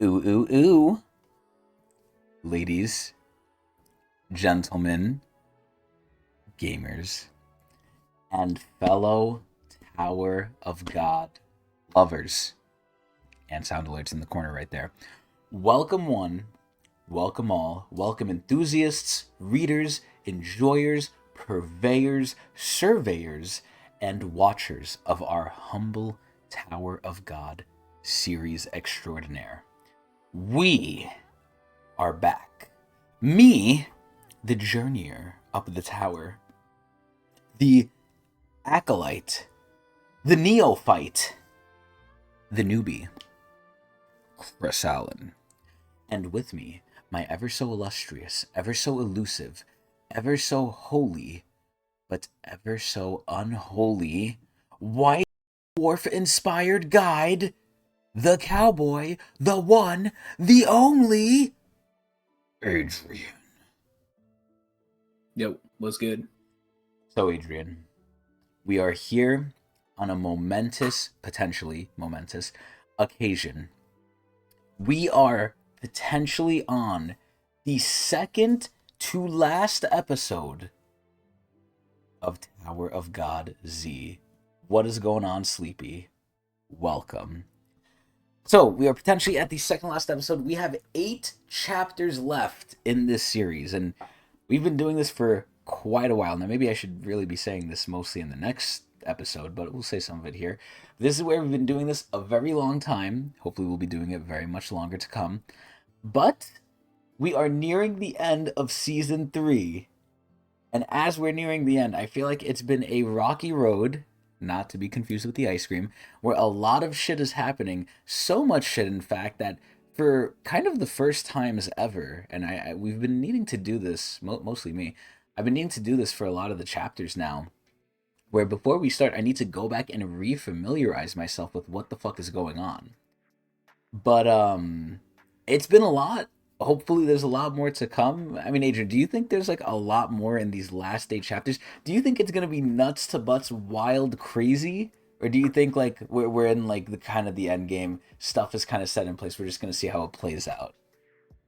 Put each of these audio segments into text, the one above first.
Ooh, ooh, ooh. Ladies, gentlemen, gamers, and fellow Tower of God lovers. And sound alerts in the corner right there. Welcome one, welcome all, welcome enthusiasts, readers, enjoyers, purveyors, surveyors, and watchers of our humble Tower of God series extraordinaire. We are back. Me, the journeyer up the tower, the acolyte, the neophyte, the newbie, Chris Allen. And with me, my ever so illustrious, ever so elusive, ever so holy, but ever so unholy, white dwarf inspired guide, the cowboy, the one, the only, Adrian. Yep, what's good? So, Adrian, we are here on a momentous, potentially momentous occasion. We are potentially on the second to last episode of Tower of God Z. What is going on, Sleepy? Welcome. So, we are potentially at the second last episode. We have 8 chapters left in this series, and we've been doing this for quite a while. Now, maybe I should really be saying this mostly in the next episode, but we'll say some of it here. This is where we've been doing this a very long time. Hopefully, we'll be doing it very much longer to come. But we are nearing the end of season 3. And as we're nearing the end, I feel like it's been a rocky road, not to be confused with the ice cream, where a lot of shit is happening. So much shit, in fact, that for kind of the first times ever, and we've been needing to do this, mostly me, I've been needing to do this for a lot of the chapters now, where before we start, I need to go back and refamiliarize myself with what the fuck is going on. But it's been a lot. Hopefully there's a lot more to come. I mean, Adrian, do you think there's like a lot more in these last 8 chapters? Do you think it's gonna be nuts to butts, wild, crazy? Or do you think like we're in like the kind of the end game, stuff is kind of set in place, we're just gonna see how it plays out?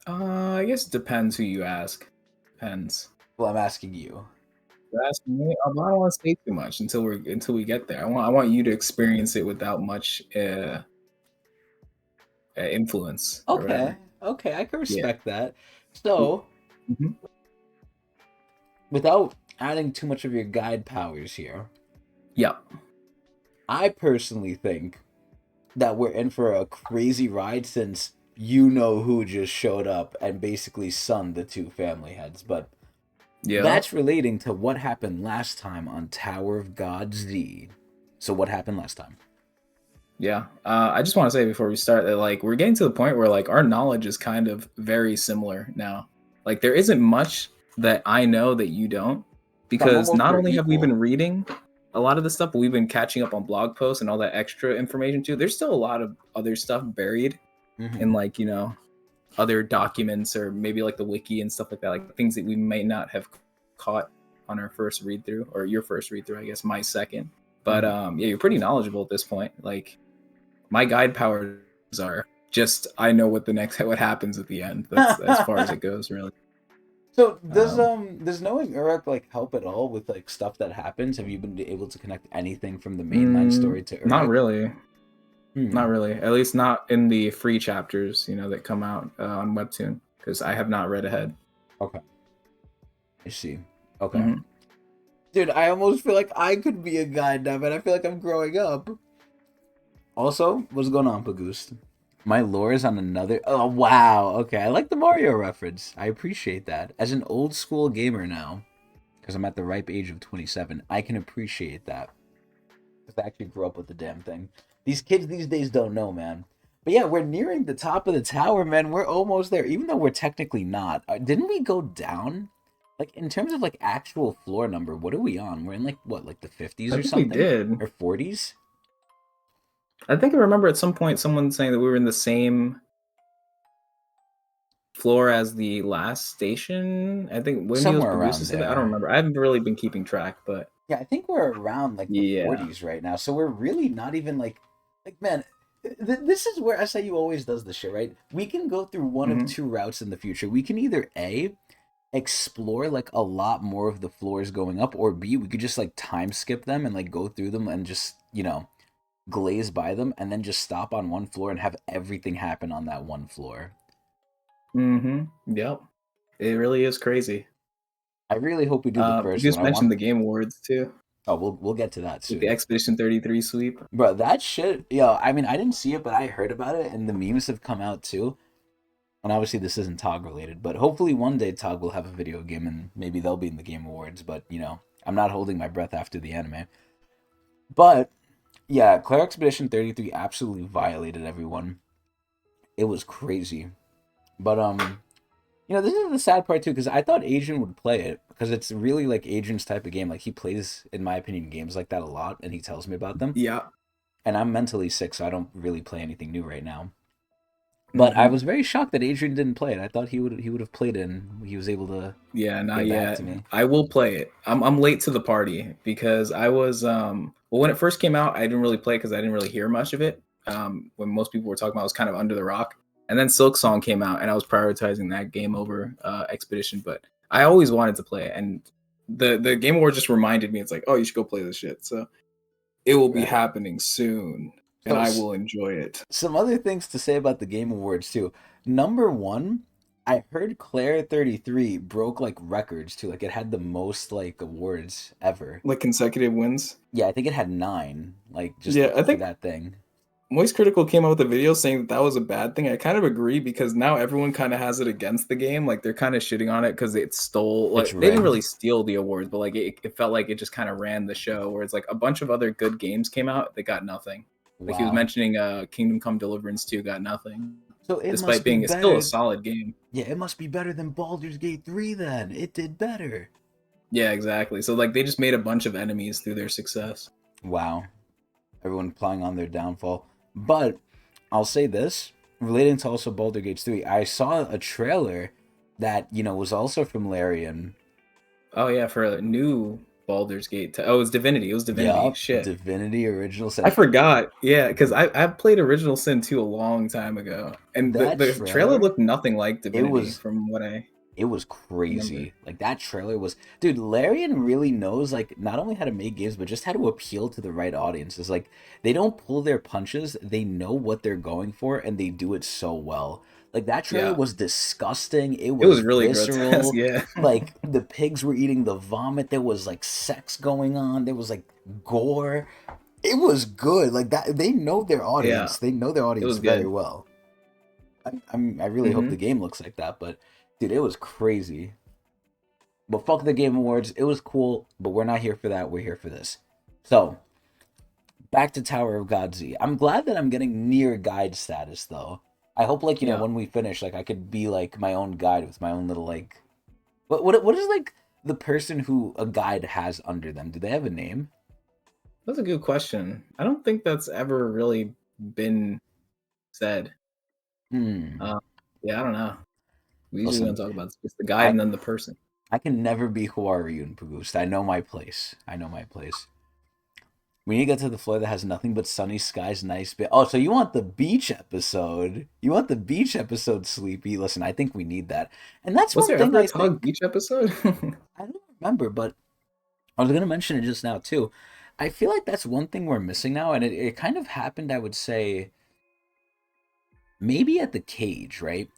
I guess it depends who you ask. Depends. Well, I'm asking you. If you ask me, I don't want to say too much until we get there. I want you to experience it without much influence or Okay, whatever. okay, I can Yeah. respect that. So, Mm-hmm. without adding too much of your guide powers here, Yeah. I personally think that we're in for a crazy ride since you know who just showed up and basically sunned the 2 family heads. But Yeah. that's relating to what happened last time on Tower of God Z. So what happened last time? Yeah. I just want to say before we start that like we're getting to the point where like our knowledge is kind of very similar now. Like there isn't much that I know that you don't, Some because almost not are only have we equal. been reading a lot of the stuff, but we've been catching up on blog posts and all that extra information too. There's still a lot of other stuff buried in Mm-hmm. like, other documents or maybe like the wiki and stuff like that, like things that we may not have caught on our first read through, or your first read through, I guess, my second. But Mm-hmm. yeah, you're pretty knowledgeable at this point. Like my guide powers are just I know what happens at the end. That's as far as it goes, really. So Um, does knowing Urek like help at all with like stuff that happens? Have you been able to connect anything from the mainline story to Not Urek? really, not Hmm. really. At least not in the free chapters, that come out on Webtoon, because I have not read ahead. Okay. I see. Okay. Hmm. Dude, I almost feel like I could be a guide now, but I feel like I'm growing up. Also, what's going on, Pagoost? My lore is on another. Oh, wow. Okay, I like the Mario reference. I appreciate that. As an old school gamer now, because I'm at the ripe age of 27, I can appreciate that. Because I actually grew up with the damn thing. These kids these days don't know, man. But yeah, we're nearing the top of the tower, man. We're almost there, even though we're technically not. Didn't we go down? Like, in terms of, like, actual floor number, what are we on? We're in, like, what, like the 50s I or think we something? did. Or 40s? I think I remember at some point someone saying that we were in the same floor as the last station. I think when he was Somewhere around Pagusa said that. I don't there. remember. I haven't really been keeping track, but Yeah, I think we're around like the yeah. 40s right now. So we're really not even like man, This is where SIU always does this shit, right? We can go through one of Hmm. two routes in the future. We can either A, explore like a lot more of the floors going up, or B, we could just like time skip them and like go through them and just, glaze by them and then just stop on one floor and have everything happen on that one floor. Hmm. Yep. It really is crazy. I really hope we do the You first one. just I want. mentioned the Game Awards too, Oh, we'll get to that with the soon. Expedition 33 sweep. Bro, that shit, yo, I mean, I didn't see it, but I heard about it, and the memes have come out too. And obviously, this isn't Tog related, but hopefully one day Tog will have a video game, and maybe they'll be in the Game Awards. But I'm not holding my breath after the anime. But yeah, Claire Expedition 33 absolutely violated everyone. It was crazy. But this is the sad part too, because I thought Adrian would play it because it's really like Adrian's type of game. Like he plays, in my opinion, games like that a lot, and he tells me about them. Yeah. And I'm mentally sick, so I don't really play anything new right now. But I Hmm. was very shocked that Adrian didn't play it. I thought he would have played it, and he was able to Yeah, not get back yet. to me. I will play it. I'm late to the party because I was well, when it first came out, I didn't really play because I didn't really hear much of it. When most people were talking about it, was kind of under the rock. And then Silk Song came out and I was prioritizing that game over Expedition, but I always wanted to play it. And the Game Award just reminded me, it's like, oh, you should go play this shit. So it will be Right. happening soon and So I will enjoy it. some other things to say about the Game Awards too. Number one, I heard Claire 33 broke like records too. Like it had the most like awards ever. Like consecutive wins. Yeah, I think it had 9. Like just Yeah, I for think that thing. Moist Critical came out with a video saying that that was a bad thing. I kind of agree because now everyone kind of has it against the game. Like they're kind of shitting on it because it stole. It's Like they didn't rigged. really steal the awards, but like it felt like it just kind of ran the show. Where it's like a bunch of other good games came out, they got nothing. Like he was Wow. mentioning, Kingdom Come Deliverance 2 got nothing, So it despite must be being it's still a better. solid game. Yeah, it must be better than Baldur's Gate 3 then. It did better. Yeah, exactly. So like they just made a bunch of enemies through their success. Wow. Everyone playing on their downfall. But I'll say this, relating to also Baldur's Gate 3, I saw a trailer that, was also from Larian. Oh yeah, for a new Baldur's Gate. Oh, it was Divinity. It was Divinity. Yup, Shit. Divinity Original I Sin. forgot. Yeah, because I played Original Sin 2 a long time ago, and That the trailer trailer, looked nothing like it Divinity was from what I it was remember. crazy. Like that trailer was, dude. Larian really knows like not only how to make games, but just how to appeal to the right audiences. Like they don't pull their punches. They know what they're going for, and they do it so well. Like that trailer Yeah, was disgusting. It it was was really grotesque. visceral. Yeah, Like the pigs were eating the vomit. There was like sex going on. There was like gore. It was good. Like that. They know their yeah, audience. They know their it audience was very good. well. I really hope the Hmm. game looks like that, but dude, it was crazy. But fuck the Game Awards. It was cool, but we're not here for that. We're here for this. So, back to Tower of God Z. I'm glad that I'm getting near guide status though. I hope like, Yeah, when we finish, like I could be like my own guide with my own little like what is like the person who a guide has under them? Do they have a name? that's a good question. I don't think that's ever really been said. Hmm. Uh, yeah, I don't know. We usually don't Listen, talk about just the guide I and then the person. I can never be Huaryu and Pugust. I know my place. I know my place. We need to get to the floor that has nothing but sunny skies, nice bit. Oh, so you want the beach episode? You want the beach episode, Sleepy? Listen, I think we need that, and that's Was one there thing ever a I Tog think Beach episode? I don't remember, but I was gonna mention it just now too. I feel like that's one thing we're missing now, and it kind of happened. I would say maybe at the cage, right?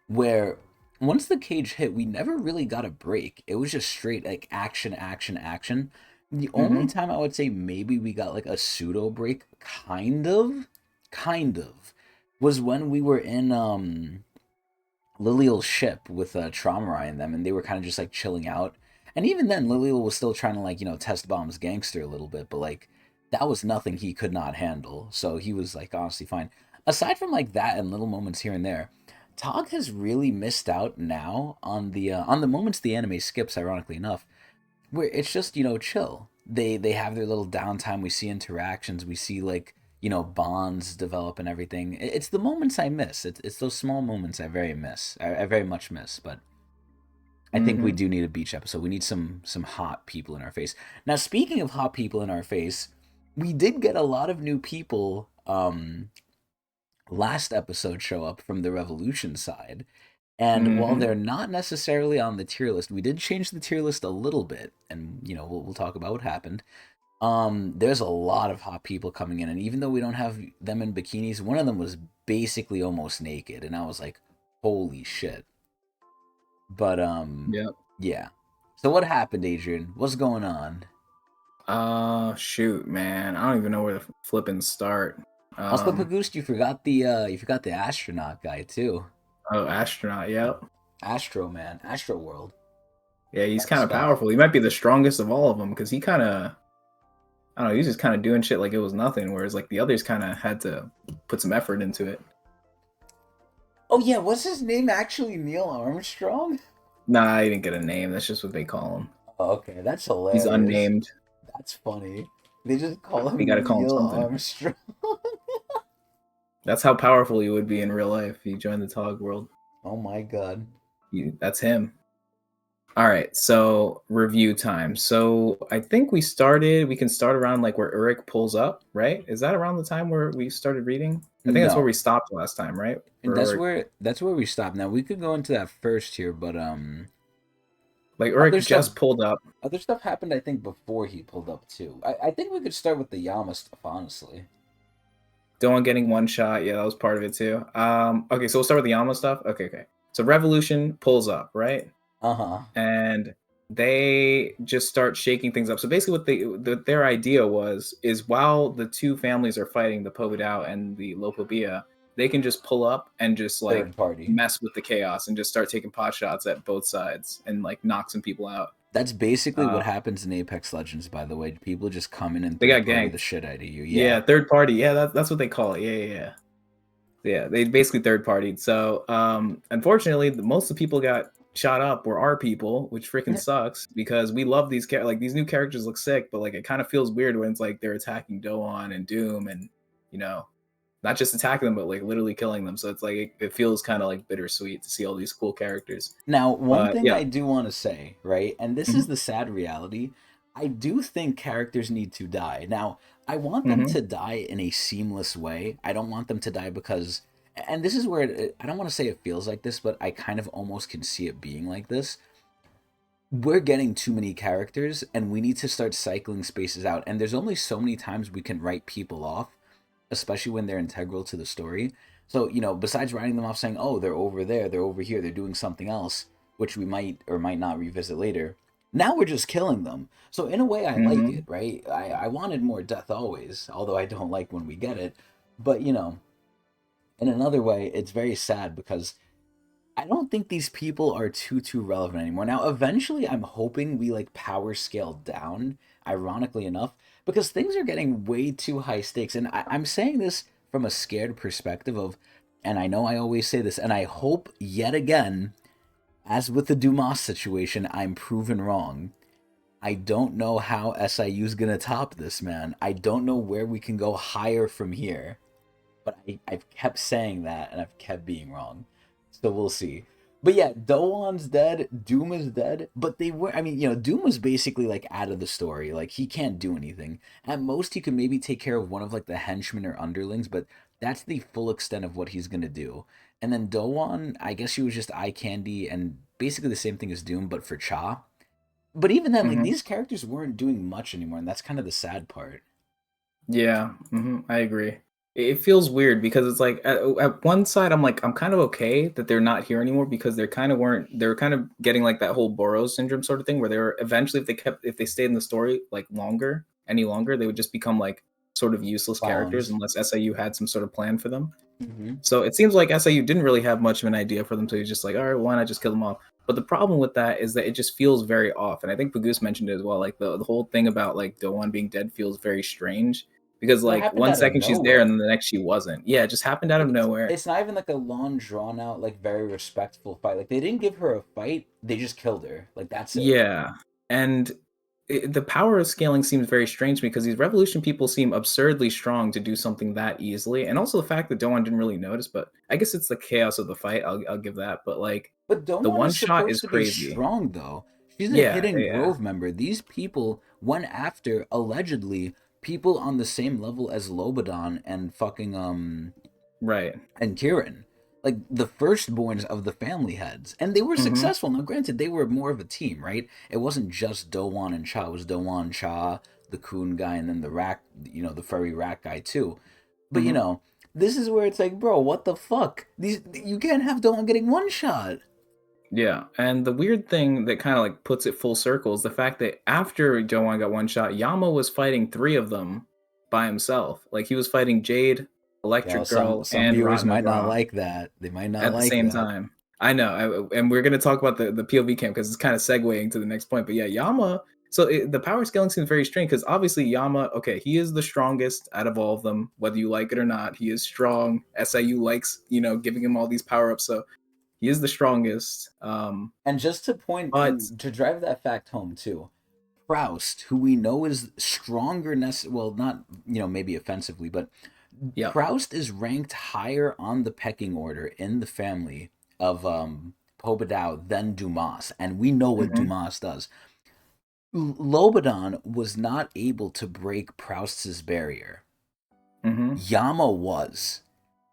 Where once the cage hit, we never really got a break. It was just straight like action, action, action. The only Hmm. time I would say maybe we got like a pseudo break, kind of, was when we were in Lilial's ship with Traumarai and them, and they were kind of just like chilling out. And even then, Lilial was still trying to like test bombs gangster a little bit, but like that was nothing he could not handle. So he was like honestly fine. Aside from like that and little moments here and there, Tog has really missed out now on the moments the anime skips. Ironically enough, where it's just chill. They have their little downtime. We see interactions. We see like bonds develop and everything. It's the moments I miss. It's those small moments I very miss. I very much miss. But I think we Hmm. do need a beach episode. We need some hot people in our face. Now speaking of hot people in our face, we did get a lot of new people last episode show up from the Revolution side. And while Hmm. they're not necessarily on the tier list, we did change the tier list a little bit, and we'll talk about what happened. There's a lot of hot people coming in, and even though we don't have them in bikinis, one of them was basically almost naked, and I was like, "Holy shit!" But Yep. yeah. So what happened, Adrian? What's going on? Shoot, man. I don't even know where to flipping start. Also, Um, Pagoost, you forgot the astronaut guy too. oh, astronaut. Yep. Astro Man, Astro World. Yeah, he's kind Next of up. powerful. He might be the strongest of all of them because he kind of, I don't know, he's just kind of doing shit like it was nothing, whereas like the others kind of had to put some effort into it. Oh yeah, what's his name actually? Neil Armstrong? Nah, he didn't get a name. That's just what they call him. Oh, okay, that's He's hilarious. unnamed. That's funny. They just call You got to him call him Neil something. Armstrong. That's how powerful he would be in real life if he joined the Tog world. Oh my god. That's him. All right, so review time. So I think we can start around like where Urek pulls up, right? Is that around the time where we started reading? I think that's where No. we stopped last time, right? And Where Urek, that's where we stop. Now we could go into that first here, but like other Urek stuff just pulled up. other stuff happened I think before he pulled up too. I think we could start with the Yama stuff, honestly. Dawn getting one shot. Yeah, that was part of it too. Okay, so we'll start with the Yama stuff. Okay. So Revolution pulls up, right? Uh-huh. And they just start shaking things up. So basically, their idea is while the two families are fighting, the Povedao and the Lopobia, they can just pull up and just like Third party. mess with the chaos and just start taking pot shots at both sides and like knock some people out. That's basically Uh, what happens in Apex Legends, by the way. People just come in and they third got party the ganked. shit out of you. Yeah, Yeah. third party. Yeah, that's what they call it. Yeah. They basically third partied. So unfortunately, most of the people got shot up were our people, which freaking sucks because we love these like these new characters look sick, but like it kind of feels weird when it's like they're attacking Doan and Doom and you know not just attacking them but like literally killing them. So it's like it feels kind of like bittersweet to see all these cool characters. Now, one But thing yeah. I do want to say, right, and this is Hmm. the sad reality, I do think characters need to die. Now, I want them Hmm. to die in a seamless way. I don't want them to die because, and this is where I don't want to say it feels like this, but I kind of almost can see it being like this. We're getting too many characters, and we need to start cycling spaces out. And there's only so many times we can write people off, especially when they're integral to the story. So, besides writing them off saying, oh, they're over there, they're over here, they're doing something else, which we might or might not revisit later, now we're just killing them. So, in a way, I like it, Hmm. right? I wanted more death always, although I don't like when we get it. But, in another way, it's very sad because I don't think these people are too relevant anymore. Now, eventually, I'm hoping we like power scale down. Ironically enough, because things are getting way too high stakes, and I'm saying this from a scared perspective of, and I know I always say this, and I hope yet again, as with the Dumas situation, I'm proven wrong. I don't know how SIU's gonna top this, man. I don't know where we can go higher from here, but I've kept saying that and I've kept being wrong. So we'll see. But yeah, Doan's dead, Doom is dead, but they were, I mean, Doom was basically like out of the story. Like he can't do anything. At most he could maybe take care of one of like the henchmen or underlings, but that's the full extent of what he's going to do. And then Doan, I guess she was just eye candy and basically the same thing as Doom but for Cha. But even then like Hmm. these characters weren't doing much anymore and that's kind of the sad part. Yeah, I agree. It feels weird because it's like at one side I'm kind of okay that they're not here anymore because they're kind of getting like that whole Boros syndrome sort of thing where they were eventually if they stayed in the story like any longer they would just become like sort of useless characters Clowns. unless SIU had some sort of plan for them. Mm-hmm. So it seems like SIU didn't really have much of an idea for them, so he's just like, all right, why not just kill them off? But the problem with that is that it just feels very off, and I think Pagoose mentioned it as well. Like the whole thing about like Doan being dead feels very strange because Well, it like happened one out of second she's there and nowhere. then the next she wasn't. Yeah, it just happened out of Like nowhere. it's not even like a long drawn out like very respectful fight. Like they didn't give her a fight, they just killed her. Like that's it. Yeah, and the power of scaling seems very strange because these revolution people seem absurdly strong to do something that easily, and also the fact that Doan didn't really notice. But I guess it's the chaos of the fight. I'll give that. But like But the Domon one is shot supposed is to be crazy. strong though. She's a Yeah, hidden yeah. Grove member. These people went after allegedly people on the same level as Lobadan and fucking Right. and Kirin, like the firstborns of the family heads, and they were Mm-hmm. successful. Now, granted, they were more of a team, right? It wasn't just Dowan and Cha. It was Dowan, Cha, the Coon guy, and then the rat, the furry rat guy too. But Mm-hmm. this is where it's like, bro, what the fuck? These you can't have Dowan getting one shot. Yeah, and the weird thing that kind of like puts it full circle is the fact that after Joan got one shot, Yama was fighting three of them by himself. Like he was fighting Jade, Yo, Electric some Girl, some and viewers might not Ratnagra like that. They might not at the like same that. time. I know, and we're gonna talk about the POV camp because it's kind of segueing to the next point. But yeah, Yama. So the power scaling seems very strange because obviously Yama, okay, he is the strongest out of all of them, whether you like it or not. He is strong. SIU likes giving him all these power ups, so he is the strongest. And just to point But and to drive that fact home too, Proust, who we know is stronger, well, not maybe offensively, but yeah. Proust is ranked higher on the pecking order in the family of Pobedao than Dumas, and we know what Mhm, Dumas does. Lobadan was not able to break Proust's barrier. mhm. Yama was.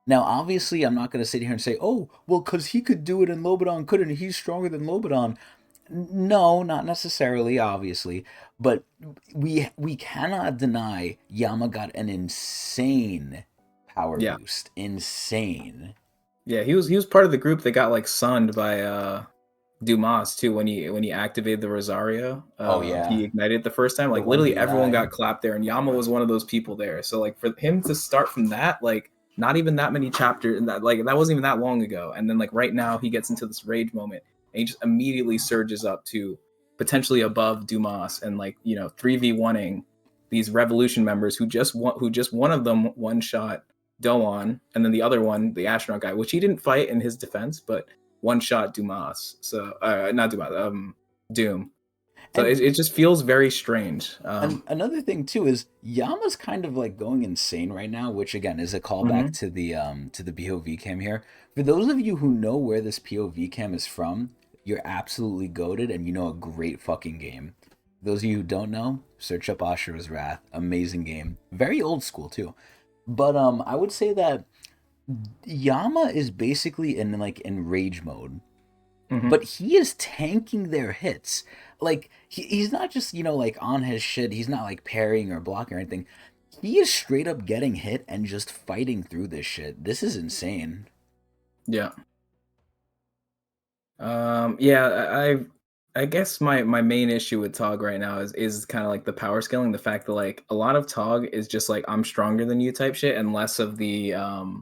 Now, obviously, I'm not going to sit here and say, oh, well, because he could do it and Lobadan couldn't, and he's stronger than Lobadan. No, not necessarily, obviously, but we cannot deny Yama got an insane power Yeah. boost. Insane. Yeah, he was part of the group that got, like, sunned by, Dumas too when he activated the Rosario. Oh He yeah, ignited the first time, the like, one literally v everyone got nine. clapped there, and Yama was one of those people there. So, like, for him to start from that, like, not even that many chapters and that wasn't even that long ago, and then, like, right now, he gets into this rage moment, and he just immediately surges up to potentially above Dumas and, like, 3v1ing these Revolution members who just one of them one-shot Doan, and then the other one, the astronaut guy, which he didn't fight in his defense, but one shot Dumas. So not Dumas, Doom. So And it just feels very strange. another thing too is Yama's kind of like going insane right now, which again is a callback Mhm. to the POV cam here. For those of you who know where this POV cam is from, you're absolutely goaded and you know a great fucking game. Those of you who don't know, search up Ashura's Wrath. Amazing game. Very old school too. But I would say that Yama is basically in rage mode, Mhm. but he is tanking their hits. Like he's not just like on his shit. He's not like parrying or blocking or anything. He is straight up getting hit and just fighting through this shit. This is insane. Yeah. Yeah, I guess my main issue with Tog right now is kind of like the power scaling, the fact that like a lot of Tog is just like I'm stronger than you type shit, and less of the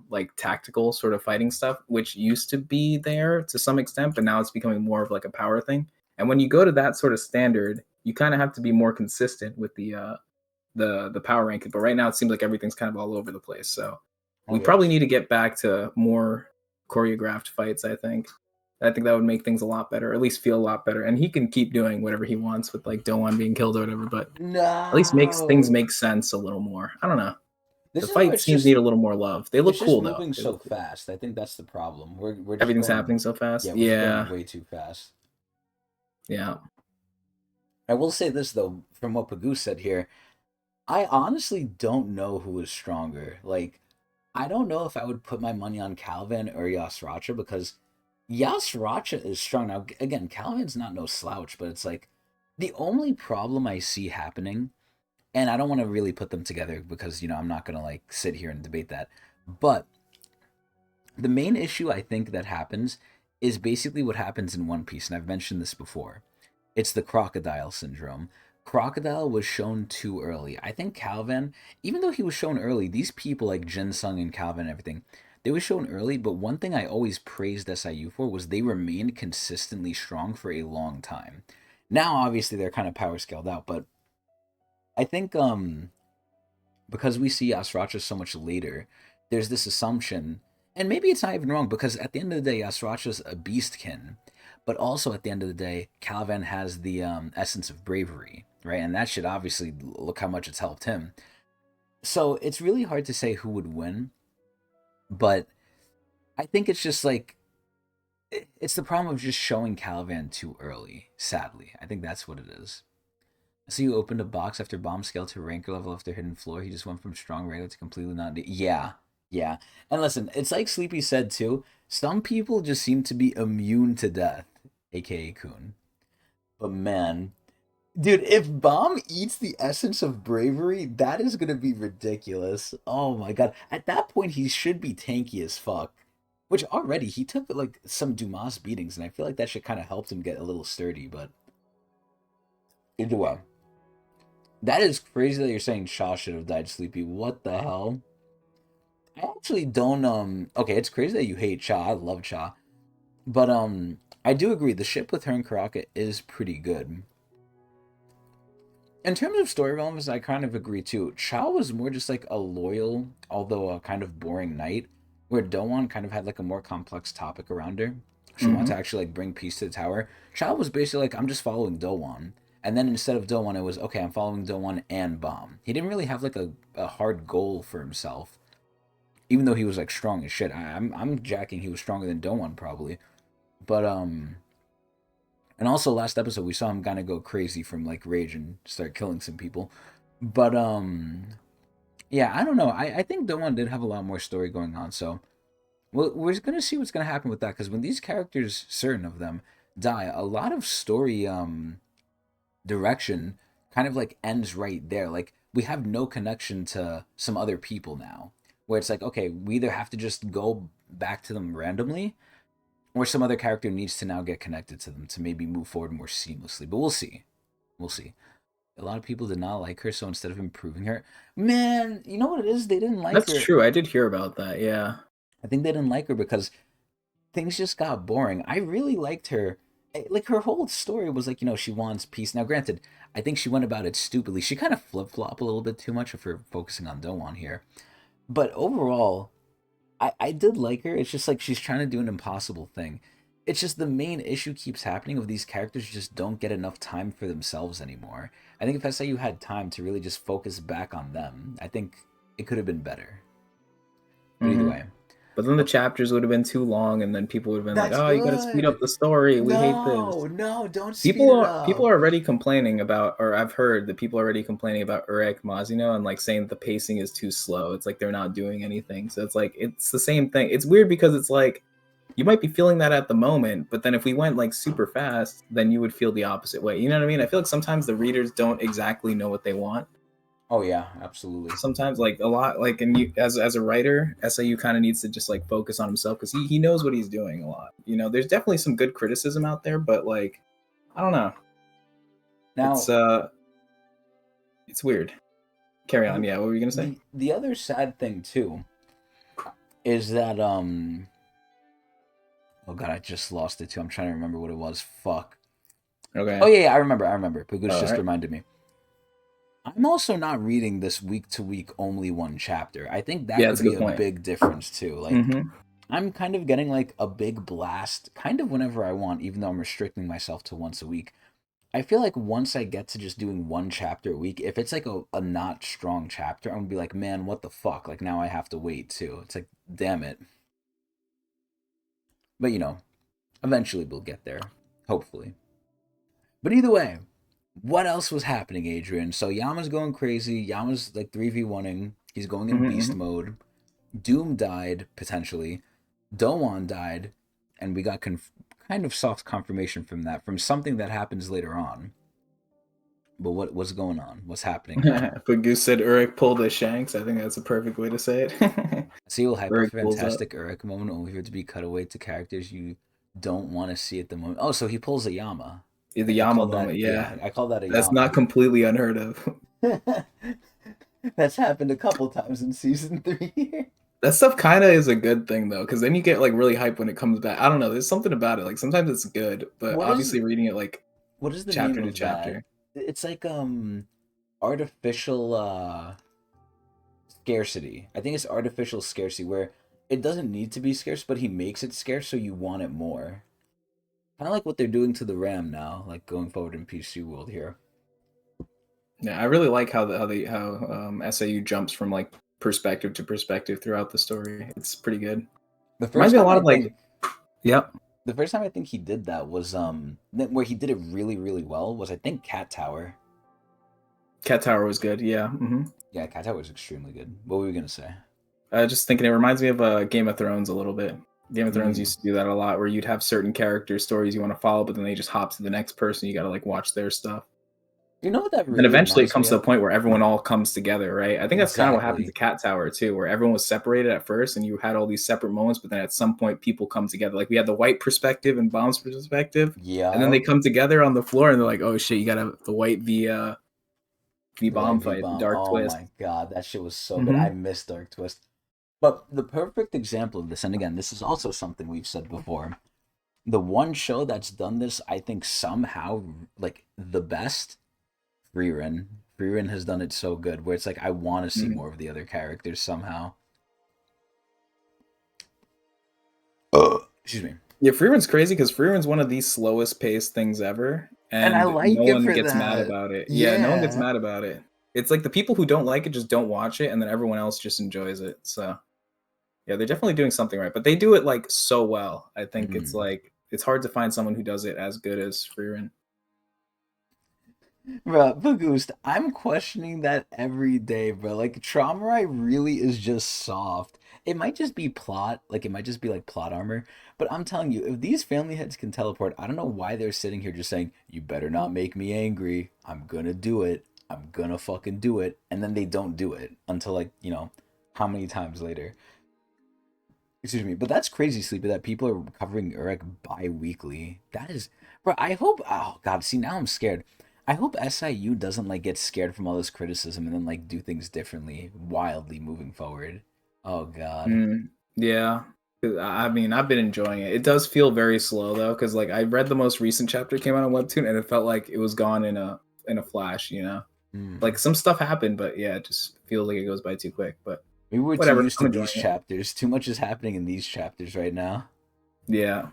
like tactical sort of fighting stuff, which used to be there to some extent, but now it's becoming more of like a power thing. And when you go to that sort of standard, you kind of have to be more consistent with the power ranking. But right now, it seems like everything's kind of all over the place. So we Okay. probably need to get back to more choreographed fights. I think that would make things a lot better, or at least feel a lot better. And he can keep doing whatever he wants with like Doan being killed or whatever, but at least makes things No. make sense a little more. I don't know. The This is where fight scenes need a little more love. They it's look just cool though. moving They so look cool. fast. I think that's the problem. We're just Everything's going happening so fast. yeah, we're just going Yeah. way too fast. Yeah. I will say this though, from what Pagu said here, I honestly don't know who is stronger. Like I don't know if I would put my money on Calvin or Yasracha because Yasracha is strong. Now, again, Calvin's not no slouch, but it's like the only problem I see happening, and I don't want to really put them together because, I'm not going to like sit here and debate that. But the main issue I think that happens is basically what happens in One Piece, and I've mentioned this before. It's the crocodile syndrome. Crocodile was shown too early. I think Calvin, even though he was shown early, these people like Jin Sung and Calvin and everything, they were shown early, but one thing I always praised SIU for was they remained consistently strong for a long time. Now obviously they're kind of power scaled out, but I think because we see Asracha so much later, there's this assumption, and maybe it's not even wrong because at the end of the day, Asracha's a beastkin, but also at the end of the day, Calvin has the essence of bravery, right? And that should obviously look how much it's helped him. So it's really hard to say who would win, but I think it's just like it's the problem of just showing Calvin too early. Sadly, I think that's what it is. So you opened a box after bomb scale to ranker level after hidden floor. He just went from strong regular to completely not. Yeah, Yeah. And listen, it's like Sleepy said too. Some people just seem to be immune to death, aka Kun. But man, dude, if Bomb eats the essence of bravery, that is gonna be ridiculous. Oh my god. At that point, he should be tanky as fuck. Which already he took like some Dumas beatings, and I feel like that should kind of helped him get a little sturdy. But either way, that is crazy that you're saying Shaw should have died sleepy. What the hell? I actually don't. Okay, it's crazy that you hate Cha. I love Cha, but I do agree the ship with her and Karaka is pretty good. In terms of story relevance, I kind of agree too. Cha was more just like a loyal, although a kind of boring knight, where Doan kind of had like a more complex topic around her. She wanted to Hmm. actually like bring peace to the tower. Cha was basically like, I'm just following Doan. And then instead of Doan, it was okay, I'm following Doan and Bomb. He didn't really have like a hard goal for himself, even though he was like strong as shit. I'm jacking he was stronger than Doan probably. But and also last episode we saw him kind of go crazy from like rage and start killing some people. But yeah, I don't know. I think Doan did have a lot more story going on, so we're gonna see what's gonna happen with that because when these characters, certain of them, die, a lot of story direction kind of like ends right there. Like we have no connection to some other people now, where it's like okay, we either have to just go back to them randomly, or some other character needs to now get connected to them to maybe move forward more seamlessly. But we'll see. We'll see. A lot of people did not like her, so instead of improving her, man, you know what it is? They didn't like That's her. true. I did hear about that. Yeah. I think they didn't like her because things just got boring. I really liked her. Like her whole story was like, she wants peace. Now, granted, I think she went about it stupidly. She kind of flip flop a little bit too much if we're focusing on Doan here. But overall, I did like her. It's just like she's trying to do an impossible thing. It's just the main issue keeps happening of these characters just don't get enough time for themselves anymore. I think if SIU had time to really just focus back on them, I think it could have been better. But either Hmm. way, But then the oh, chapters would have been too long, and then people would have been like, that's "Oh, you got to speed good. up the story. We hate this." No, no, don't speed People it are up. already complaining about, or I've heard that people are already complaining about Urek Mazino and like saying the pacing is too slow. It's like they're not doing anything. So it's like it's the same thing. It's weird because it's like you might be feeling that at the moment, but then if we went like super fast, then you would feel the opposite way. You know what I mean? I feel like sometimes the readers don't exactly know what they want. Oh yeah, absolutely. Sometimes like a lot like and you as a writer, SIU kind of needs to just like focus on himself because he knows what he's doing a lot. There's definitely some good criticism out there, but like I don't know. It's Now, uh it's weird. Carry on. the Yeah, what were you gonna say? the other sad thing too is that oh god, I just lost it too. I'm trying to remember what it was. Fuck. Oh Okay. yeah, yeah, I remember. Pagoose All just right. reminded me. I'm also not reading this week to week only one chapter. I think that Yeah, could that's a be good a point. big difference too. Like Mm-hmm. I'm kind of getting like a big blast kind of whenever I want, even though I'm restricting myself to once a week. I feel like once I get to just doing one chapter a week, if it's like a not strong chapter, I'm gonna be like, man, what the fuck? Like now I have to wait too. It's like, damn it. But eventually we'll get there. Hopefully. But either way, what else was happening, Adrian? So Yama's going crazy. Yama's like 3v1ing. He's going in beast Mm-hmm. mode. Doom died, potentially. Doan died. And we got kind of soft confirmation from that, from something that happens later on. But what's going on? What's happening now? But Goose said Urek pulled a Shanks. I think that's a perfect way to say it. Seal hyper Urek pulls up. fantastic Urek moment only for it to be cut away to characters you don't want to see at the moment. Oh, so he pulls a Yama. Yeah, the I Yama call that, moment, yeah, yeah. I call that a That's not Yama. completely unheard of. That's happened a couple times in season 3. That stuff kind of is a good thing though, because then you get like really hyped when it comes back. I don't know. There's something about it. Like sometimes it's good, but what is obviously reading it like what is the name chapter to of that? chapter. It's like artificial scarcity. I think it's artificial scarcity where it doesn't need to be scarce, but he makes it scarce so you want it more. Kind of like what they're doing to the RAM now, like going forward in PC world here. Yeah, I really like how SAU jumps from like perspective to perspective throughout the story. It's pretty good. The Reminds first me a time lot I of like, think yep, the first time I think he did that was where he did it really really well was I think Cat Tower. Cat Tower was good. Yeah. Yeah, Cat Tower was extremely good. What were we gonna say? Just thinking, it reminds me of Game of Thrones a little bit. Game of Thrones Mm. used to do that a lot, where you'd have certain character stories you want to follow, but then they just hop to the next person. You got to like watch their stuff. You know what that Then really eventually it reminds me comes to a of? point where everyone all comes together, right? I think that's kind of what happened to Exactly. Cat Tower too, where everyone was separated at first and you had all these separate moments, but then at some point people come together. Like we had the white perspective and Bomb's perspective, and then they Yeah. come together on the floor and they're like, "Oh shit, you got to the white v The White Bomb V fight, the Bomb. Dark Oh Twist." my god, that shit was so good. I Hmm. miss Dark Twist. But the perfect example of this, and again, this is also something we've said before. The one show that's done this, I think somehow like the best, Frieren. Frieren has done it so good where it's like I want to see Hmm. more of the other characters somehow. Excuse me. Yeah, Freerun's crazy because Freerun's one of the slowest paced things ever, And I and like no it one for gets mad that. about it. Yeah, no one gets Yeah. mad about it. It's like the people who don't like it just don't watch it, and then everyone else just enjoys it. So yeah, they're definitely doing something right, but they do it like so well. I think it's Mm. like it's hard to find someone who does it as good as Freerun. Bro, Bagoost, I'm questioning that every day, bro. Like, Traumarai really is just soft. It might just be plot, like, it might just be like plot armor. But I'm telling you, if these family heads can teleport, I don't know why they're sitting here just saying, you better not make me angry. I'm gonna do it. I'm gonna fucking do it. And then they don't do it until, like, how many times later? Excuse me. But that's crazy, Sleepy, that people are covering Urek bi weekly. That is, bro, I hope, oh, God, see, now I'm scared. I hope SIU doesn't like get scared from all this criticism and then like do things differently, wildly moving forward. Oh God. Mm, yeah. 'Cause I mean, I've been enjoying it. It does feel very slow though, because like I read the most recent chapter came out on Webtoon, and it felt like it was gone in a flash. Hmm. Like some stuff happened, but yeah, it just feels like it goes by too quick. But Maybe we're too whatever, used I'm to enjoying these it. chapters. Too much is happening in these chapters right now. Yeah.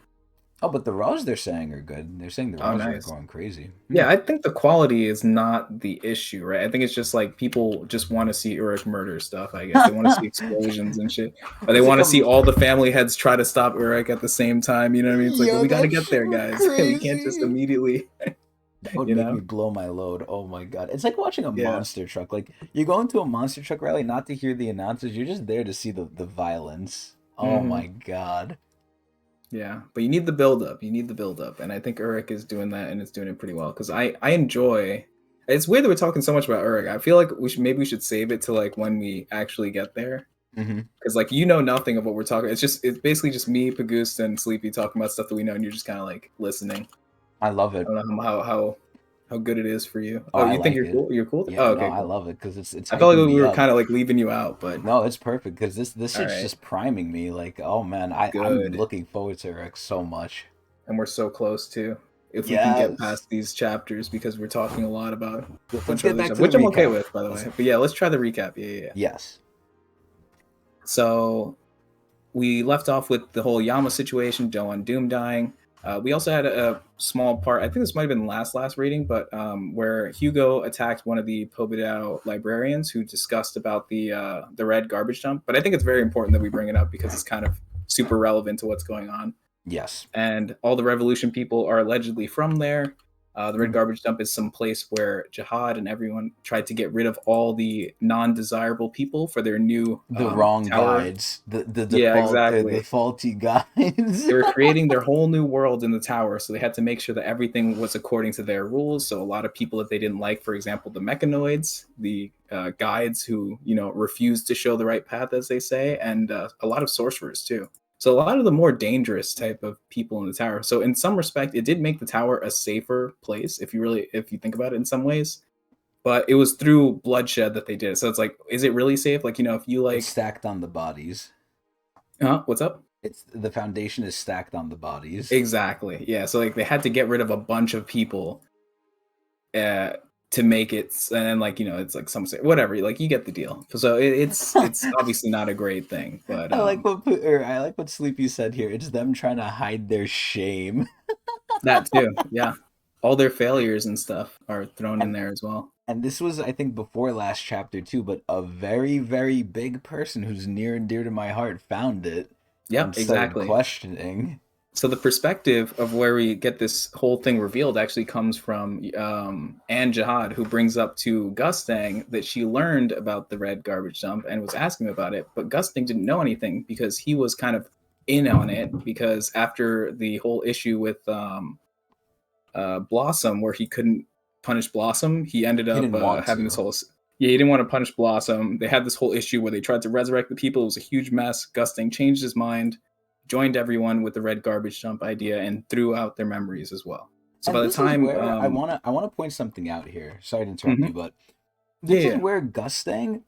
Oh, but the Raws they're saying are good. They're saying the Oh, Raws are nice. going crazy. Hmm. Yeah, I think the quality is not the issue, right? I think it's just like people just want to see Urek murder stuff, I guess. They want to see explosions and shit. Or they It's like want to a see all the family heads try to stop Urek at the same time. You know what I mean? It's like, well, yo, we got to that get shit there, were guys. We can't just crazy. immediately, That would you make me know? blow my load. Oh my God. It's like watching a Yeah. monster truck. Like you go into a monster truck rally not to hear the announcers, you're just there to see the violence. Oh Hmm. my God. Yeah. But you need the build up. You need the build up. And I think Urek is doing that and it's doing it pretty well. Because I enjoy. It's weird that we're talking so much about Urek. I feel like we should save it to like when we actually get there. Hmm. Because like you know nothing of what we're talking. It's basically just me, Pagoose, and Sleepy talking about stuff that we know, and you're just kind of like listening. I love I it. don't know how good it is for you. Oh, Oh, I you think like you're it. cool? You're cool. Yeah, Oh, no, okay, I cool. love it because it's I felt hyping like we me were up. kind of like leaving you out, but No, it's perfect because this all shit's right, just priming me. Like, oh man, I'm good. looking forward to Rex so much. And we're so close too. If we can get Yes. past these chapters, because we're talking a lot about a Let's bunch of get other back stuff, to the which I'm okay recap. with, by the Let's, way. But yeah, let's try the recap. Yeah, yeah, yeah. yes. So we left off with the whole Yama situation, Doan Doom dying. We also had a small part. I think this might have been last reading, but where Hugo attacked one of the Pobedao librarians who discussed about the red garbage dump. But I think it's very important that we bring it up because it's kind of super relevant to what's going on. Yes. And all the revolution people are allegedly from there. The red Mm. garbage dump is some place where Jihad and everyone tried to get rid of all the non-desirable people for their new The wrong tower. guides. The Yeah, default the exactly. faulty guides. They were creating their whole new world in the tower, so they had to make sure that everything was according to their rules. So a lot of people that they didn't like, for example, the mechanoids, the guides who refused to show the right path, as they say, and a lot of sorcerers too. So a lot of the more dangerous type of people in the tower. So in some respect, it did make the tower a safer place if you think about it in some ways. But it was through bloodshed that they did it. So it's like, is it really safe? Like, if you It's like, stacked on the bodies. what's up? It's the foundation is stacked on the bodies. Exactly. Yeah. So like they had to get rid of a bunch of people uh, to make it, and then like it's like some say whatever. Like you get the deal. So it's obviously not a great thing, but I like what Sleepy said here. It's them trying to hide their shame. that too. Yeah. All their failures and stuff are thrown in And there as well. and this was I think before last chapter too, but a very, very big person who's near and dear to my heart found it and Yep. started Exactly. questioning. So the perspective of where we get this whole thing revealed actually comes from Anne Jihad, who brings up to Gustang that she learned about the red garbage dump and was asking him about it, but Gustang didn't know anything because he was kind of in on it, because after the whole issue with Blossom, where he couldn't punish Blossom, he ended He up didn't want having this to. whole. Yeah, he didn't want to punish Blossom. They had this whole issue where they tried to resurrect the people. It was a huge mess. Gusting changed his mind, joined everyone with the red garbage dump idea, and threw out their memories as well. So by And the this is time, where I wanna point something out here. Sorry to interrupt you, mhm. but Yeah, this is yeah, where Gustang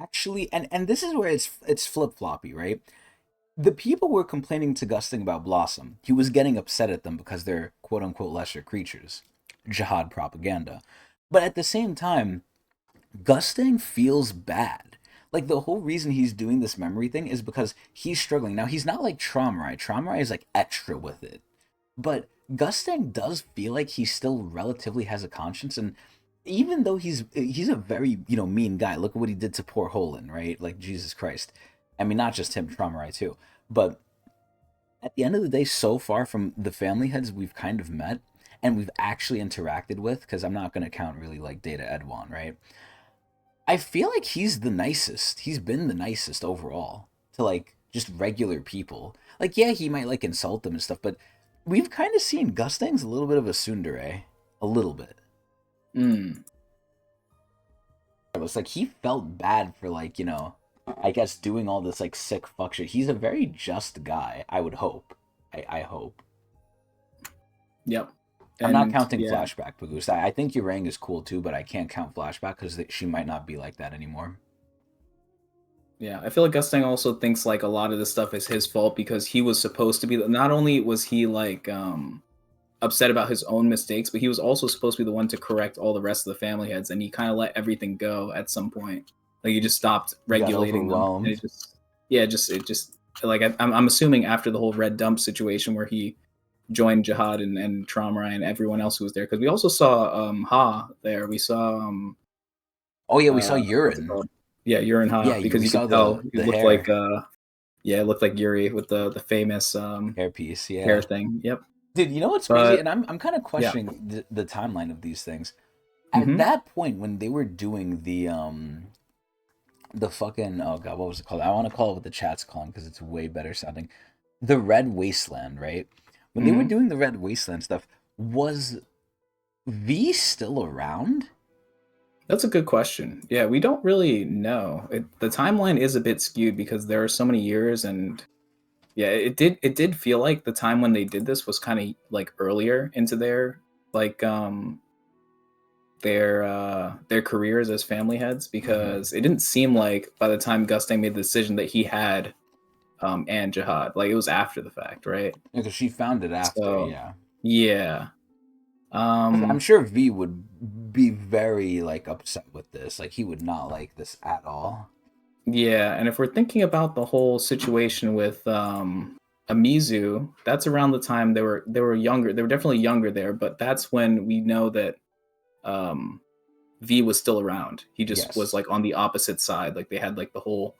actually, and this is where it's flip floppy, right? The people were complaining to Gusting about Blossom. He was getting upset at them because they're quote unquote lesser creatures. Jihad propaganda. But at the same time, Gusting feels bad. Like the whole reason he's doing this memory thing is because he's struggling. Now he's not like Traumarai. Traumarai is like extra with it. But Gusting does feel like he still relatively has a conscience, and even though he's a very mean guy. Look at what he did to poor Holland, right? Like Jesus Christ. I mean, not just him, Traumarai too. But at the end of the day, so far from the family heads we've kind of met and we've actually interacted with, because I'm not going to count really like Data Edwan, right? I feel like he's the nicest. He's been the nicest overall to like just regular people. Like, yeah, he might like insult them and stuff, but we've kind of seen Gustang's a little bit of a tsundere, a little bit. mm, It was like he felt bad for like I guess doing all this like sick fuck shit. He's a very just guy. I would hope. I hope. yep, I'm not and counting yeah, Flashback, Pagoose. I think Urang is cool too, but I can't count Flashback because she might not be like that anymore. yeah. I feel like Gusting also thinks like a lot of this stuff is his fault because he was supposed to be. Not only was he like upset about his own mistakes, but he was also supposed to be the one to correct all the rest of the family heads, and he kind of let everything go at some point. Like he just stopped He got regulating them, and overwhelmed. it just, yeah, it just like I'm assuming after the whole red dump situation where he joined Jihad and Traumrai and everyone else who was there, because we also saw Ha there. We saw Oh yeah, we saw what's it urine. called? Yeah, Urine Yeah, Ha, because we you could saw tell the it looked like hair yeah, it looked like Yuri with the famous hairpiece. hair Yeah, thing. Yep. dude. You know what's crazy? But And I'm kind of yeah. questioning the timeline of these things. At Hmm. that point, when they were doing the fucking, oh god, what was it called? I want to call it what the chat's calling because it's way better sounding. The Red Wasteland, right? When they were Hmm. doing the Red Wasteland stuff, was V still around? That's a good question. Yeah, we don't really know. The timeline is a bit skewed because there are so many years, and yeah, it did feel like the time when they did this was kind of like earlier into like their careers as family heads, Mm-hmm. because it didn't seem like by the time Gustang made the decision that he had and Jihad, like it was after the fact, right? Because she found it after, So yeah. yeah. 'Cause I'm Um sure V would be very like upset with this. Like he would not like this at all. Yeah, and if we're thinking about the whole situation with Amizu, that's around the time they were younger. They were definitely younger there, but that's when we know that um V was still around. He just was Yes. like on the opposite side. Like they had like the whole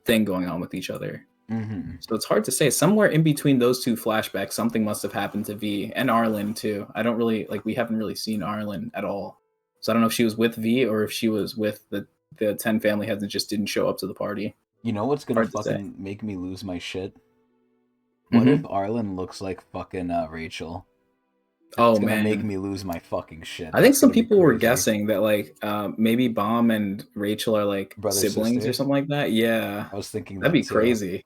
thing going on with each other. Mm-hmm. So it's hard to say. Somewhere in between those two flashbacks, something must have happened to V and Arlen too. I don't really like we haven't really seen Arlen at all. So I don't know if she was with V or if she was with the 10 family heads and just didn't show up to the party. You know what's gonna Hard to say. fucking make me lose my shit? What if Hmm. Arlen looks like fucking Rachel? That's Oh gonna make man, me lose my fucking shit. I think That's some gonna be people were crazy. guessing that like maybe Bomb and Rachel are like Brother siblings or sister. something like that. Yeah, I was thinking that'd that be too. crazy.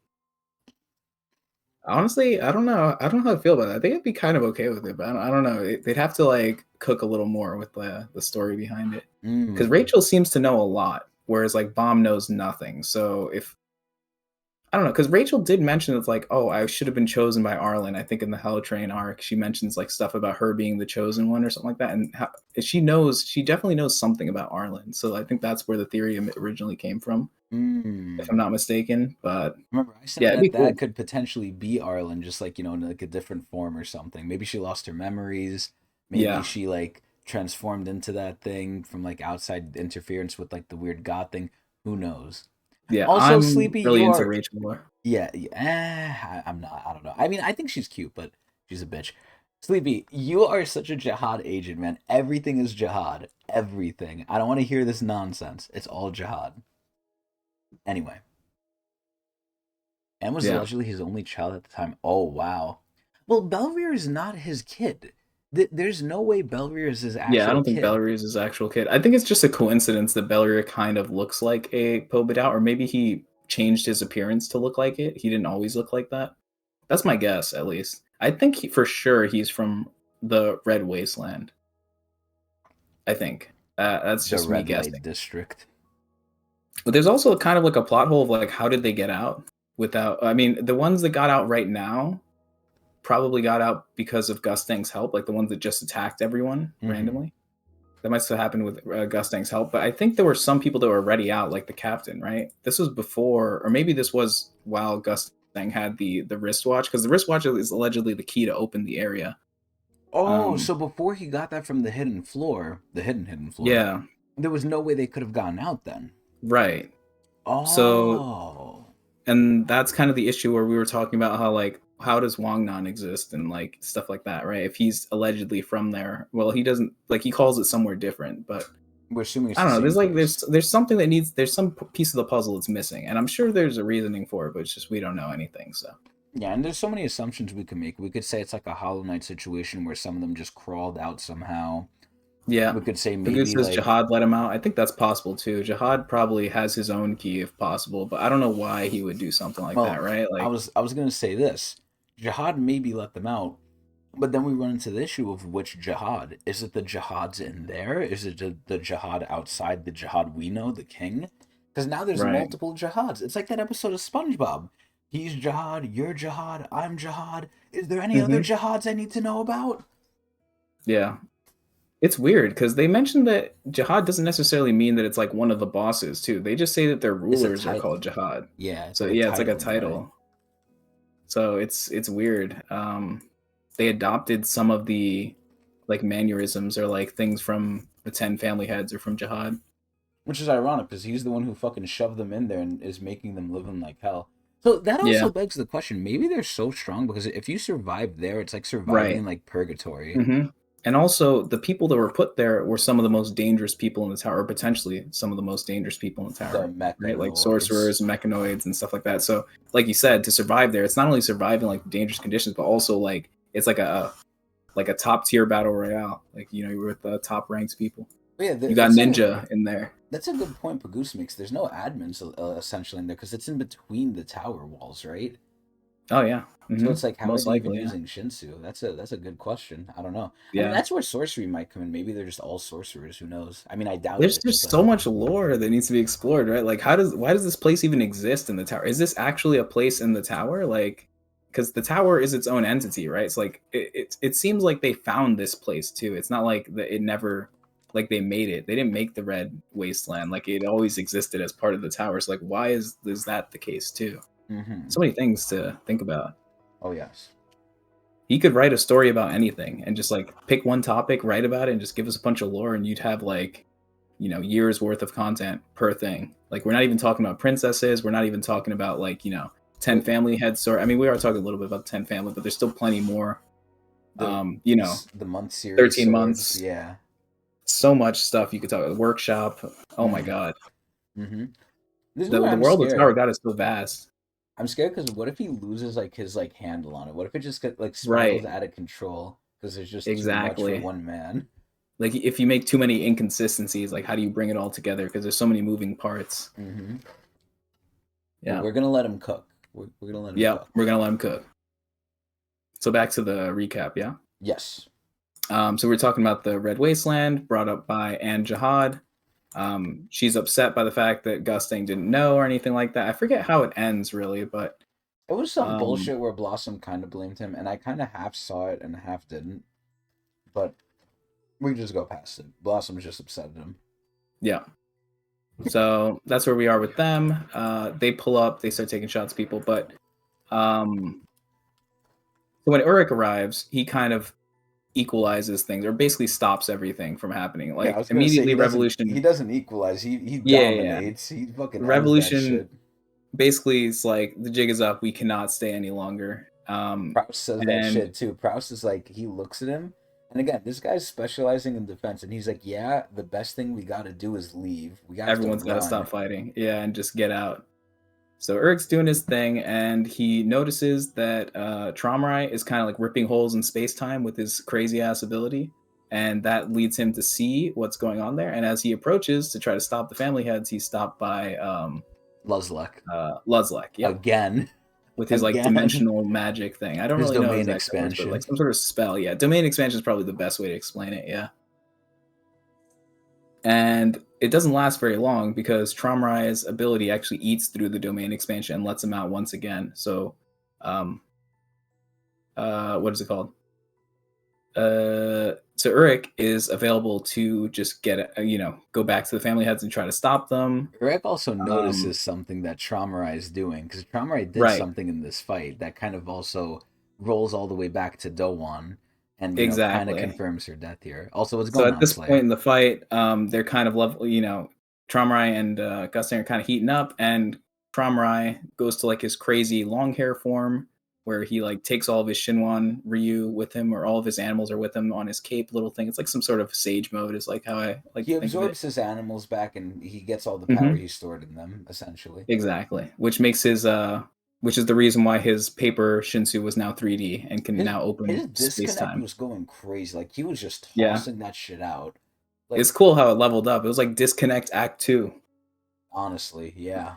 Honestly, I don't know. I don't know how to feel about it. I think I'd be kind of okay with it, but I don't know. They'd have to like cook a little more with the story behind it, because Mm. Rachel seems to know a lot, whereas like Bomb knows nothing. So if I don't know, because Rachel did mention it's like, oh, I should have been chosen by Arlen. I think in the Hell Train arc, she mentions like stuff about her being the chosen one or something like that, and how, she definitely knows something about Arlen. So I think that's where the theory originally came from, if I'm Mm. not mistaken. But Remember, I said yeah, it'd be that cool. that could potentially be Arlen, just like in like a different form or something. Maybe she lost her memories. Maybe Yeah, she like transformed into that thing from like outside interference with like the weird god thing. Who knows? yeah, Also, I'm Sleepy, really you into are Rachel more. Yeah, yeah. I'm not. I don't know. I mean, I think she's cute, but she's a bitch. Sleepy, you are such a jihad agent, man. Everything is jihad. Everything. I don't want to hear this nonsense. It's all jihad. Anyway, and was Yeah. allegedly his only child at the time. Oh wow. Well, Belvere is not his kid. There's no way Belvere is his Yeah, I actual don't think kid. Bellery is his actual kid. I think it's just a coincidence that Bellery kind of looks like a Pobedao, or maybe he changed his appearance to look like it. He didn't always look like that. That's my guess, at least. I think for sure he's from the Red Wasteland. I think. That's The just me red light guessing. district. But there's also kind of like a plot hole of like, how did they get out without? I mean, the ones that got out right now probably got out because of Gustang's help, like the ones that just attacked everyone Mm-hmm. randomly. That must have happened with Gustang's help. But I think there were some people that were already out, like the captain, right? This was before, or maybe this was while Gustang had the wristwatch, because the wristwatch is allegedly the key to open the area. Oh, Um, so before he got that from the hidden floor, the hidden floor, yeah, there was no way they could have gotten out then. right. So, Oh. and that's kind of the issue where we were talking about how like how does Wangnan exist and like stuff like that, right? If he's allegedly from there, well, he doesn't, like, he calls it somewhere different, but We're assuming it's I the don't know. same There's like place. there's something that needs, there's some piece of the puzzle that's missing, and I'm sure there's a reasoning for it, but it's just we don't know anything. So Yeah, and there's so many assumptions we could make. We could say it's like a Hollow Knight situation where some of them just crawled out somehow. yeah, We could say Pagood maybe says like, Jihad let him out. I think that's possible too. Jihad probably has his own key if possible, but I don't know why he would do something like that, well, right? I Like, was I was gonna say this. Jihad maybe let them out, but then we run into the issue of which jihad. Is it the jihads in there? Is it the jihad outside the jihad we know, the king? Because now there's right, multiple jihads. It's like that episode of SpongeBob. He's jihad, you're jihad, I'm jihad. Is there any other hmm, jihads I need to know about? yeah. It's weird because they mentioned that Jihad doesn't necessarily mean that it's like one of the bosses too. They just say that their It's a rulers are called title. Jihad. Yeah, it's So like a yeah, it's like a title, right? title. So it's weird. They adopted some of the like mannerisms or like things from the 10 family heads or from Jihad. Which is ironic because he's the one who fucking shoved them in there and is making them live in like hell. So that Yeah, also begs the question: maybe they're so strong because if you survive there, it's like surviving right. in like purgatory. Hmm. And also, the people that were put there were some of the most dangerous people in the tower, or potentially some of the most dangerous people in the The tower, right? Like mechanoids. sorcerers, mechanoids, and stuff like that. So, like you said, to survive there, it's not only surviving like dangerous conditions, but also like it's like a top tier battle royale. Like, you know, you're with the top ranked people. But yeah, You got that's a ninja in there. that's a good point. Pagoose makes. There's no admins essentially in there because it's in between the tower walls, right? Oh yeah, So it's like, how are most they even likely, yeah, using Shinsu? That's a good question. I don't know. I mean, yeah. that's where sorcery might come in. Maybe they're just all sorcerers. Who knows? I mean, I doubt There's it, just but so much lore that needs to be explored, right? Like, why does this place even exist in the tower? Is this actually a place in the tower? Like, because the tower is its own entity, right? It's like it seems like they found this place too. It's not like that it never, like, they made it. They didn't make the Red Wasteland. Like, it always existed as part of the tower. So like, why is that the case too? hmm So many things to think about. oh yes. He could write a story about anything and just like pick one topic, write about it, and just give us a bunch of lore, and you'd have like, you know, years worth of content per thing. Like, we're not even talking about princesses. We're not even talking about like, you know, 10 But family head story. I mean, we are talking a little bit about 10 family, but there's still plenty more. the You know, the month series 13 swords, months, yeah. so much stuff you could talk about. Workshop. Oh my hmm God. hmm This is where The I'm world of Tower scared. God is so vast. I'm scared because what if he loses like his like handle on it? What if it just like spirals Right. out of control because there's just too much for Exactly. one man? Like, if you make too many inconsistencies, like, how do you bring it all together? Because there's so many moving parts. hmm But Yeah. we're gonna let him cook. We're gonna let him Yep. cook. We're going to let him cook. So back to the recap. Yeah. Yes. So we're talking about the Red Wasteland, brought up by Anne Jihad. She's upset by the fact that Gusting didn't know or anything like that. I forget how it ends really, but It was some um, bullshit where Blossom kind of blamed him, and I kind of half saw it and half didn't. But we just go past it. Blossom's just upset at him. yeah. So that's where we are with them. They pull up, they start taking shots at people, but um, so when Urek arrives, he kind of equalizes things or basically stops everything from happening. Yeah, I Like, was gonna say immediately, he Revolution. doesn't equalize. He Yeah, yeah, yeah. dominates. He fucking ends that Revolution shit. basically it's like the jig is up. We cannot stay any longer. Proust says that And shit too. Proust is like, he looks at him, and again, this guy's specializing in defense, and he's like, yeah, the best thing we got to do is leave. We have to everyone's got to stop run. fighting. Yeah, and just get out. So Urek's doing his thing, and he notices that Tromrai is kind of like ripping holes in space time with his crazy ass ability, and that leads him to see what's going on there. And as he approaches to try to stop the family heads, he's stopped by Luzlek. Luzlek. Yep, Again. with his like Again. dimensional magic thing. I don't His really know domain exactly words, but like expansion. some sort of spell. Yeah, domain expansion is probably the best way to explain it. Yeah. And it doesn't last very long because Tromrai's ability actually eats through the domain expansion and lets him out once again. So, um, what is it called? So Urek is available to just get, go back to the family heads and try to stop them. Urek also Um, notices something that Traumarai is doing, because Traumarai did right, something in this fight that kind of also rolls all the way back to Dowan and, kind of exactly. confirms her death here. Also, what's So going at on, this point Slayer? in the fight, they're kind of level, Tromrai and Gusting are kind of heating up, and Tromrai goes to like his crazy long hair form where he like takes all of his Shinwan Ryu with him, or all of his animals are with him on his cape little thing. It's like some sort of sage mode, is like how I like He to think of it. absorbs his animals back and he gets all the power Hmm. he stored in them, essentially. Exactly, which is the reason why his paper Shinsu was now 3D and can His now his open space disconnect time. was going crazy. Like, he was just Yeah, tossing that shit out. it's Like, cool how it leveled up. It was like Disconnect Act 2. honestly, yeah.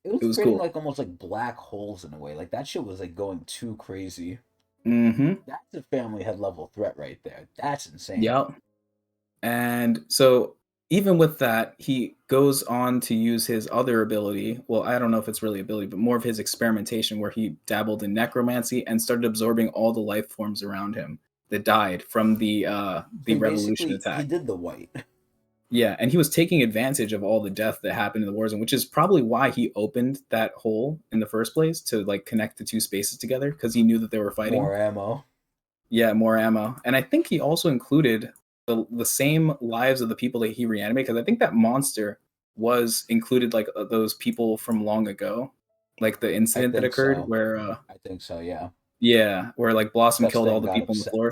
It It was was creating cool. like almost like black holes in a way. Like, that shit was like going too crazy. Hmm. That's a family head level threat right there. That's insane. Yep. And so even with that, he goes on to use his other ability. Well, I don't know if it's really ability, but more of his experimentation where he dabbled in necromancy and started absorbing all the life forms around him that died from the So revolution basically, he attack. did the white. Yeah, and he was taking advantage of all the death that happened in the war zone, which is probably why he opened that hole in the first place to like connect the two spaces together because he knew that they were fighting. More ammo. Yeah, more ammo. And I think he also included the same lives of the people that he reanimated, because I think that monster was included like those people from long ago, like the I incident that think occurred so. where I think so, yeah. yeah, where like Blossom killed all Gusting the got people on the upset. floor.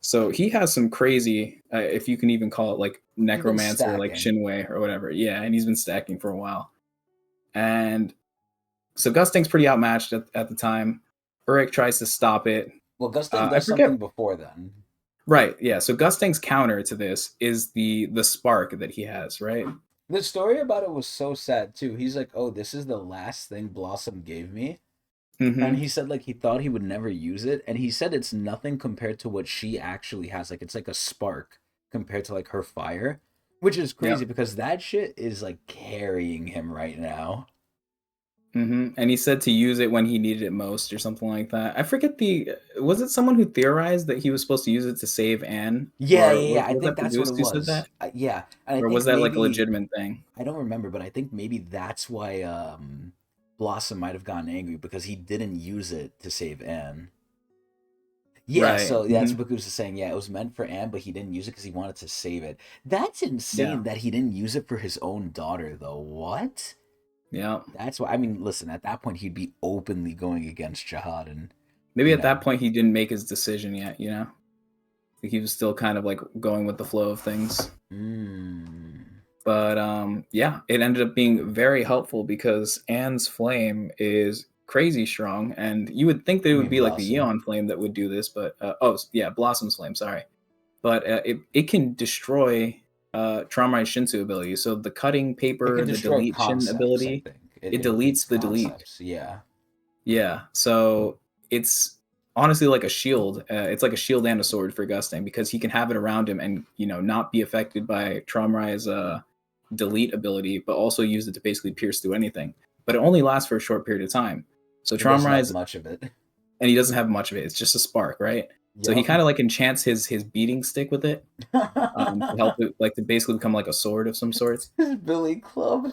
So he has some crazy, if you can even call it like He's been necromancer, like stacking. Shinwei or whatever. Yeah, and he's been stacking for a while. And so Gusting's pretty outmatched at the time. Urek tries to stop it. Well, Gusting I does forget. something before then. Right. Yeah. So Gusting's counter to this is the spark that he has. Right. The story about it was so sad too. He's like, "Oh, this is the last thing Blossom gave me." And Hmm. he said like he thought he would never use it, and he said it's nothing compared to what she actually has. Like, it's like a spark compared to like her fire, which is Yep. crazy because that shit is like carrying him right now. And he said to use it when he needed it most, or something like that. I forget the. Was it someone who theorized that he was supposed to use it to save Anne, Yeah, or yeah, yeah. I was think that the that's what it Goose who said was. that, Yeah, and I or think was that like a maybe legitimate thing? I don't remember, but I think maybe that's why Blossom might have gotten angry because he didn't use it to save Anne. Yeah, Right. so yeah, that's what Goose is saying. Yeah, it was meant for Anne, but he didn't use it because he wanted to save it. That's Yeah. insane that he didn't use it for his own daughter, though. What? Yeah. That's why. I mean, listen. At that point, he'd be openly going against Jihad, and Maybe you at that know, point he didn't make his decision yet. He was still kind of like going with the flow of things. mm, But yeah, it ended up being very helpful because Anne's flame is crazy strong, and you would think that it you would mean be like the Blossom? Eon flame that would do this, but yeah, Blossom's flame. Sorry, but it can destroy Traumai Shinsu ability. So the cutting It paper, could the destroy deletion concepts. I ability, think it it's deletes the delete. concepts. Yeah. Yeah, so it's honestly like a shield. It's like a shield and a sword for Gusting because he can have it around him and not be affected by Traumai's delete ability, but also use it to basically pierce through anything. But it only lasts for a short period of time. So He doesn't have Traumai's, much of it. and he doesn't have much of it. It's just a spark, right? So he Yup. kind of like enchants his beating stick with it, to help it like to basically become like a sword of some sorts. Billy Club.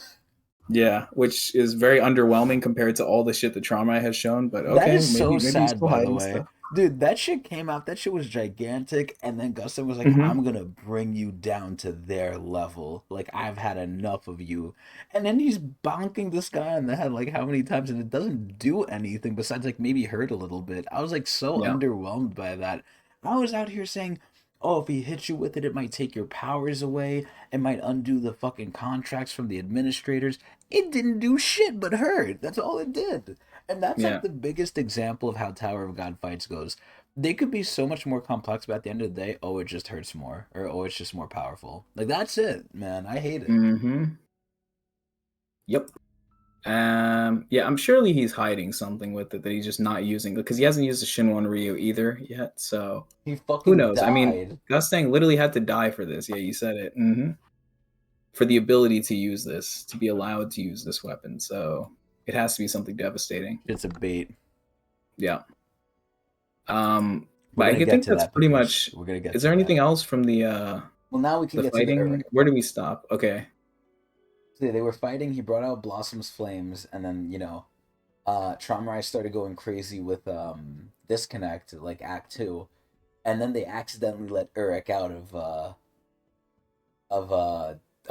Yeah, which is very underwhelming compared to all the shit that Traumai has shown. But That okay, is so maybe he's sad, still by the hiding way. stuff. Dude, that shit came out. That shit was gigantic, and then Gustin was like, Hmm. "I'm gonna bring you down to their level. Like I've had enough of you." And then he's bonking this guy in the head like how many times, and it doesn't do anything besides like maybe hurt a little bit. I was like so Yeah. underwhelmed by that. I was out here saying, "Oh, if he hits you with it, it might take your powers away. It might undo the fucking contracts from the administrators." It didn't do shit but hurt. That's all it did. And that's like Yeah. the biggest example of how Tower of God fights goes. They could be so much more complex, but at the end of the day, oh, it just hurts more, or oh, it's just more powerful. Like that's it, man. I hate it. Hmm. Yep. Yeah, I'm surely he's hiding something with it that he's just not using because he hasn't used the Shinwon Ryu either yet. So He who fucking knows? I mean, died. Gustang literally had to die for this. Yeah, you said it. For the ability to use this, to be allowed to use this weapon. So it has to be something devastating. It's a bait. Yeah. We're But gonna I get think to that's that, pretty Pickers. much. We're gonna get Is to there that. anything else from Well, now we can the get to the fighting? Urek Where do part. we stop? Okay. So they were fighting. He brought out Blossom's flames, and then Traumarai started going crazy with disconnect, like Act Two, and then they accidentally let Urek out of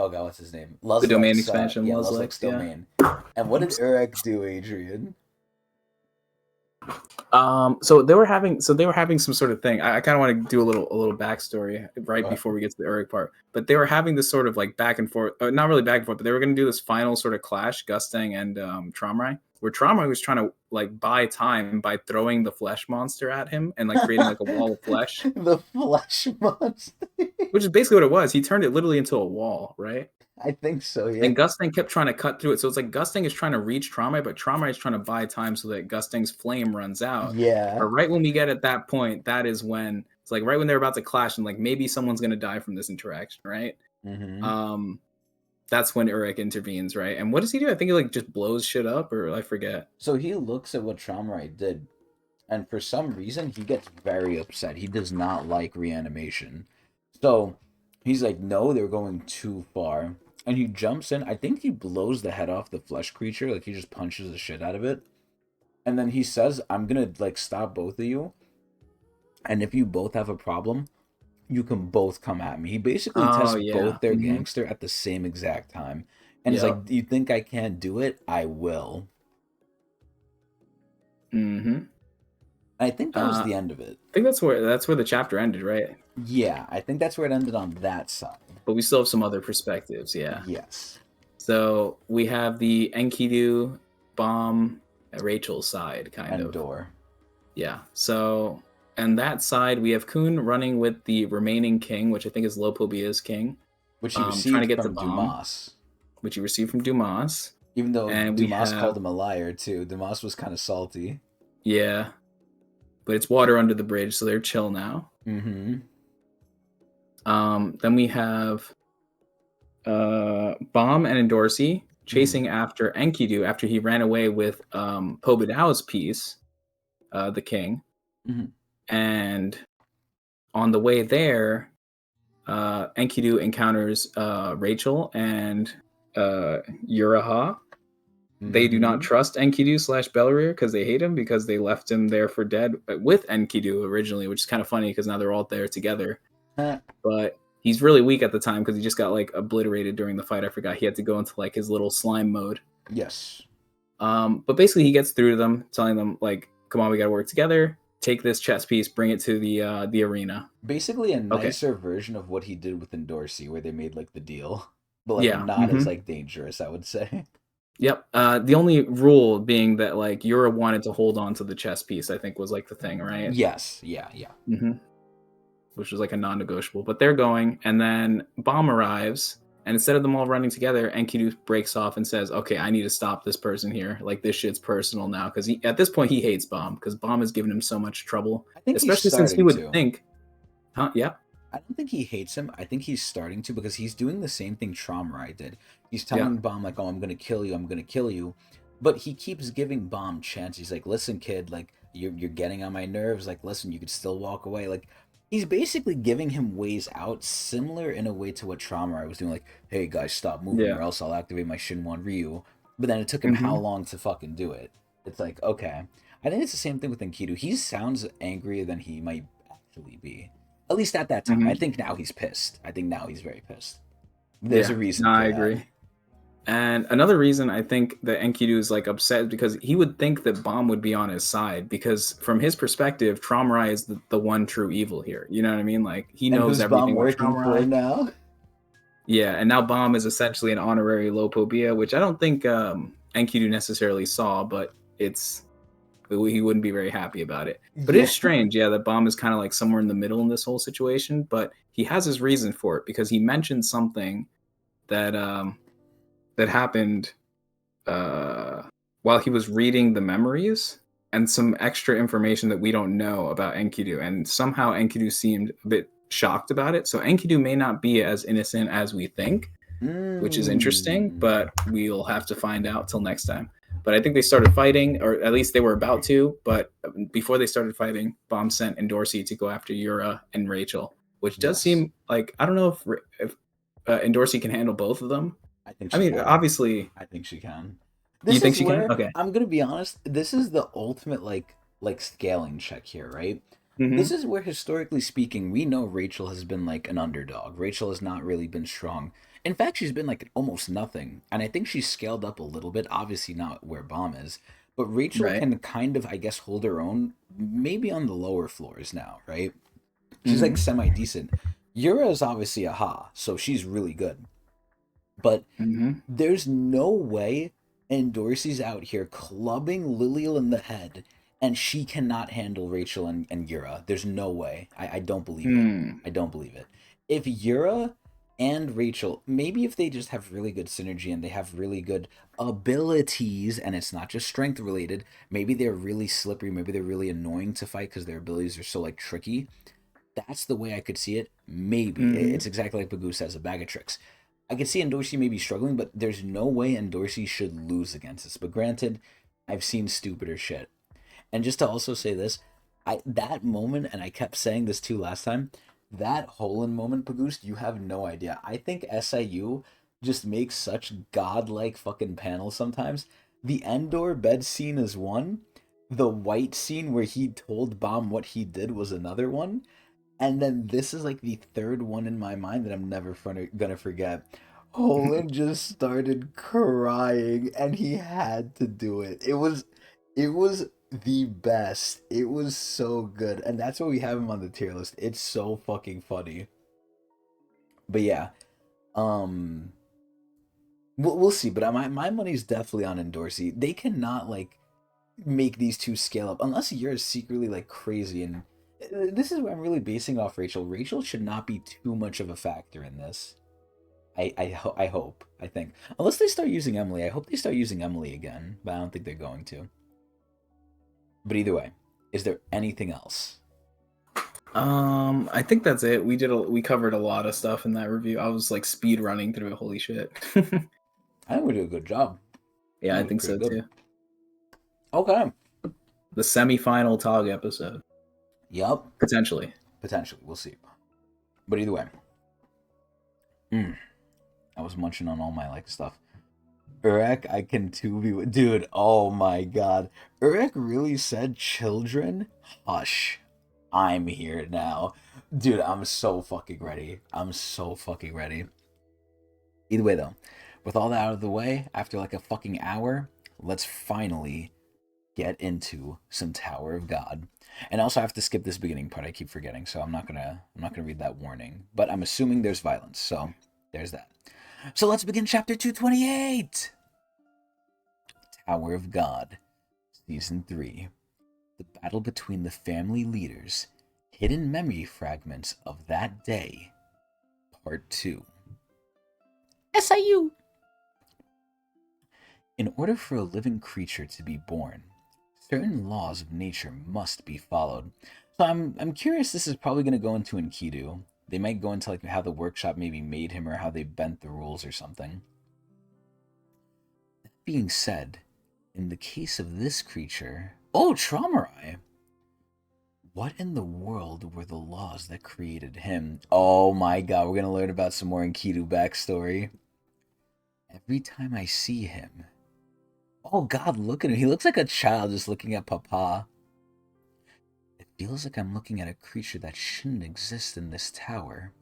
oh god, what's his name? The domain Luzlek's expansion, yeah, Luzlex, Luzlek's yeah. domain. And what did Urek do, Adrian? So they were having some sort of thing. I kind of want to do a little backstory right What? before we get to the Uruk part. But they were having this sort of like back and forth, not really back and forth, but they were going to do this final sort of clash, Gustang and Tromrai, where Tromrai was trying to like buy time by throwing the flesh monster at him and like creating like a wall of flesh, The flesh monster. which is basically what it was. He turned it literally into a wall, right? I think so, yeah. And Gustang kept trying to cut through it. So it's like Gustang is trying to reach Traumai, but Traumai is trying to buy time so that Gustang's flame runs out. But Yeah. right when we get at that point, that is when it's like right when they're about to clash and like maybe someone's gonna die from this interaction, right? Mm-hmm. Um, that's when Urek intervenes, right? And what does he do? I think he like just blows shit up, or I forget. So he looks at what Traumarai did, and for some reason he gets very upset. He does not like reanimation. So he's like, no, they're going too far. And he jumps in. I think he blows the head off the flesh creature, like he just punches the shit out of it. And then he says, I'm gonna like stop both of you. And if you both have a problem, you can both come at me. He basically Oh tests yeah. both their gangster at the same exact time. And he's Yep. like, you think I can't do it? I will. Mm-hmm. I think that was I the end of it. think that's where the chapter ended, right? Yeah, I think that's where it ended on that side. But we still have some other perspectives, yeah. Yes. So we have the Enkidu bomb Rachel's side, kind And of. door. Yeah. So, and that side, we have Kun running with the remaining king, which I think is Lopobia's king, Which he trying to received get the from bomb, Dumas. which he received from Dumas. Even though And we Dumas have, called him a liar too. Dumas was kind of salty. yeah, but it's water under the bridge, so they're chill now. Mm-hmm. Then we have Bomb and Endorsi chasing after Enkidu after he ran away with Pobidao's piece, the king. Mm-hmm. And on the way there, Enkidu encounters Rachel and Uraha. They do not trust Enkidu / Belrir because they hate him because they left him there for dead with Enkidu originally, which is kind of funny because now they're all there together. But he's really weak at the time because he just got like obliterated during the fight. I forgot he had to go into like his little slime mode. Yes. But basically he gets through to them, telling them like, "Come on, we gotta work together. Take this chess piece, bring it to the arena." Basically a Okay. nicer version of what he did with Endorsi, where they made like the deal. But like Yeah. not as like dangerous, I would say. Yep. The only rule being that like Yura wanted to hold on to the chess piece, I think was like the thing, right? Yes. Yeah, yeah. Which was like a non-negotiable. But they're going, and then Bomb arrives, and instead of them all running together, Enkidu breaks off and says, "Okay, I need to stop this person here. Like this shit's personal now." Because at this point he hates Bomb because Bomb has given him so much trouble, I think especially he's since he starting would to. think, huh? Yeah. I don't think he hates him. I think he's starting to because he's doing the same thing Traumarai did. He's telling Bomb like, "Oh, I'm gonna kill you. I'm gonna kill you," but he keeps giving Bomb chance. He's like, "Listen, kid. Like, you're getting on my nerves. Like, listen, you could still walk away." Like, he's basically giving him ways out, similar in a way to what Traumarai was doing. Like, "Hey guys, stop moving, or else I'll activate my Shinwon Ryu." But then it took him how long to fucking do it? It's like, okay, I think it's the same thing with Enkidu. He sounds angrier than he might actually be. At least at that time. I Hmm. think now he's pissed. I think now he's very pissed. There's Yeah, a no, reason I for that. agree. And another reason I think that Enkidu is like upset is because he would think that Bomb would be on his side because from his perspective, Traumarai is the one true evil here. You know what I mean? Like he And knows who's Bomb everything about working for Traumarai. now? Yeah, and now Bomb is essentially an honorary Lopobia, which I don't think Enkidu necessarily saw, but he wouldn't be very happy about it. But it Yeah. is strange, yeah, that Bomb is kind of like somewhere in the middle in this whole situation, but he has his reason for it because he mentioned something that that happened uh, while he was reading the memories and some extra information that we don't know about Enkidu. And somehow Enkidu seemed a bit shocked about it. So Enkidu may not be as innocent as we think, which is interesting, Mm. but we'll have to find out till next time. But I think they started fighting, or at least they were about to. But before they started fighting, Bomb sent Endorsi to go after Yura and Rachel, which does Yes. seem like I don't know if Endorsi can handle both of them. I think I she mean, can. obviously, I think she can. you This think is she can? where Okay. I'm gonna be honest. This is the ultimate like scaling check here, right? This Mm-hmm. is where historically speaking, we know Rachel has been like an underdog. Rachel has not really been strong. In fact, she's been like almost nothing. And I think she's scaled up a little bit, obviously not where Bomb is. But Rachel Right. can kind of, I guess, hold her own, maybe on the lower floors now, right? She's like Mm-hmm. semi decent. Yura is obviously a Ha, so she's really good. But Mm-hmm. there's no way Dorsey's out here clubbing Lilial in the head and she cannot handle Rachel and Yura. There's no way. I don't believe it. Hmm. I don't believe it. If Yura and Rachel, maybe if they just have really good synergy and they have really good abilities and it's not just strength related, maybe they're really slippery, maybe they're really annoying to fight because their abilities are so like tricky. That's the way I could see it. Maybe. Mm-hmm. It's exactly like Bagu says, a bag of tricks. I could see Endorsey maybe struggling, but there's no way Endorsey should lose against this. But granted, I've seen stupider shit. And just to also say this, that moment, and I kept saying this too last time, that Holland moment, Pagoost, you have no idea. I think SIU just makes such godlike fucking panels sometimes. The Endor bed scene is one. The white scene where he told Bomb what he did was another one. And then this is like the third one in my mind that I'm never gonna forget. Holland just started crying and he had to do it. It was the best. It was so good. And that's why we have him on the tier list. It's so fucking funny. But yeah, um we'll see, but my money's definitely on Endorsey. They cannot like make these two scale up unless you're secretly like crazy and this is where I'm really basing off Rachel. Rachel should not be too much of a factor in this. I hope. I think. Unless they start using Emily. I hope they start using Emily again, but I don't think they're going to. But either way, is there anything else? I think that's it. We covered a lot of stuff in that review. I was like speed running through it. Holy shit. I think we did a good job. I Yeah, think I it was think pretty so good. too. Okay. The semi-final Tog episode, Yup. potentially. Potentially. We'll see. But either way. I was munching on all my like stuff. Urek, I can too be with. Dude, oh my god. Urek really said children? Hush. I'm here now. Dude, I'm so fucking ready. I'm so fucking ready. Either way, though, with all that out of the way, after like a fucking hour, let's finally get into some Tower of God. And also, I have to skip this beginning part. I keep forgetting, so I'm not gonna read that warning. But I'm assuming there's violence, so there's that. So let's begin chapter 228. Tower of God, Season 3. The battle between the family leaders, hidden memory fragments of that day, Part 2. SIU! In order for a living creature to be born, certain laws of nature must be followed. So I'm curious. This is probably going to go into Enkidu. They might go into like how the workshop maybe made him or how they bent the rules or something. That being said, in the case of this creature, oh, Traumarai. What in the world were the laws that created him? Oh my god, we're gonna learn about some more Enkidu backstory. Every time I see him, Oh God, look at him. He looks like a child just looking at Papa. It feels like I'm looking at a creature that shouldn't exist in this tower.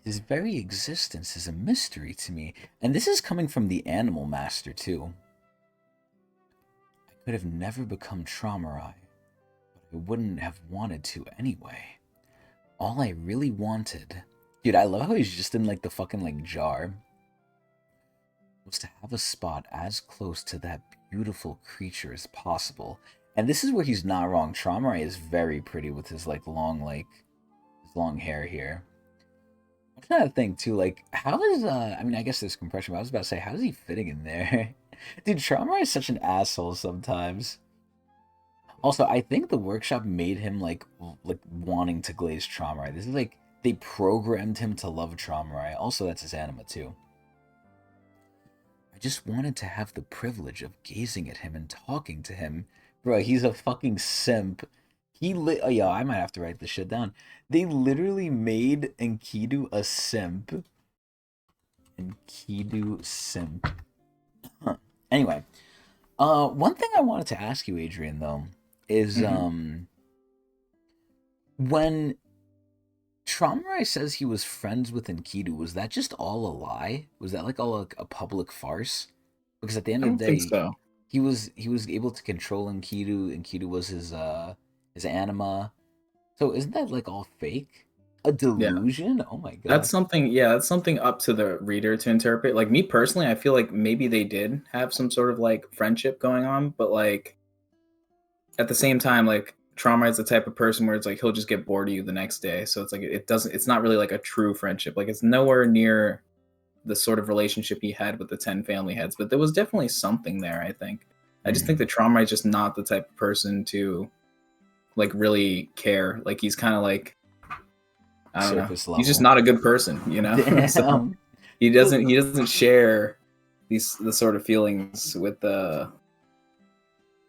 His very existence is a mystery to me. And this is coming from the Animal Master, too. I could have never become Traumarai, but I wouldn't have wanted to anyway. All I really wanted... Dude, I love how he's just in, like, the fucking, like, jar. Was to have a spot as close to that beautiful creature as possible. And this is where he's not wrong. Traumarai is very pretty with his, like, his long hair here. I'm trying to think, too, like, how is, I mean, I guess there's compression, but I was about to say, how is he fitting in there? Dude, Traumarai is such an asshole sometimes. Also, I think the workshop made him, like wanting to glaze Traumarai. This is, like, they programmed him to love Traumarai. Also, that's his anima, too. I just wanted to have the privilege of gazing at him and talking to him. Bro, he's a fucking simp. Oh, yeah, I might have to write this shit down. They literally made Enkidu a simp. Enkidu simp. Huh. Anyway, one thing I wanted to ask you, Adrian, though, is when Traumarai says he was friends with Enkidu, was that just all a lie? Was that like all a public farce? Because at the end I of don't the think day, so. he was able to control Enkidu. Enkidu was his anima. So isn't that like all fake? A Yeah. delusion? Oh my That's god. something, yeah, that's something up to the reader to interpret. Like me personally, I feel like maybe they did have some sort of like friendship going on, but like at the same time, like Trauma is the type of person where it's like he'll just get bored of you the next day. So it's like it's not really like a true friendship. Like it's nowhere near the sort of relationship he had with the 10 family heads, but there was definitely something there, I think. I just think that Trauma is just not the type of person to like really care. Like he's kind of like, I don't know. Surface He's just level. not a good person, you know? So Damn. he doesn't share the sort of feelings with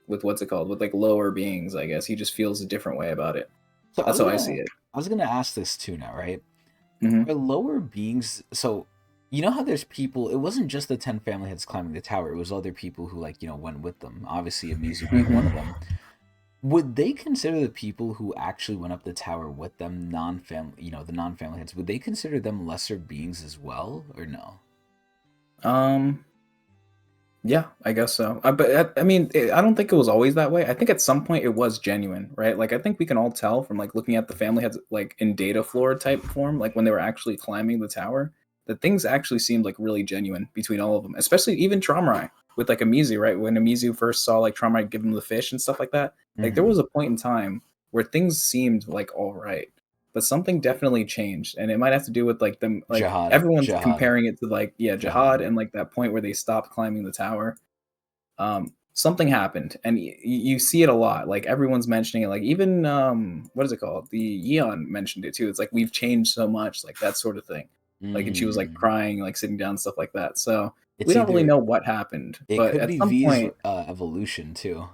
what's it called? With like lower beings, I guess. He just feels a different way about it. So That's how I see it. I was gonna ask this too now, right? Hmm. Are lower beings, so you know how there's people, it wasn't just the 10 family heads climbing the tower, it was other people who, like, went with them, obviously Amizu being one of them. Would they consider the people who actually went up the tower with them non-family, the non-family heads, would they consider them lesser beings as well, or no? Um, yeah, I guess so. But I mean, I don't think it was always that way. I think at some point it was genuine, right? Like I think we can all tell from like looking at the family heads like in data floor type form, like when they were actually climbing the tower, that things actually seemed like really genuine between all of them, especially even Traumarai with like Amizu, right? When Amizu first saw like Traumarai give him the fish and stuff like that, like there was a point in time where things seemed like all right, but something definitely changed, and it might have to do with like them, like everyone's Jihad. comparing it to like Jihad and like that point where they stopped climbing the tower. Something happened, and you see it a lot. Like everyone's mentioning it. Like even what is it called? The Yeon mentioned it too. It's like we've changed so much, like that sort of thing. Like, and she was like crying, like sitting down, stuff like that. So we It's don't really either, know what happened, it but could at be some V's point, evolution too.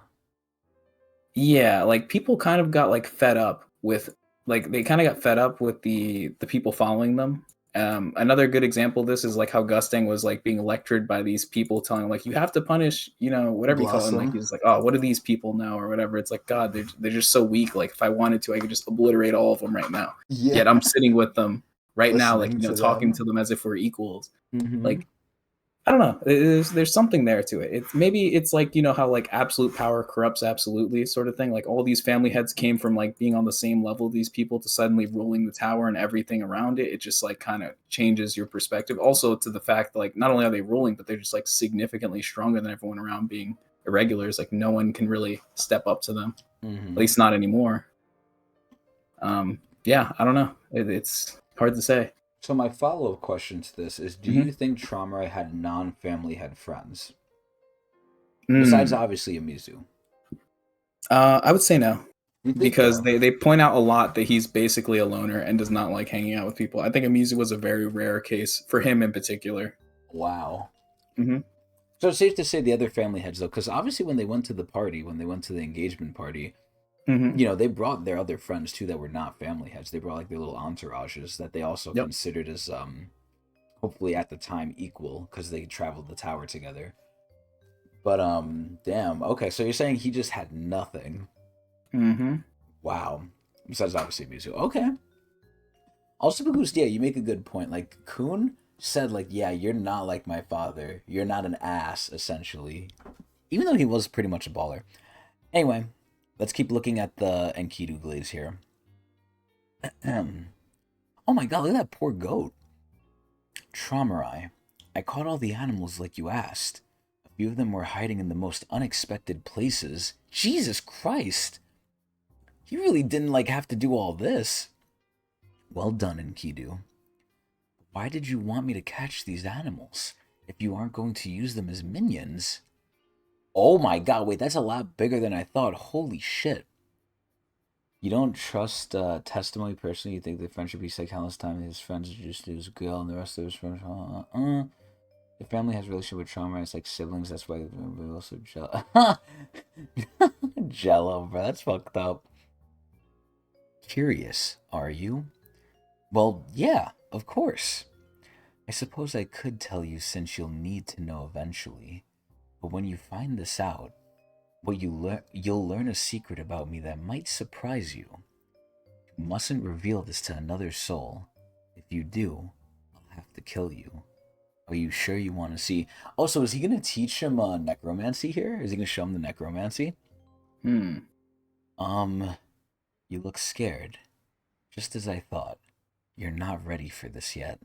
yeah, like people kind of got like fed up with, like they kind of got fed up with the people following them. Another good example of this is like how Gustang was like being lectured by these people telling him like you have to punish, whatever you call it. And like Blossom. he's like, oh, what do these people know or whatever? It's like, God, they're just so weak. Like if I wanted to, I could just obliterate all of them right now. Yeah. Yet I'm sitting with them right now, like Listening to talking them. to them as if we're equals. Mm-hmm. Like I don't know. There's something there to it. It's like how like absolute power corrupts absolutely sort of thing. Like all these family heads came from like being on the same level of these people to suddenly ruling the tower and everything around it. It just like kind of changes your perspective. Also to the fact that like not only are they ruling, but they're just like significantly stronger than everyone around being irregulars. Like no one can really step up to them. At least not anymore. Yeah, I don't know. It's hard to say. So my follow-up question to this is, do you think Traumarai had non-family head friends? Besides, Mm. obviously, Amizu. I would say no. You think Because so? they point out a lot that he's basically a loner and does not like hanging out with people. I think Amizu was a very rare case for him in particular. Wow. Mm-hmm. So it's safe to say the other family heads, though, because obviously when they went to the party, when they went to the engagement party, Mm-hmm. they brought their other friends, too, that were not family heads. They brought, like, their little entourages that they also Yep. considered as, hopefully at the time, equal, because they traveled the tower together. But damn. Okay, so you're saying he just had nothing. Mm-hmm. Wow. Besides obviously music. Okay. Also, because yeah, you make a good point. Like Kun said, like, yeah, you're not like my father. You're not an ass, essentially. Even though he was pretty much a baller. Anyway, let's keep looking at the Enkidu glaze here. Oh my god, look at that poor goat. Traumarai. I caught all the animals like you asked. A few of them were hiding in the most unexpected places. Jesus Christ! You really didn't like have to do all this. Well done, Enkidu. Why did you want me to catch these animals if you aren't going to use them as minions? Oh my god, wait, that's a lot bigger than I thought. Holy shit. You don't trust testimony personally. You think the friendship he's like countless time. His friends are just his girl and the rest of his friends. The family has a relationship with trauma. It's like siblings. That's why they're also Jello, bro. That's fucked up. Curious, are you? Well, yeah, of course. I suppose I could tell you since you'll need to know eventually. But when you find this out, you'll learn a secret about me that might surprise you. You mustn't reveal this to another soul. If you do, I'll have to kill you. Are you sure you want to see? Oh, so is he going to teach him necromancy here? Is he going to show him the necromancy? Hmm. Um, you look scared. Just as I thought. You're not ready for this yet.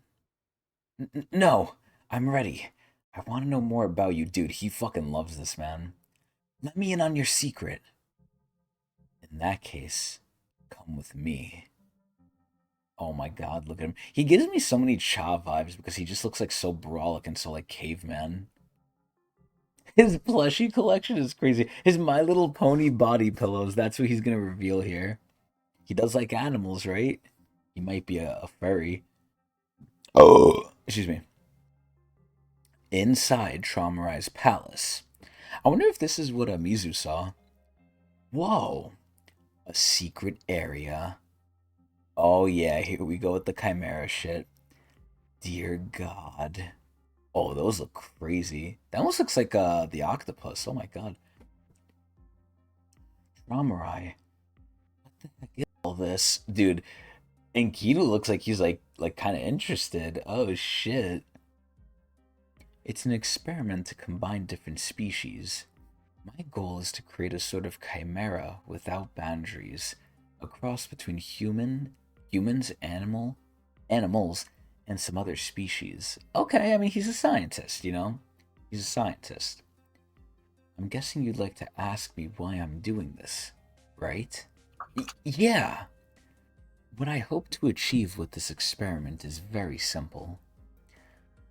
No, I'm ready. I want to know more about you, dude. He fucking loves this man. Let me in on your secret. In that case, come with me. Oh my god, look at him. He gives me so many Cha vibes because he just looks like so brawlic and so like caveman. His plushie collection is crazy. His My Little Pony body pillows, that's what he's gonna reveal here. He does like animals, right? He might be a furry. Oh, excuse me. Inside Traumarized Palace. I wonder if this is what Mizu saw. Whoa, a secret area. Oh yeah, here we go with the Chimera shit. Dear God. Oh, those look crazy. That almost looks like the octopus. Oh my god. Traumarai. What the heck is all this? Dude, Enkidu looks like he's like kind of interested. Oh shit. It's an experiment to combine different species. My goal is to create a sort of chimera without boundaries, a cross between humans, animals, and some other species. Okay, I mean he's a scientist, you know? He's a scientist. I'm guessing you'd like to ask me why I'm doing this, right? Yeah. What I hope to achieve with this experiment is very simple.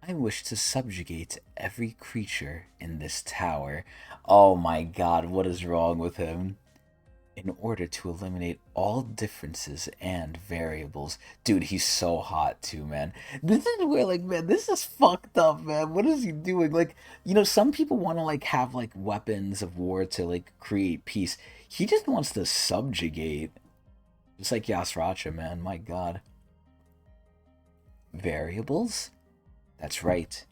I wish to subjugate every creature in this tower. Oh my god, what is wrong with him? In order to eliminate all differences and variables. Dude, he's so hot too, man. This is where, like, man, this is fucked up, man. What is he doing? Like, you know, some people want to, like, have, like, weapons of war to, like, create peace. He just wants to subjugate. Just like Yasracha, man. My god. Variables? That's right.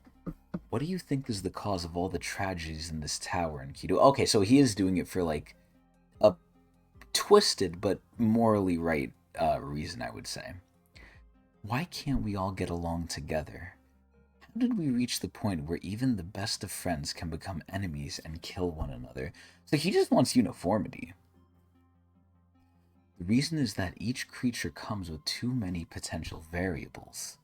What do you think is the cause of all the tragedies in this tower in Kido? Okay, so he is doing it for, like, a twisted but morally right reason, I would say. Why can't we all get along together? How did we reach the point where even the best of friends can become enemies and kill one another? So he just wants uniformity. The reason is that each creature comes with too many potential variables.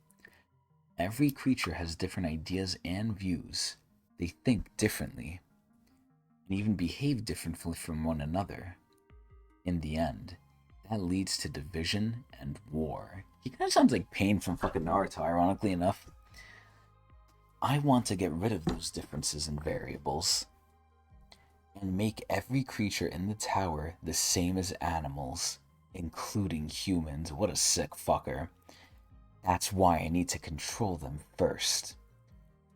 Every creature has different ideas and views. They think differently, and even behave differently from one another. In the end, that leads to division and war. He kind of sounds like Pain from fucking Naruto, ironically enough. I want to get rid of those differences and variables and make every creature in the tower the same as animals, including humans. What a sick fucker. That's why I need to control them first.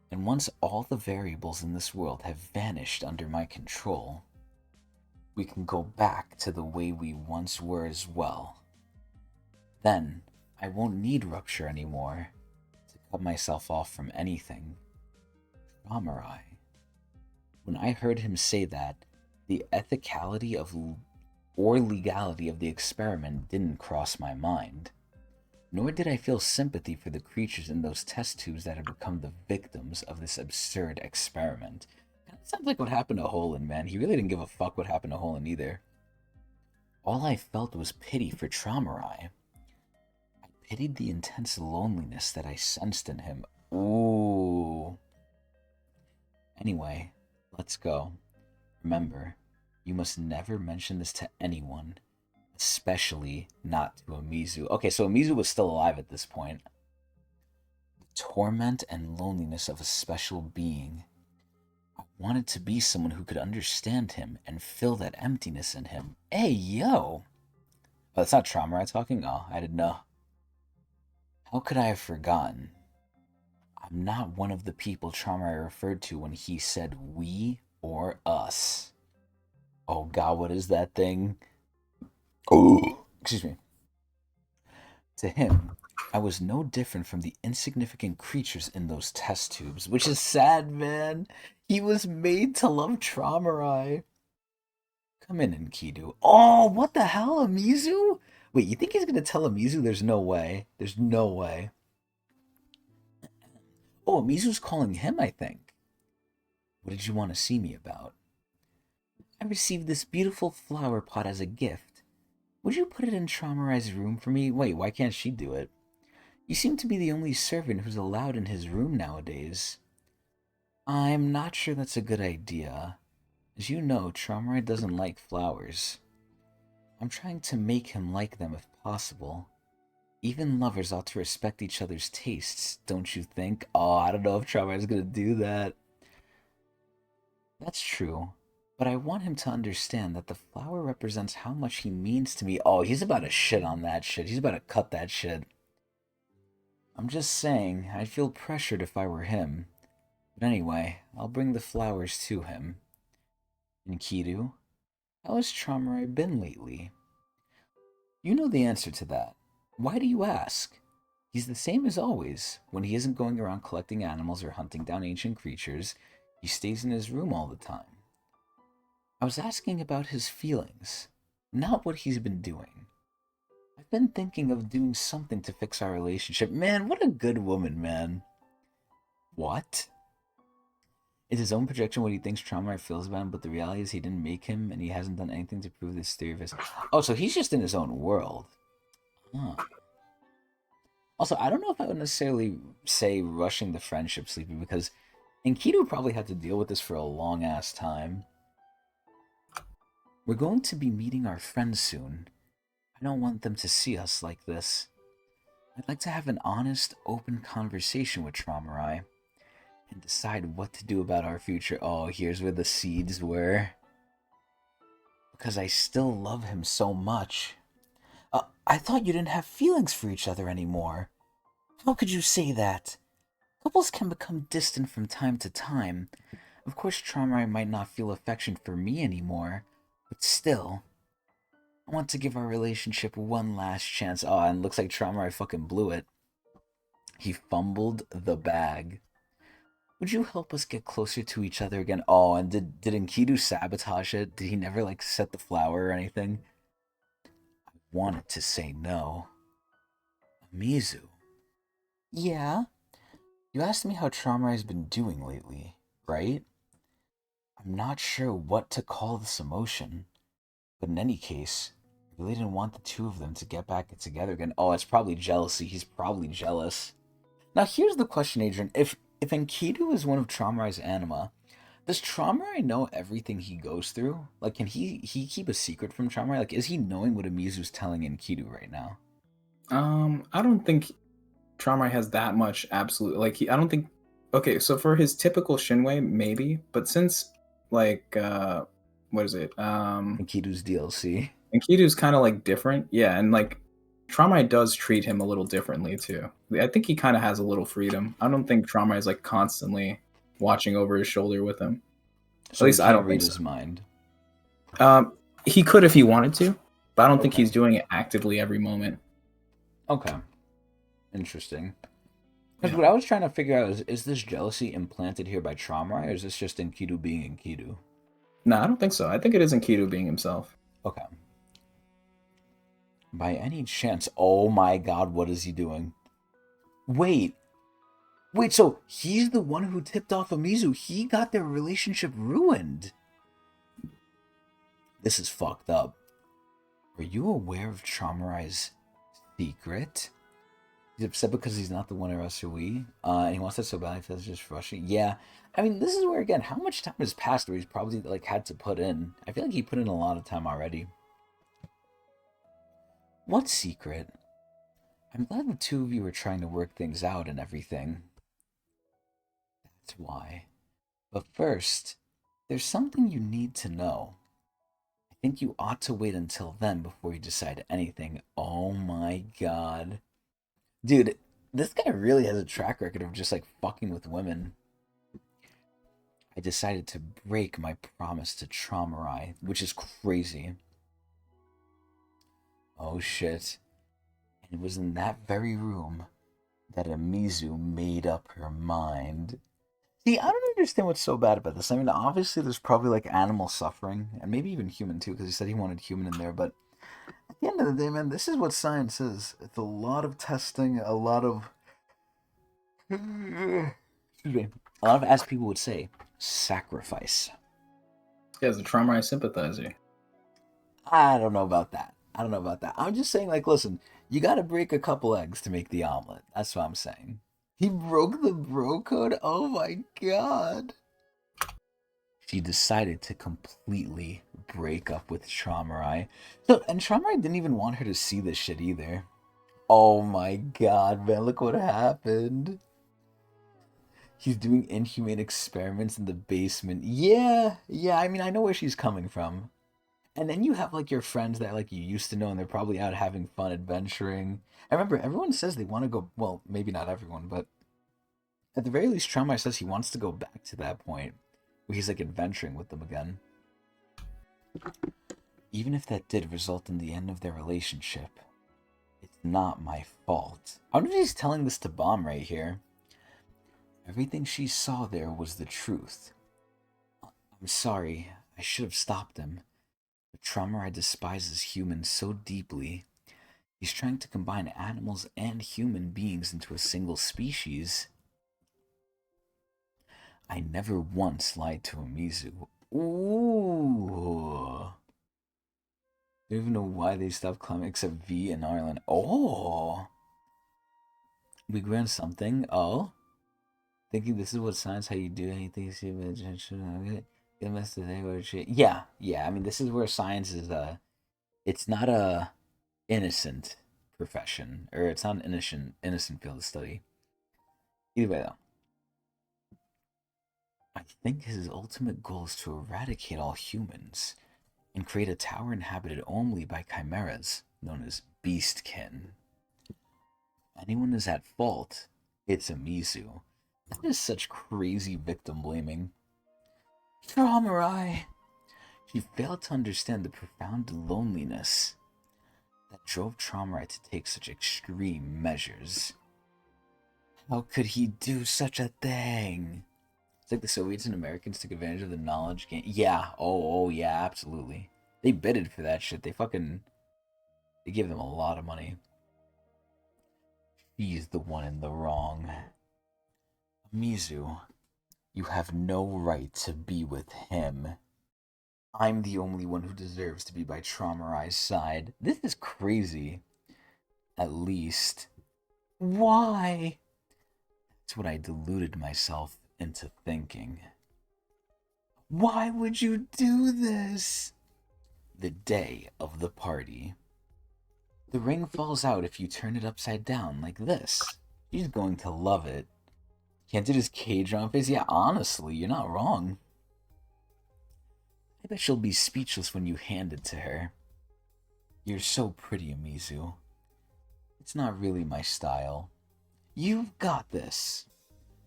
And once all the variables in this world have vanished under my control, we can go back to the way we once were as well. Then, I won't need rupture anymore to cut myself off from anything. Ramarai. When I heard him say that, the ethicality of or legality of the experiment didn't cross my mind. Nor did I feel sympathy for the creatures in those test tubes that had become the victims of this absurd experiment. Kind of sounds like what happened to Holland, man. He really didn't give a fuck what happened to Holland either. All I felt was pity for Traumarai. I pitied the intense loneliness that I sensed in him. Ooh. Anyway, let's go. Remember, you must never mention this to anyone, especially not to Amizu. Okay, so Amizu was still alive at this point. The torment and loneliness of a special being. I wanted to be someone who could understand him and fill that emptiness in him. Hey, yo! Oh, that's not Traumarai talking? Oh, I didn't know. How could I have forgotten? I'm not one of the people Traumarai referred to when he said we or us. Oh god, what is that thing? Oh, excuse me. To him, I was no different from the insignificant creatures in those test tubes, which is sad, man. He was made to love Traumarai. Come in, Enkidu. Oh, what the hell, Amizu? Wait, you think he's gonna tell Amizu? There's no way. There's no way. Oh, Amizu's calling him, I think. What did you want to see me about? I received this beautiful flower pot as a gift. Would you put it in Traumarai's room for me? Wait, why can't she do it? You seem to be the only servant who's allowed in his room nowadays. I'm not sure that's a good idea. As you know, Traumarai doesn't like flowers. I'm trying to make him like them if possible. Even lovers ought to respect each other's tastes, don't you think? Oh, I don't know if Traumarai's gonna do that. That's true. But I want him to understand that the flower represents how much he means to me. Oh, he's about to shit on that shit. He's about to cut that shit. I'm just saying, I'd feel pressured if I were him. But anyway, I'll bring the flowers to him. Enkidu, how has Traumarai been lately? You know the answer to that. Why do you ask? He's the same as always. When he isn't going around collecting animals or hunting down ancient creatures, he stays in his room all the time. I was asking about his feelings, not what he's been doing. I've been thinking of doing something to fix our relationship. Man, what a good woman, man. What? It's his own projection what he thinks Traumarai feels about him, but the reality is he didn't make him, and he hasn't done anything to prove this theory of his. Oh, so he's just in his own world. Huh. Also, I don't know if I would necessarily say rushing the friendship, Sleepy, because Enkidu probably had to deal with this for a long ass time. We're going to be meeting our friends soon. I don't want them to see us like this. I'd like to have an honest, open conversation with Traumarai and decide what to do about our future. Oh, here's where the seeds were. Because I still love him so much. I thought you didn't have feelings for each other anymore. How could you say that? Couples can become distant from time to time. Of course, Traumarai might not feel affection for me anymore, but still, I want to give our relationship one last chance. Oh, and looks like Traumarai fucking blew it. He fumbled the bag. Would you help us get closer to each other again? Oh, and did Enkidu sabotage it? Did he never, like, set the flower or anything? I wanted to say no. Amizu. Yeah? You asked me how Traumarai's been doing lately, right? I'm not sure what to call this emotion. But in any case, I really didn't want the two of them to get back together again. Oh, it's probably jealousy. He's probably jealous. Now, here's the question, Adrian. If Enkidu is one of Traumarai's anima, does Traumarai know everything he goes through? Like, can he keep a secret from Traumarai? Like, is he knowing what Amizu's telling Enkidu right now? I don't think Traumarai has that much absolute. I don't think. Okay, so for his typical Shinwei, maybe, but since what is it? Enkidu's DLC. Enkidu's kind of like different, yeah, and like Traumarai does treat him a little differently too. I think he kind of has a little freedom. I don't think Traumarai is like constantly watching over his shoulder with him. So At least he I can't don't read think his so. mind. He could if he wanted to, but I don't think he's doing it actively every moment. Okay. Interesting. Because what I was trying to figure out is this jealousy implanted here by trauma, or is this just Enkidu being Enkidu? No, I don't think so. I think it is Enkidu being himself. Okay. By any chance, oh my god, what is he doing? Wait, so he's the one who tipped off Amizu. He got their relationship ruined. This is fucked up. Were you aware of Traumarai's secret? He's upset because he's not the winner of SOE. And he wants that so badly, that's just frustrating. Yeah. I mean, this is where, again, how much time has passed where he's probably, like, had to put in? I feel like he put in a lot of time already. What secret? I'm glad the two of you were trying to work things out and everything. That's why. But first, there's something you need to know. I think you ought to wait until then before you decide anything. Oh my god. Dude, this guy really has a track record of just like fucking with women. I decided to break my promise to Traumarai, which is crazy. Oh shit. And it was in that very room that Amizu made up her mind. See, I don't understand what's so bad about this. I mean, obviously there's probably like animal suffering, and maybe even human too, because he said he wanted human in there, but at the end of the day, man, this is what science is. It's a lot of testing, a lot of excuse me, a lot of, as people would say, sacrifice. This guy's a Traumarai sympathizer. I don't know about that. I'm just saying, like, listen, you gotta break a couple eggs to make the omelet. That's what I'm saying. He broke the bro code? Oh my god. She decided to completely break up with Traumarai. So, and Traumarai didn't even want her to see this shit either. Oh my god, man, look what happened. He's doing inhumane experiments in the basement. Yeah, I mean, I know where she's coming from. And then you have like your friends that like you used to know and they're probably out having fun adventuring. I remember everyone says they want to go, well, maybe not everyone, but at the very least Traumai says he wants to go back to that point where he's like adventuring with them again. Even if that did result in the end of their relationship, it's not my fault. I wonder if he's telling this to Bomb right here. Everything she saw there was the truth. I'm sorry, I should have stopped him. The Traumarai despises humans so deeply. He's trying to combine animals and human beings into a single species. I never once lied to Amizu. Ooh. I don't even know why they stopped climbing except V and Ireland. Oh. We grant something. Oh. Thinking this is what science, how you do anything. Yeah. I mean, this is where science is it's not a innocent profession, or it's not an innocent field of study. Either way, though, I think his ultimate goal is to eradicate all humans and create a tower inhabited only by chimeras known as beastkin. If anyone is at fault, it's Amizu. That is such crazy victim blaming. Traumarai! She failed to understand the profound loneliness that drove Traumarai to take such extreme measures. How could he do such a thing? It's like the Soviets and Americans took advantage of the knowledge gain. Yeah, oh yeah, absolutely. They bidded for that shit. They gave them a lot of money. She's the one in the wrong. Mizu, you have no right to be with him. I'm the only one who deserves to be by Traumarai's side. This is crazy. At least. Why? That's what I deluded myself into thinking. Why would you do this? The day of the party. The ring falls out if you turn it upside down like this. She's going to love it. Can't do this cage on face? Yeah, honestly, you're not wrong. I bet she'll be speechless when you hand it to her. You're so pretty, Amizu. It's not really my style. You've got this.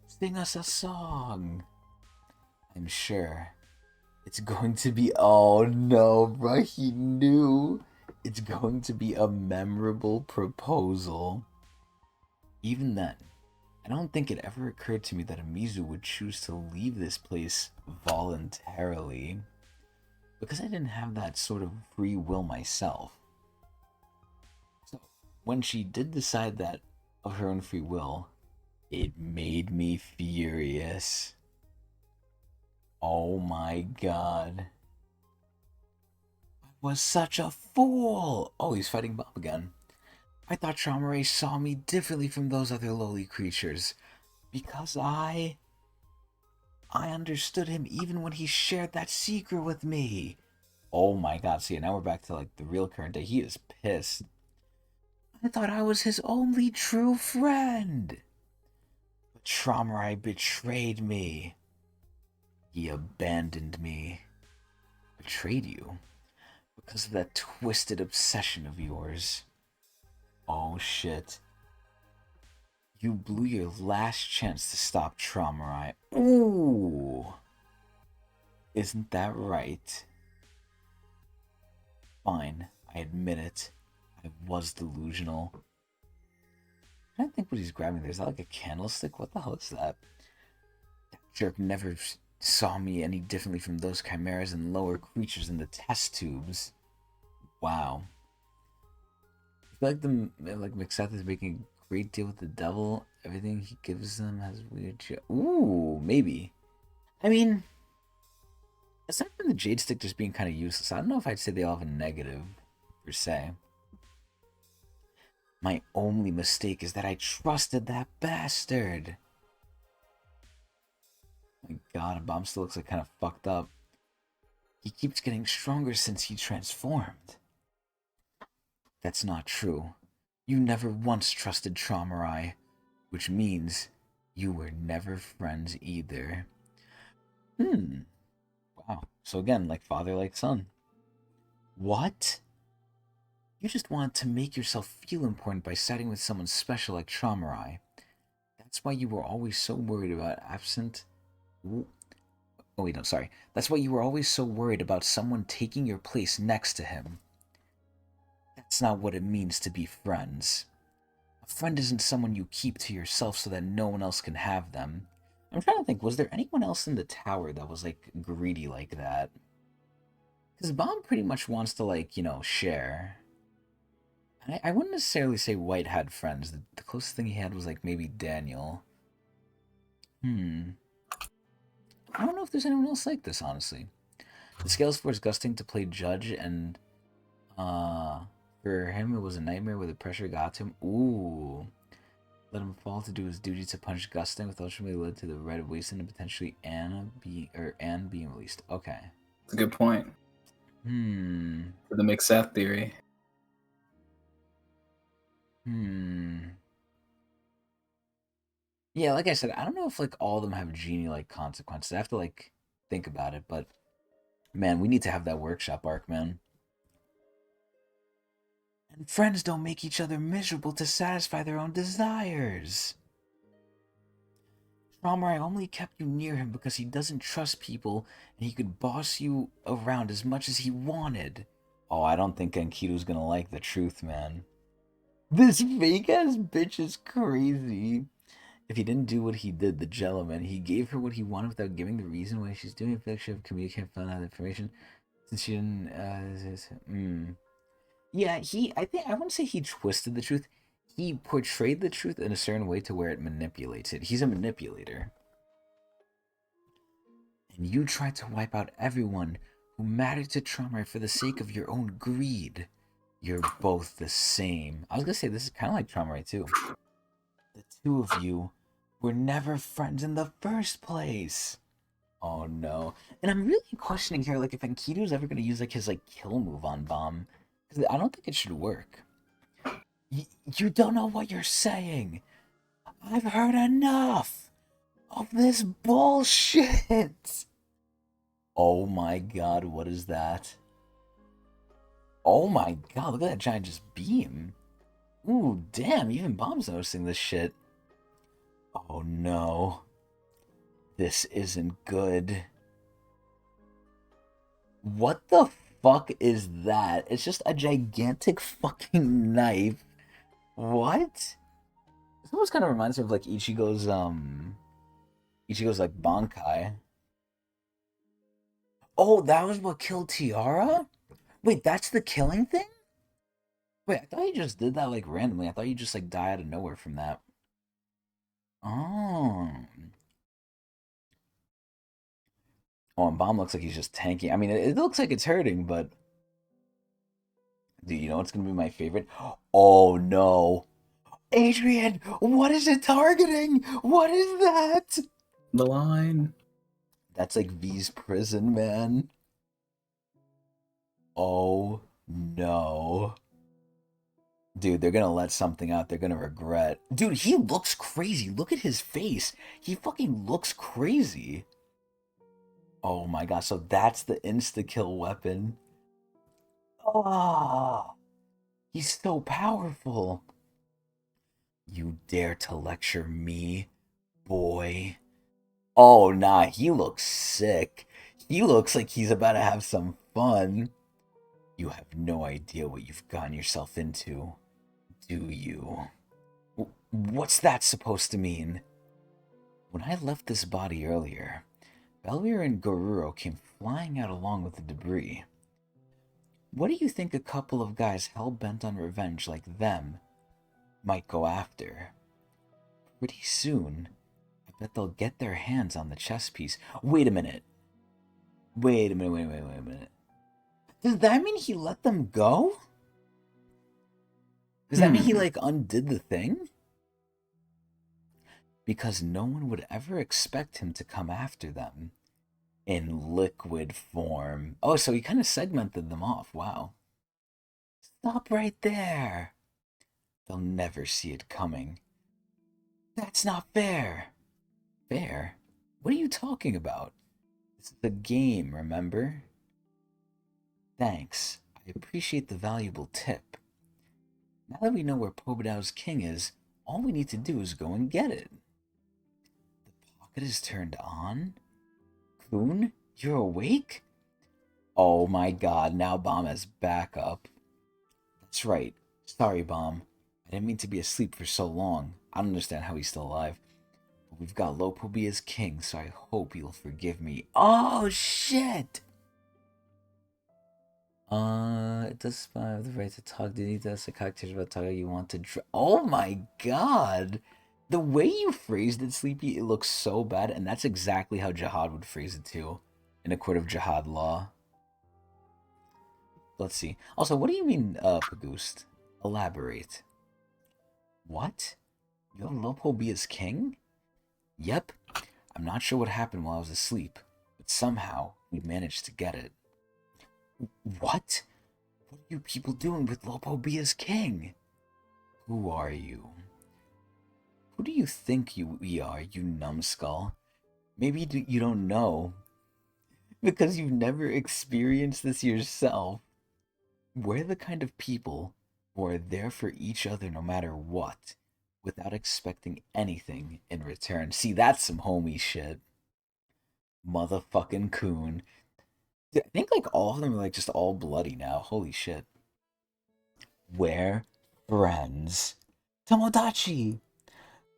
Sing us a song. I'm sure it's going to be... Oh no, bro, he knew. It's going to be a memorable proposal. Even then, I don't think it ever occurred to me that Amizu would choose to leave this place voluntarily, because I didn't have that sort of free will myself. So, when she did decide that of her own free will, it made me furious. Oh my god. I was such a fool! Oh, he's fighting Bob again. I thought Shamare saw me differently from those other lowly creatures, because I understood him even when he shared that secret with me. Oh my god, see, now we're back to like the real current day. He is pissed. I thought I was his only true friend. But Shamare betrayed me. He abandoned me. Betrayed you? Because of that twisted obsession of yours. Oh shit. You blew your last chance to stop Traumarai. Ooh! Isn't that right? Fine, I admit it. I was delusional. I don't think what he's grabbing there. Is that like a candlestick? What the hell is that? That jerk never saw me any differently from those chimeras and lower creatures in the test tubes. Wow. I feel like Mixeth is making a great deal with the devil. Everything he gives them has weird shit. Ooh, maybe. I mean, aside from the Jade Stick just being kind of useless, I don't know if I'd say they all have a negative, per se. My only mistake is that I trusted that bastard. My god, Bomb still looks like kind of fucked up. He keeps getting stronger since he transformed. That's not true. You never once trusted Traumarai, which means you were never friends either. Wow. So again, like father, like son. What? You just wanted to make yourself feel important by siding with someone special like Traumarai. That's why you were always so worried about absent... Oh wait, no, sorry. That's why you were always so worried about someone taking your place next to him. That's not what it means to be friends. A friend isn't someone you keep to yourself so that no one else can have them. I'm trying to think, was there anyone else in the tower that was, like, greedy like that? Because Bomb pretty much wants to, like, share. And I wouldn't necessarily say White had friends. The closest thing he had was, like, maybe Daniel. I don't know if there's anyone else like this, honestly. The scales for his gusting to play judge, and for him it was a nightmare where the pressure got to him. Ooh. Let him fall to do his duty to punish gusting, which ultimately led to the Red Wasteland and potentially Anne being released. Okay. That's a good point. For the Mixeth theory. Yeah, like I said, I don't know if like all of them have genie-like consequences. I have to like think about it, but man, we need to have that workshop arc, man. And friends don't make each other miserable to satisfy their own desires. Traumarai only kept you near him because he doesn't trust people and he could boss you around as much as he wanted. Oh, I don't think Enkidu's gonna like the truth, man. This fake-ass bitch is crazy. If he didn't do what he did, the gentleman, he gave her what he wanted without giving the reason why she's doing it. I feel like she have communicated, found out information since she didn't. Yeah, I wouldn't say he twisted the truth. He portrayed the truth in a certain way to where it manipulates it. He's a manipulator. And you tried to wipe out everyone who mattered to Traumarai for the sake of your own greed. You're both the same. I was gonna say this is kind of like Traumarai too. The two of you were never friends in the first place. Oh no. And I'm really questioning here, like, if Enkidu's ever gonna use, like, his, like, kill move on Bomb. Because I don't think it should work. You don't know what you're saying. I've heard enough of this bullshit. Oh my god, what is that? Oh my god, look at that giant just beam. Ooh, damn, even Bomb's noticing this shit. Oh no. This isn't good. What the fuck is that? It's just a gigantic fucking knife. What? This almost kind of reminds me of like Ichigo's like Bankai. Oh, that was what killed Tiara? Wait, that's the killing thing? Wait, I thought you just did that like randomly. I thought you just like die out of nowhere from that. Oh. Oh, and Bomb looks like he's just tanking. I mean, it looks like it's hurting, but dude, you know what's gonna be my favorite? Oh no. Adrian, what is it targeting? What is that? The line. That's like V's prison, man. Oh no. Dude, they're gonna let something out they're gonna regret. Dude, he looks crazy. Look at his face. He fucking looks crazy. Oh my gosh, so that's the insta-kill weapon. Oh, he's so powerful. You dare to lecture me, boy? Oh, nah, he looks sick. He looks like he's about to have some fun. You have no idea what you've gotten yourself into, do you? What's that supposed to mean? When I left this body earlier, Belvier and Goruro came flying out along with the debris. What do you think a couple of guys hell-bent on revenge like them might go after? Pretty soon, I bet they'll get their hands on the chess piece. Wait a minute. Wait a minute, wait a minute. Does that mean he let them go? Does that mean he, like, undid the thing? Because no one would ever expect him to come after them in liquid form. Oh, so he kind of segmented them off. Wow. Stop right there. They'll never see it coming. That's not fair. Fair? What are you talking about? This is a game, remember? Thanks. I appreciate the valuable tip. Now that we know where Pobedow's king is, all we need to do is go and get it. The pocket is turned on? Kun, you're awake? Oh my god, now Bomb has backup. That's right. Sorry, Bomb. I didn't mean to be asleep for so long. I don't understand how he's still alive. But we've got Lopobi as king, so I hope you'll forgive me. Oh, shit! It does have the right to talk. Did he does the characters about talk you want to oh my god! The way you phrased it, Sleepy, it looks so bad, and that's exactly how Jihad would phrase it too. In a court of Jihad law. Let's see. Also, what do you mean, Pagoost? Elaborate. What? You have Lopobi as king? Yep. I'm not sure what happened while I was asleep, but somehow we managed to get it. What? What are you people doing with Lopobi as king? Who are you? Who do you think we are, you numbskull? Maybe you don't know, because you've never experienced this yourself. We're the kind of people who are there for each other no matter what, without expecting anything in return. See, that's some homie shit. Motherfucking coon. Dude, I think like all of them are like just all bloody now. Holy shit. We're friends. Tomodachi!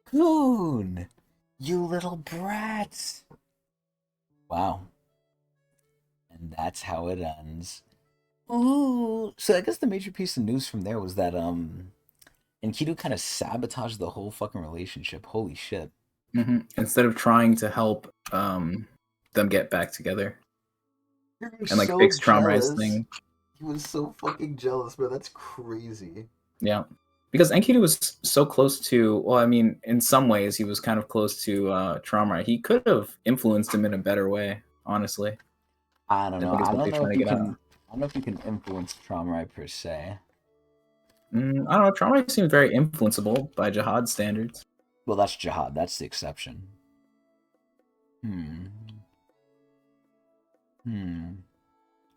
Coon! You little brats! Wow. And that's how it ends. Ooh. So I guess the major piece of news from there was that Enkidu kind of sabotaged the whole fucking relationship. Holy shit. Instead of trying to help them get back together and like So fix Traumari's jealous. thing. He was so fucking jealous, bro. That's crazy. Yeah. Because Enkidu was so close to, well, I mean, in some ways he was kind of close to Traumari. He could have influenced him in a better way, honestly. I don't I know. think it's I what don't they're know trying if to you get out. can. I don't know if you can influence Traumrai per se. I don't know. Traumari seems very influenceable by Jihad standards. Well, that's Jihad. That's the exception.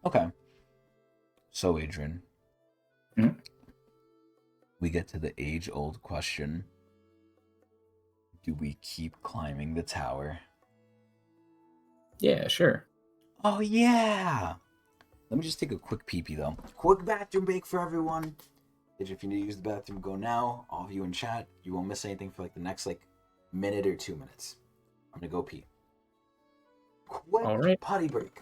Okay. So, Adrian, Mhm. we get to the age-old question: do we keep climbing the tower? Yeah, sure. Oh yeah. Let me just take a quick pee-pee though. Quick bathroom break for everyone. If you need to use the bathroom, go now. All of you in chat, you won't miss anything for like the next like minute or 2 minutes. I'm gonna go pee. Quick All right. potty break.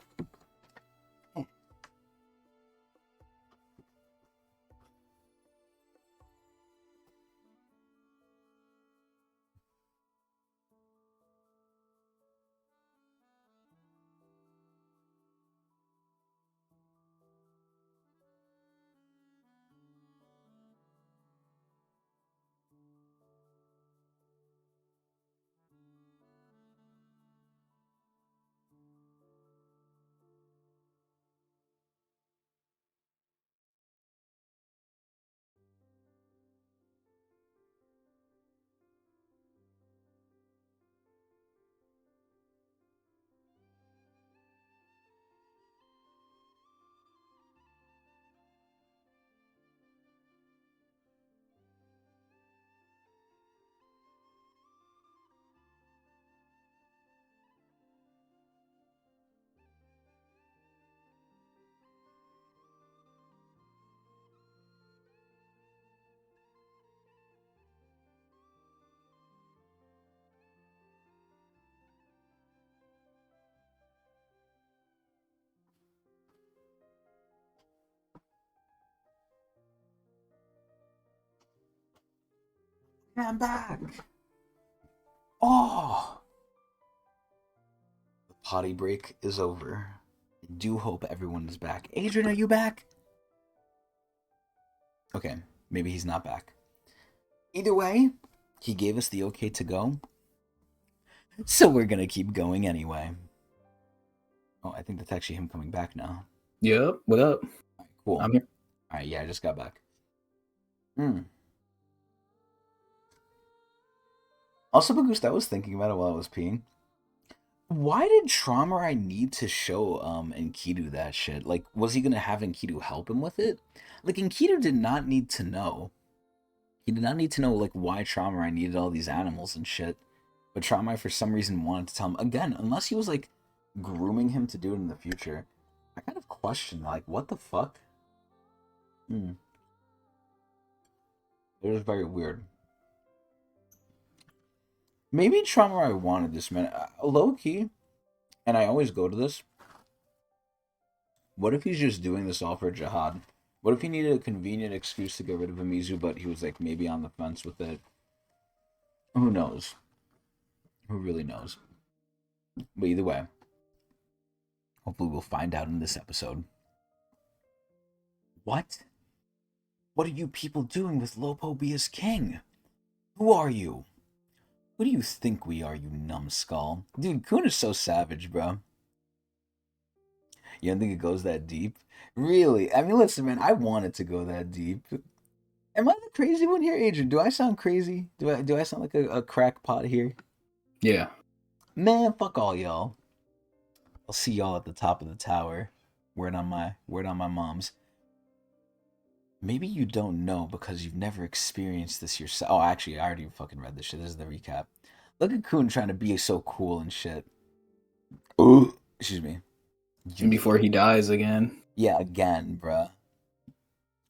I'm back. Oh, the potty break is over. I do hope everyone is back. Adrian, are you back? Okay, maybe he's not back. Either way, he gave us the okay to go. So we're gonna keep going anyway. Oh, I think that's actually him coming back now. Yep. What up? All right, cool. I'm here. All right, yeah, I just got back. Also, Bagoose, I was thinking about it while I was peeing. Why did Traumarai need to show Enkidu that shit? Like, was he gonna have Enkidu help him with it? Like, Enkidu did not need to know. He did not need to know like why Traumarai needed all these animals and shit. But Traumarai for some reason wanted to tell him again, unless he was like grooming him to do it in the future. I kind of question like what the fuck? It was very weird. Maybe Traumarai wanted this, man. Low key, and I always go to this. What if he's just doing this all for Jihad? What if he needed a convenient excuse to get rid of Amizu, but he was like maybe on the fence with it? Who knows? Who really knows? But either way, hopefully we'll find out in this episode. What? What are you people doing with Lopo Bia's king? Who are you? Who do you think we are, you numbskull? Dude, Kun is so savage, bro. You don't think it goes that deep? Really? I mean, listen, man, I want it to go that deep. Am I the crazy one here, Adrian? Do I sound crazy? Do I sound like a crackpot here? Yeah. Man, fuck all y'all. I'll see y'all at the top of the tower. Word on my moms. Maybe you don't know because you've never experienced this yourself. Oh, actually, I already fucking read this shit. This is the recap. Look at Kun trying to be so cool and shit. Ooh, excuse me. Before he dies again. Yeah, again, bruh.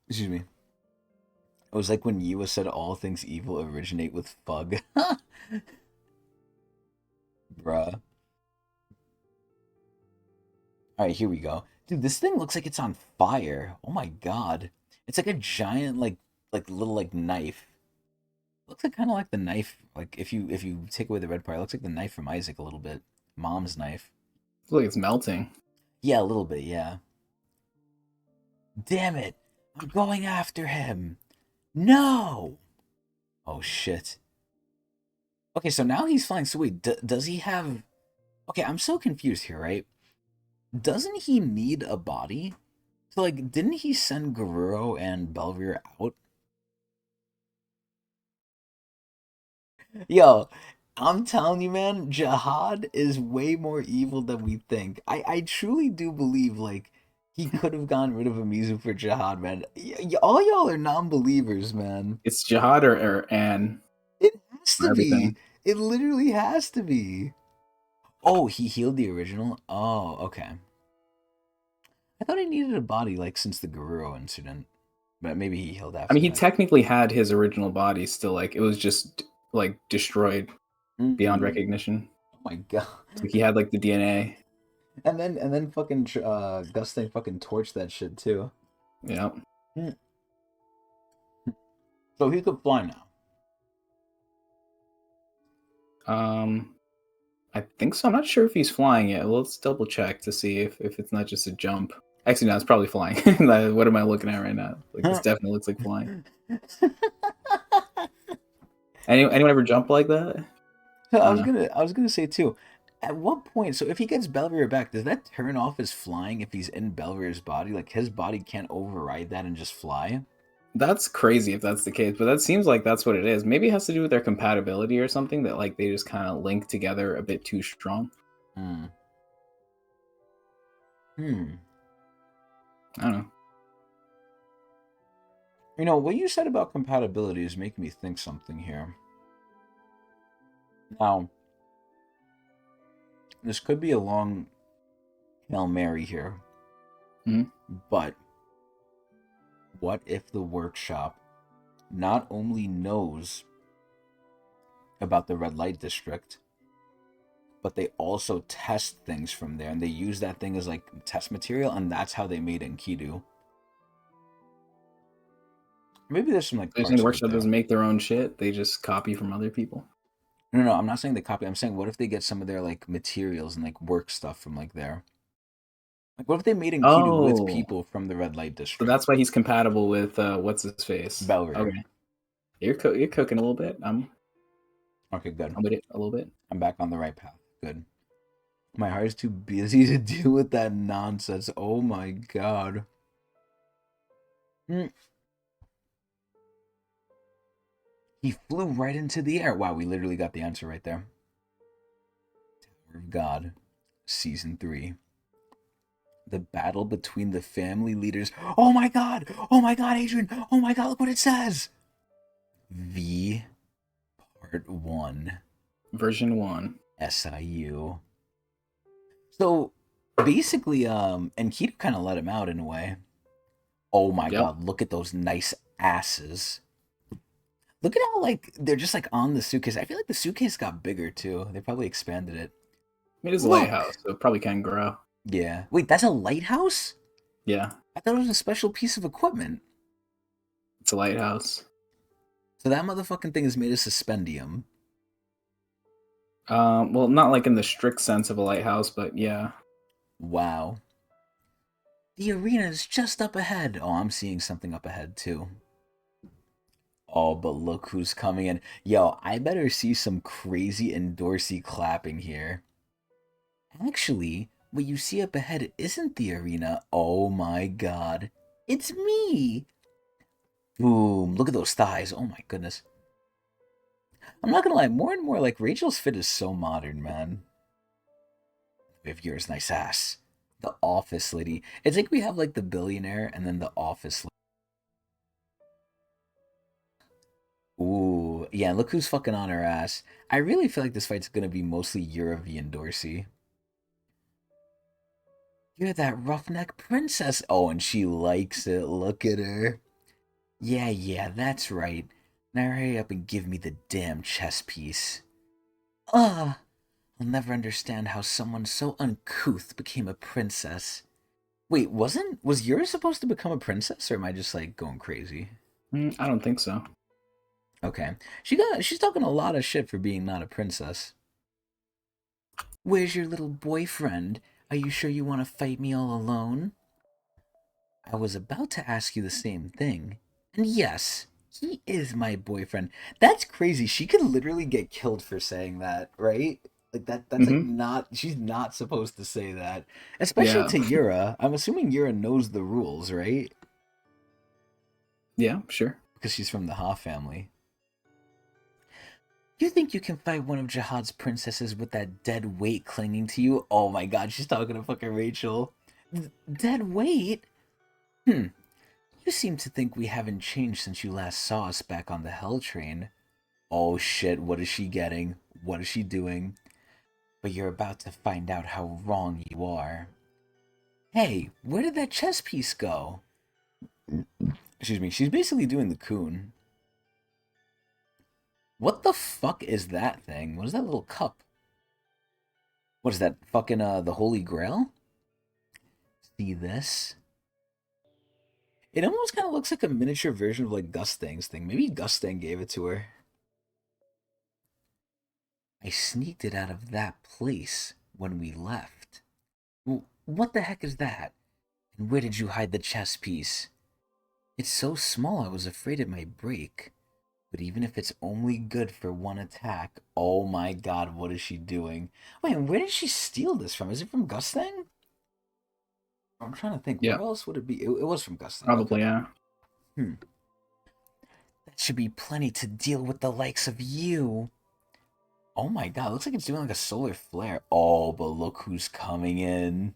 Excuse me. It was like when Yua said all things evil originate with Fug. Bruh. Alright, here we go. Dude, this thing looks like it's on fire. Oh my god. It's like a giant, like little, like, knife. Looks like kind of like the knife, like, if you take away the red part, it looks like the knife from Isaac a little bit. Mom's knife. Looks like it's melting. Yeah, a little bit, yeah. Damn it! I'm going after him! No! Oh, shit. Okay, so now he's flying. So wait, does he have... Okay, I'm so confused here, right? Doesn't he need a body? So, like, didn't he send Garuro and Belvir out? Yo, I'm telling you, man, Jihad is way more evil than we think. I truly do believe, like, he could have gotten rid of Amizu for Jihad, man. All y'all are non-believers, man. It's Jihad or Anne. It has to Everything. be. It literally has to be. Oh, he healed the original? Oh, okay. I thought he needed a body, like, since the Garuro incident. But maybe he healed I mean, after he that. technically had his original body still, like it was just like destroyed beyond Mm. recognition. Oh my god. Like he had like the DNA. And then fucking Gusting fucking torched that shit too. Yeah. Mm. So he could fly now. Um, I think so. I'm not sure if he's flying yet. Well, let's double check to see if it's not just a jump. Actually, no, it's probably flying. What am I looking at right now? Like this definitely looks like flying. Anyone ever jump like that? So I don't know. I was gonna say too, at what point, so if he gets Belvedere back, does that turn off his flying if he's in Belvedere's body? Like his body can't override that and just fly? That's crazy if that's the case, but that seems like that's what it is. Maybe it has to do with their compatibility or something that like they just kind of link together a bit too strong. Hmm. Hmm. I don't know. You know, what you said about compatibility is making me think something here. Now, this could be a long Hail Mary here, Mhm. but what if the workshop not only knows about the red light district, but they also test things from there and they use that thing as like test material, and that's how they made Enkidu. Maybe there's some like So you're saying the Parksmith workshop there. doesn't make their own shit; they just copy from other people. No, no, I'm not saying they copy. I'm saying what if they get some of their like materials and like work stuff from like there? Like what if they made Enkidu with Oh, people from the red light so district? that's why he's compatible with what's his face. Belver. Okay, you're cooking a little bit. Okay, good. I'm with it a little bit. I'm back on the right path. Good. My heart is too busy to deal with that nonsense. Oh my god. Mm. He flew right into the air. Wow, we literally got the answer right there. Tower of God, Season 3. The battle between the family leaders. Oh my god! Oh my god, Adrian! Oh my god, look what it says! V Part 1. Version 1. SIU. So basically, Enkidu kind of let him out in a way. Oh my Yep. god, look at those nice asses. Look at how like they're just like on the suitcase. I feel like the suitcase got bigger too. They probably expanded it. It is a lighthouse, Look. so it probably can grow. Yeah. Wait, that's a lighthouse? Yeah, I thought it was a special piece of equipment. it's a lighthouse. So that motherfucking thing is made of suspendium. Well, not like in the strict sense of a lighthouse, but yeah. Wow. The arena is just up ahead. Oh, I'm seeing something up ahead too. Oh, but look who's coming in. Yo, I better see some crazy endorsee clapping here. Actually, what you see up ahead isn't the arena. Oh my god. It's me! Boom. Look at those thighs. Oh my goodness. I'm not gonna lie, more and more, like, Rachel's fit is so modern, man. We have yours, nice ass. The office lady. It's like we have, like, the billionaire and then the office lady. Ooh. Yeah, look who's fucking on her ass. I really feel like this fight's gonna be mostly Yura v and Dorsey. You're that roughneck princess. Oh, and she likes it. Look at her. Yeah, yeah, that's right. Now hurry up and give me the damn chess piece. Ugh! I'll never understand how someone so uncouth became a princess. Wait, was Yura supposed to become a princess, or am I just like going crazy? I don't think so. Okay. She's talking a lot of shit for being not a princess. Where's your little boyfriend? Are you sure you want to fight me all alone? I was about to ask you the same thing. And yes, he is my boyfriend. That's crazy. She could literally get killed for saying that, right? Like that's like Hmm. not she's not supposed to say that. Especially Yeah, to Yura. I'm assuming Yura knows the rules, right? yeah, sure. Because she's from the Ha family. You think you can fight one of Jihad's princesses with that dead weight clinging to you? Oh my god, she's talking to fucking Rachel. Dead weight? Hmm. You seem to think we haven't changed since you last saw us back on the Hell train. Oh shit, what is she getting? What is she doing? But you're about to find out how wrong you are. Hey, where did that chess piece go? Excuse me. She's basically doing the coon. What the fuck is that thing? What is that little cup? What is that? Fucking the Holy Grail? See this? It almost kind of looks like a miniature version of like Gustang's thing. Maybe Gustang gave it to her. I sneaked it out of that place when we left. What the heck is that? And where did you hide the chess piece? It's so small I was afraid it might break. But even if it's only good for one attack, oh my god, what is she doing? Wait, and where did she steal this from? Is it from Gustang? I'm trying to think. Yeah, Where else would it be? It was from Gustang. probably. Okay. Yeah. Hmm. That should be plenty to deal with the likes of you. Oh my god, looks like it's doing like a solar flare. Oh, but look who's coming in.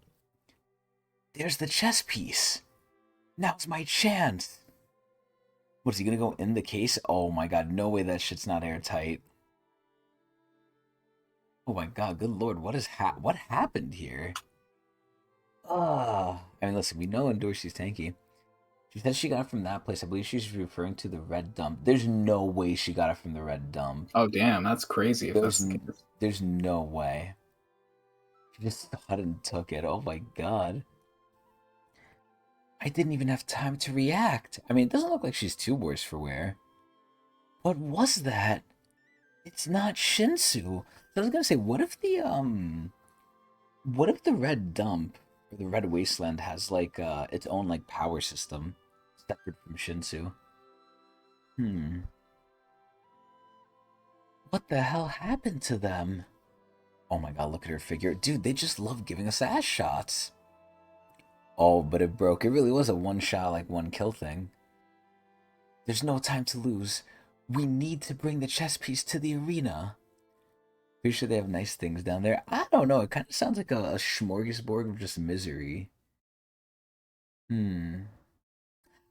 There's the chess piece. Now's my chance. What, is he gonna go in the case? Oh my god, no way that shit's not airtight. Oh my god, good lord, what happened here? I mean, listen, we know Dorsey's tanky. She says she got it from that place. I believe she's referring to the red dump. There's no way she got it from the red dump. Oh damn, that's crazy. If that's the case. There's no way. She just thought and took it. Oh my god. I didn't even have time to react. I mean, it doesn't look like she's too worse for wear. What was that? It's not Shinsu. I was gonna say, what if the red dump or the red wasteland has like its own like power system separate from Shinsu? What the hell happened to them? Oh my god, look at her figure. Dude, they just love giving us ass shots. Oh, but it broke. It really was a one shot, like one kill thing. There's no time to lose. We need to bring the chess piece to the arena. Pretty sure they have nice things down there. I don't know. It kind of sounds like a smorgasbord of just misery. I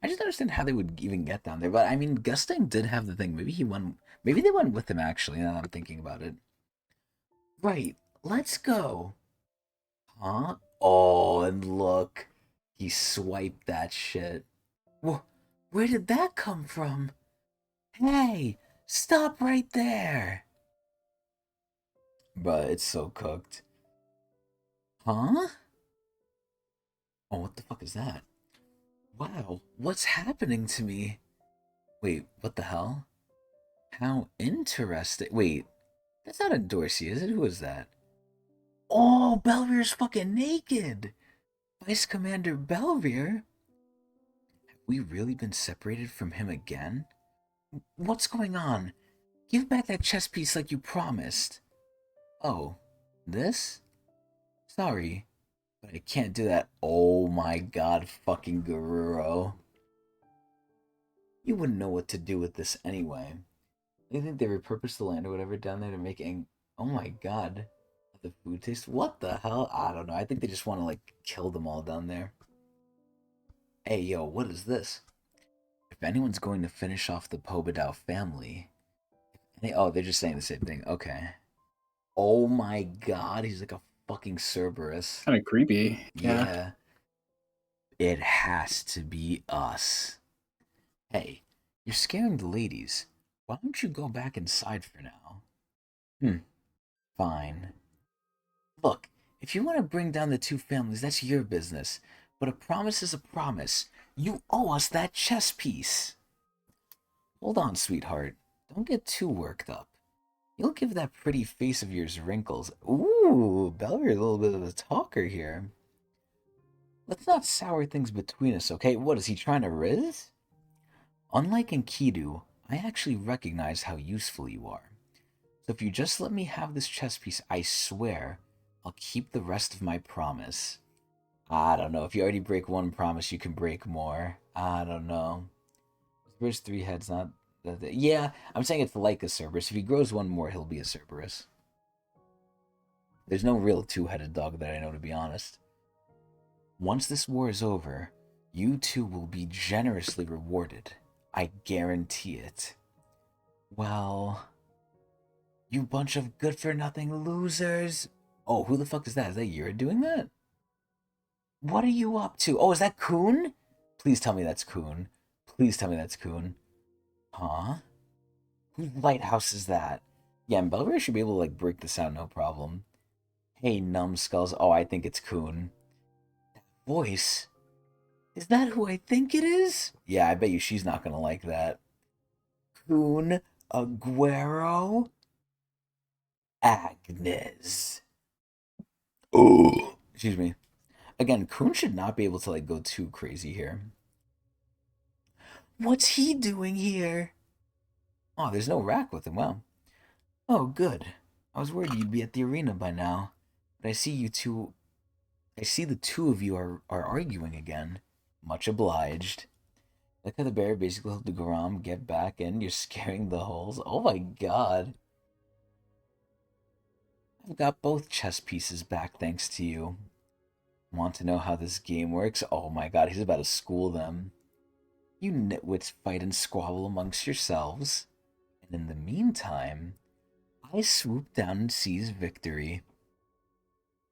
just don't understand how they would even get down there. But I mean, Gusting did have the thing. Maybe he won. Maybe they went with him actually. Now that I'm thinking about it. Right. Let's go. Huh? Oh, and look. He swiped that shit. Where did that come from? Hey, stop right there. But it's so cooked. Huh? Oh, what the fuck is that? Wow, what's happening to me? Wait, what the hell? How interesting. Wait, that's not a Dorsey, is it? Who is that? Oh, Belrear's fucking naked! Vice Commander Belrear? Have we really been separated from him again? What's going on? Give back that chess piece like you promised. Oh, this? Sorry, but I can't do that. Oh my god, fucking Garuro. You wouldn't know what to do with this anyway. You think they repurposed the land or whatever down there to make oh my god. The food taste? What the hell? I don't know. I think they just want to like kill them all down there. Hey yo, what is this? If anyone's going to finish off the Pobedao family. Oh, they're just saying the same thing. Okay. Oh my god, he's like a fucking Cerberus. Kind of creepy. Yeah. It has to be us. Hey, you're scaring the ladies. Why don't you go back inside for now? Fine. Look, if you want to bring down the two families, that's your business. But a promise is a promise. You owe us that chess piece. Hold on, sweetheart. Don't get too worked up. You'll give that pretty face of yours wrinkles. Ooh, Bellery's a little bit of a talker here. Let's not sour things between us, okay? What, is he trying to riz? Unlike Enkidu, I actually recognize how useful you are. So if you just let me have this chess piece, I swear, I'll keep the rest of my promise. I don't know. If you already break one promise, you can break more. I don't know. There's three heads, not... Yeah, I'm saying it's like a Cerberus. If he grows one more, he'll be a Cerberus. There's no real two-headed dog that I know, to be honest. Once this war is over, you two will be generously rewarded. I guarantee it. Well... You bunch of good-for-nothing losers. Oh, who the fuck is that? Is that Yura doing that? What are you up to? Oh, is that Kun? Please tell me that's Kun. Please tell me that's Coon. Huh? Whose lighthouse is that? Yeah, and Belver should be able to like break this out, no problem. Hey, numbskulls. Oh, I think it's Coon. Voice? Is that who I think it is? Yeah, I bet you she's not gonna like that. Coon Aguero? Agnes. Oh, excuse me. Again, Coon should not be able to like go too crazy here. What's he doing here? Oh, there's no rack with him. Wow. Oh, good. I was worried you'd be at the arena by now. But I see you two. I see the two of you are arguing again. Much obliged. Look how the bear basically helped the Garam get back in. You're scaring the holes. Oh my god. I've got both chess pieces back thanks to you. Want to know how this game works? Oh my god, he's about to school them. You nitwits fight and squabble amongst yourselves. And in the meantime, I swoop down and seize victory.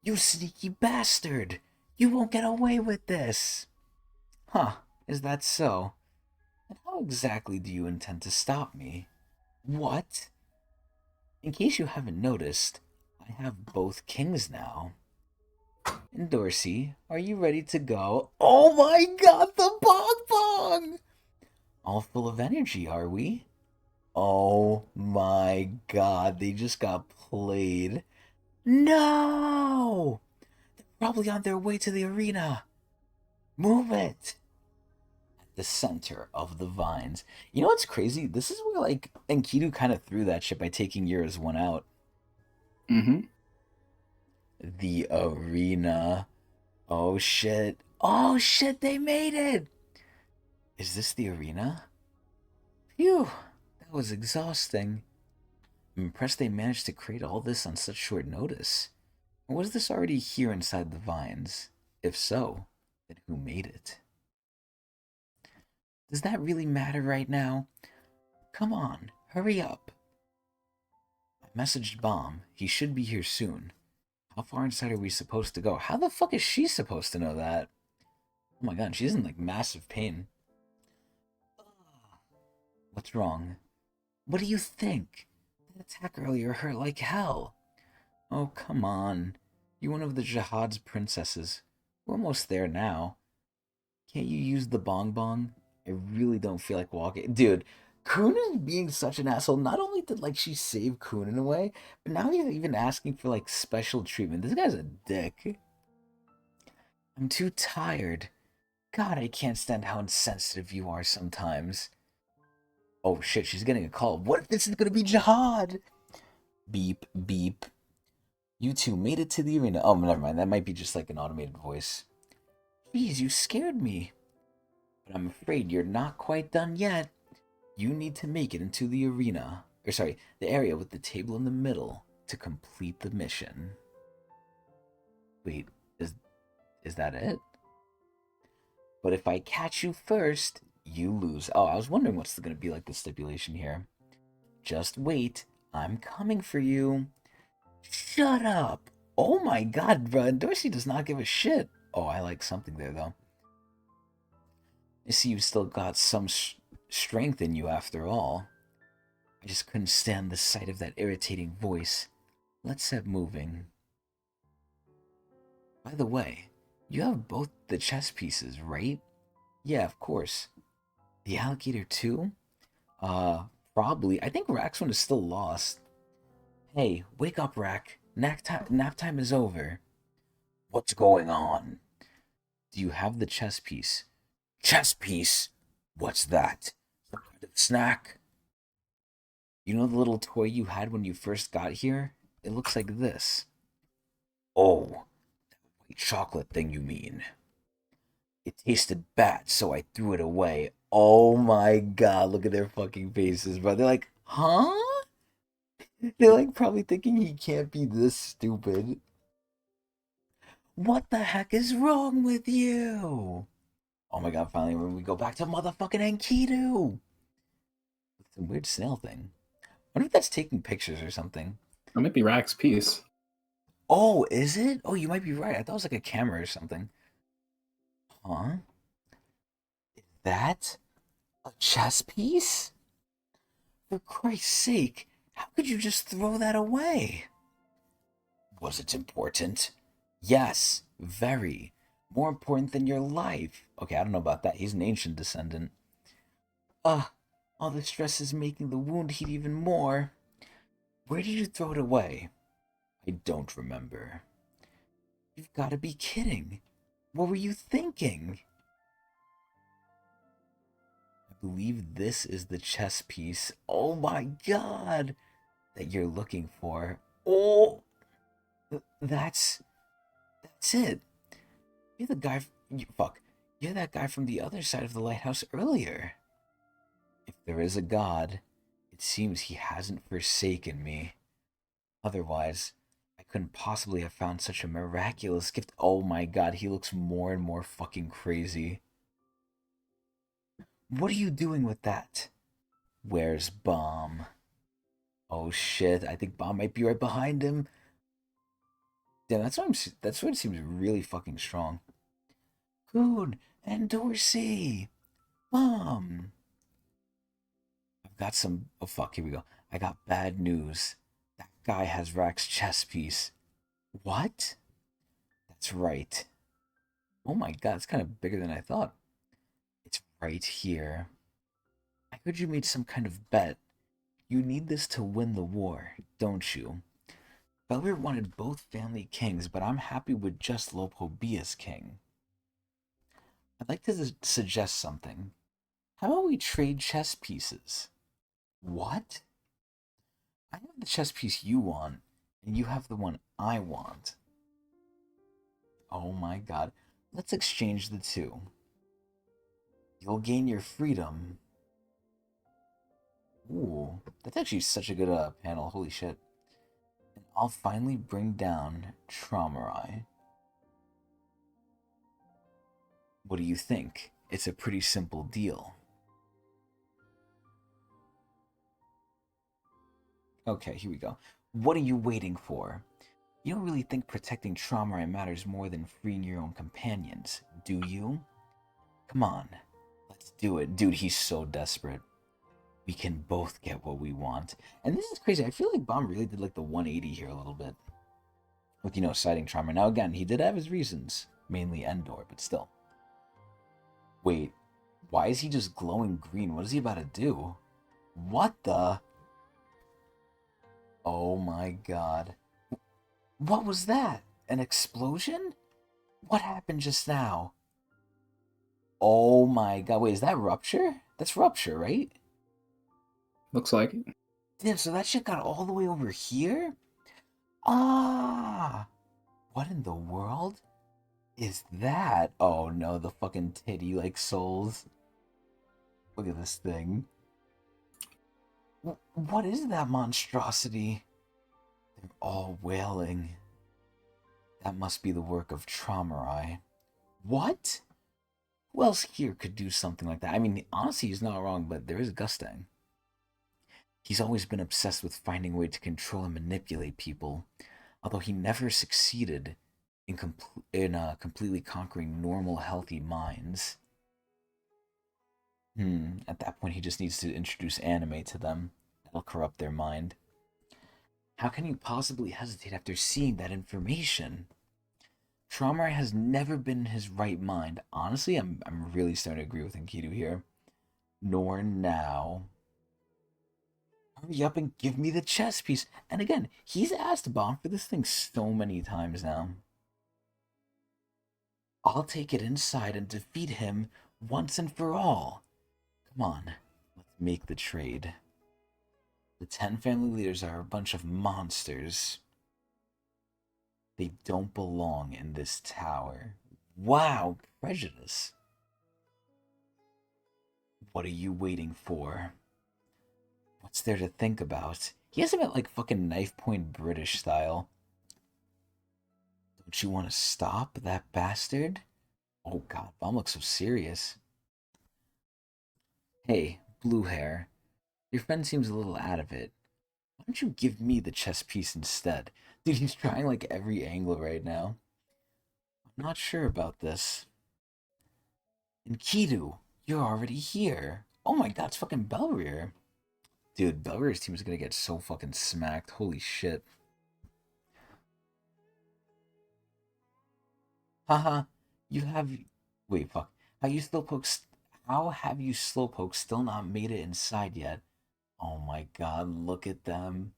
You sneaky bastard! You won't get away with this! Huh, is that so? And how exactly do you intend to stop me? What? In case you haven't noticed, I have both kings now. And Dorsey, are you ready to go? Oh my god, the bong bong! All full of energy, are we? Oh my god, they just got played. No! They're probably on their way to the arena. Move it! At the center of the vines. You know what's crazy? This is where, like, Enkidu kind of threw that shit by taking Yura's one out. Mm-hmm. The arena. Oh shit. Oh shit, they made it! Is this the arena? Phew, that was exhausting. I'm impressed they managed to create all this on such short notice. Or was this already here inside the vines? If so, then who made it? Does that really matter right now? Come on, hurry up. I messaged Bomb. He should be here soon. How far inside are we supposed to go? How the fuck is she supposed to know that? Oh my god, she's in like massive pain. What's wrong? What do you think? That attack earlier hurt like hell. Oh, come on. You're one of the Jihad's princesses. We're almost there now. Can't you use the bong bong? I really don't feel like walking. Dude, Kun is being such an asshole. Not only did like she save Kun in a way, but now he's even asking for like special treatment. This guy's a dick. I'm too tired. God, I can't stand how insensitive you are sometimes. Oh shit, she's getting a call. What if this is gonna be Jihad? Beep, beep. You two made it to the arena. Oh, never mind. That might be just like an automated voice. Jeez, you scared me. But I'm afraid you're not quite done yet. You need to make it into the arena. Or sorry, the area with the table in the middle to complete the mission. Wait, is that it? But if I catch you first, you lose. Oh, I was wondering what's going to be like the stipulation here. Just wait. I'm coming for you. Shut up. Oh my god, bro. Dorsey does not give a shit. Oh, I like something there, though. I see you've still got some strength in you after all. I just couldn't stand the sight of that irritating voice. Let's get moving. By the way, you have both the chess pieces, right? Yeah, of course. The alligator too? Probably. I think Rack's one is still lost. Hey, wake up, Rack. Nap time is over. What's going on? Do you have the chess piece? Chess piece? What's that? Some kind of snack? You know the little toy you had when you first got here? It looks like this. Oh, that white chocolate thing you mean. It tasted bad, so I threw it away. Oh my god, look at their fucking faces, bro. They're like, huh? They're like probably thinking he can't be this stupid. What the heck is wrong with you? Oh my god, finally when we go back to motherfucking Enkidu. It's a weird snail thing. I wonder if that's taking pictures or something. That might be Rack's piece. Oh, is it? Oh, you might be right. I thought it was like a camera or something. Huh? Is that A chess piece? For Christ's sake, how could you just throw that away? Was it important? Yes, very. More important than your life. Okay, I don't know about that. He's an ancient descendant. Ugh, all the stress is making the wound heat even more. Where did you throw it away? I don't remember. You've got to be kidding. What were you thinking? I believe this is the chess piece. Oh my god! That you're looking for. Oh! That's it. You're the guy. Fuck. You're that guy from the other side of the lighthouse earlier. If there is a god, it seems he hasn't forsaken me. Otherwise, I couldn't possibly have found such a miraculous gift. Oh my god, he looks more and more fucking crazy. What are you doing with that? Where's Bomb? Oh shit, I think Bomb might be right behind him. Damn, that's what seems really fucking strong. Coon and Dorsey! Bomb! I've got some. Oh fuck, here we go. I got bad news. That guy has Rack's chess piece. What? That's right. Oh my god, it's kind of bigger than I thought. It's right here. I heard you made some kind of bet. You need this to win the war, don't you? Belver wanted both family kings, but I'm happy with just Lopo as king. I'd like to suggest something. How about we trade chess pieces? What? I have the chess piece you want, and you have the one I want. Oh my god. Let's exchange the two. You'll gain your freedom. Ooh, that's actually such a good panel. Holy shit. And I'll finally bring down Traumarai. What do you think? It's a pretty simple deal. Okay, here we go. What are you waiting for? You don't really think protecting Traumarai matters more than freeing your own companions, do you? Come on, let's do it. Dude, he's so desperate. We can both get what we want. And this is crazy. I feel like Bomb really did like the 180 here a little bit. With, citing Traumarai. Now, again, he did have his reasons. Mainly Endor, but still. Wait, why is he just glowing green? What is he about to do? What the? Oh my god. What was that? An explosion? What happened just now? Oh my god. Wait, is that Rupture? That's Rupture, right? Looks like it. Damn, so that shit got all the way over here? Ah! What in the world is that? Oh no, the fucking titty like souls. Look at this thing. What is that monstrosity? They're all wailing. That must be the work of Traumarai. What? Who else here could do something like that? I mean, honestly, he's not wrong, but there is Gustang. He's always been obsessed with finding a way to control and manipulate people, although he never succeeded in completely conquering normal, healthy minds. At that point, he just needs to introduce anime to them. That'll corrupt their mind. How can you possibly hesitate after seeing that information? Traumarai has never been in his right mind. Honestly, I'm really starting to agree with Enkidu here. Nor now. Hurry up and give me the chess piece. And again, he's asked Bomb for this thing so many times now. I'll take it inside and defeat him once and for all. Come on, let's make the trade. The 10 family leaders are a bunch of monsters. They don't belong in this tower. Wow, prejudice. What are you waiting for? What's there to think about? He has him at like fucking knife point British style. Don't you want to stop that bastard? Oh god, Bomb looks so serious. Hey, blue hair. Your friend seems a little out of it. Why don't you give me the chess piece instead? Dude, he's trying like every angle right now. I'm not sure about this. Enkidu, you're already here. Oh my god, it's fucking Belrier. Dude, Belrier's team is gonna get so fucking smacked. Holy shit. Haha, you have. Wait, fuck. How you slowpoke? How have you slowpoke still not made it inside yet? Oh my god, look at them.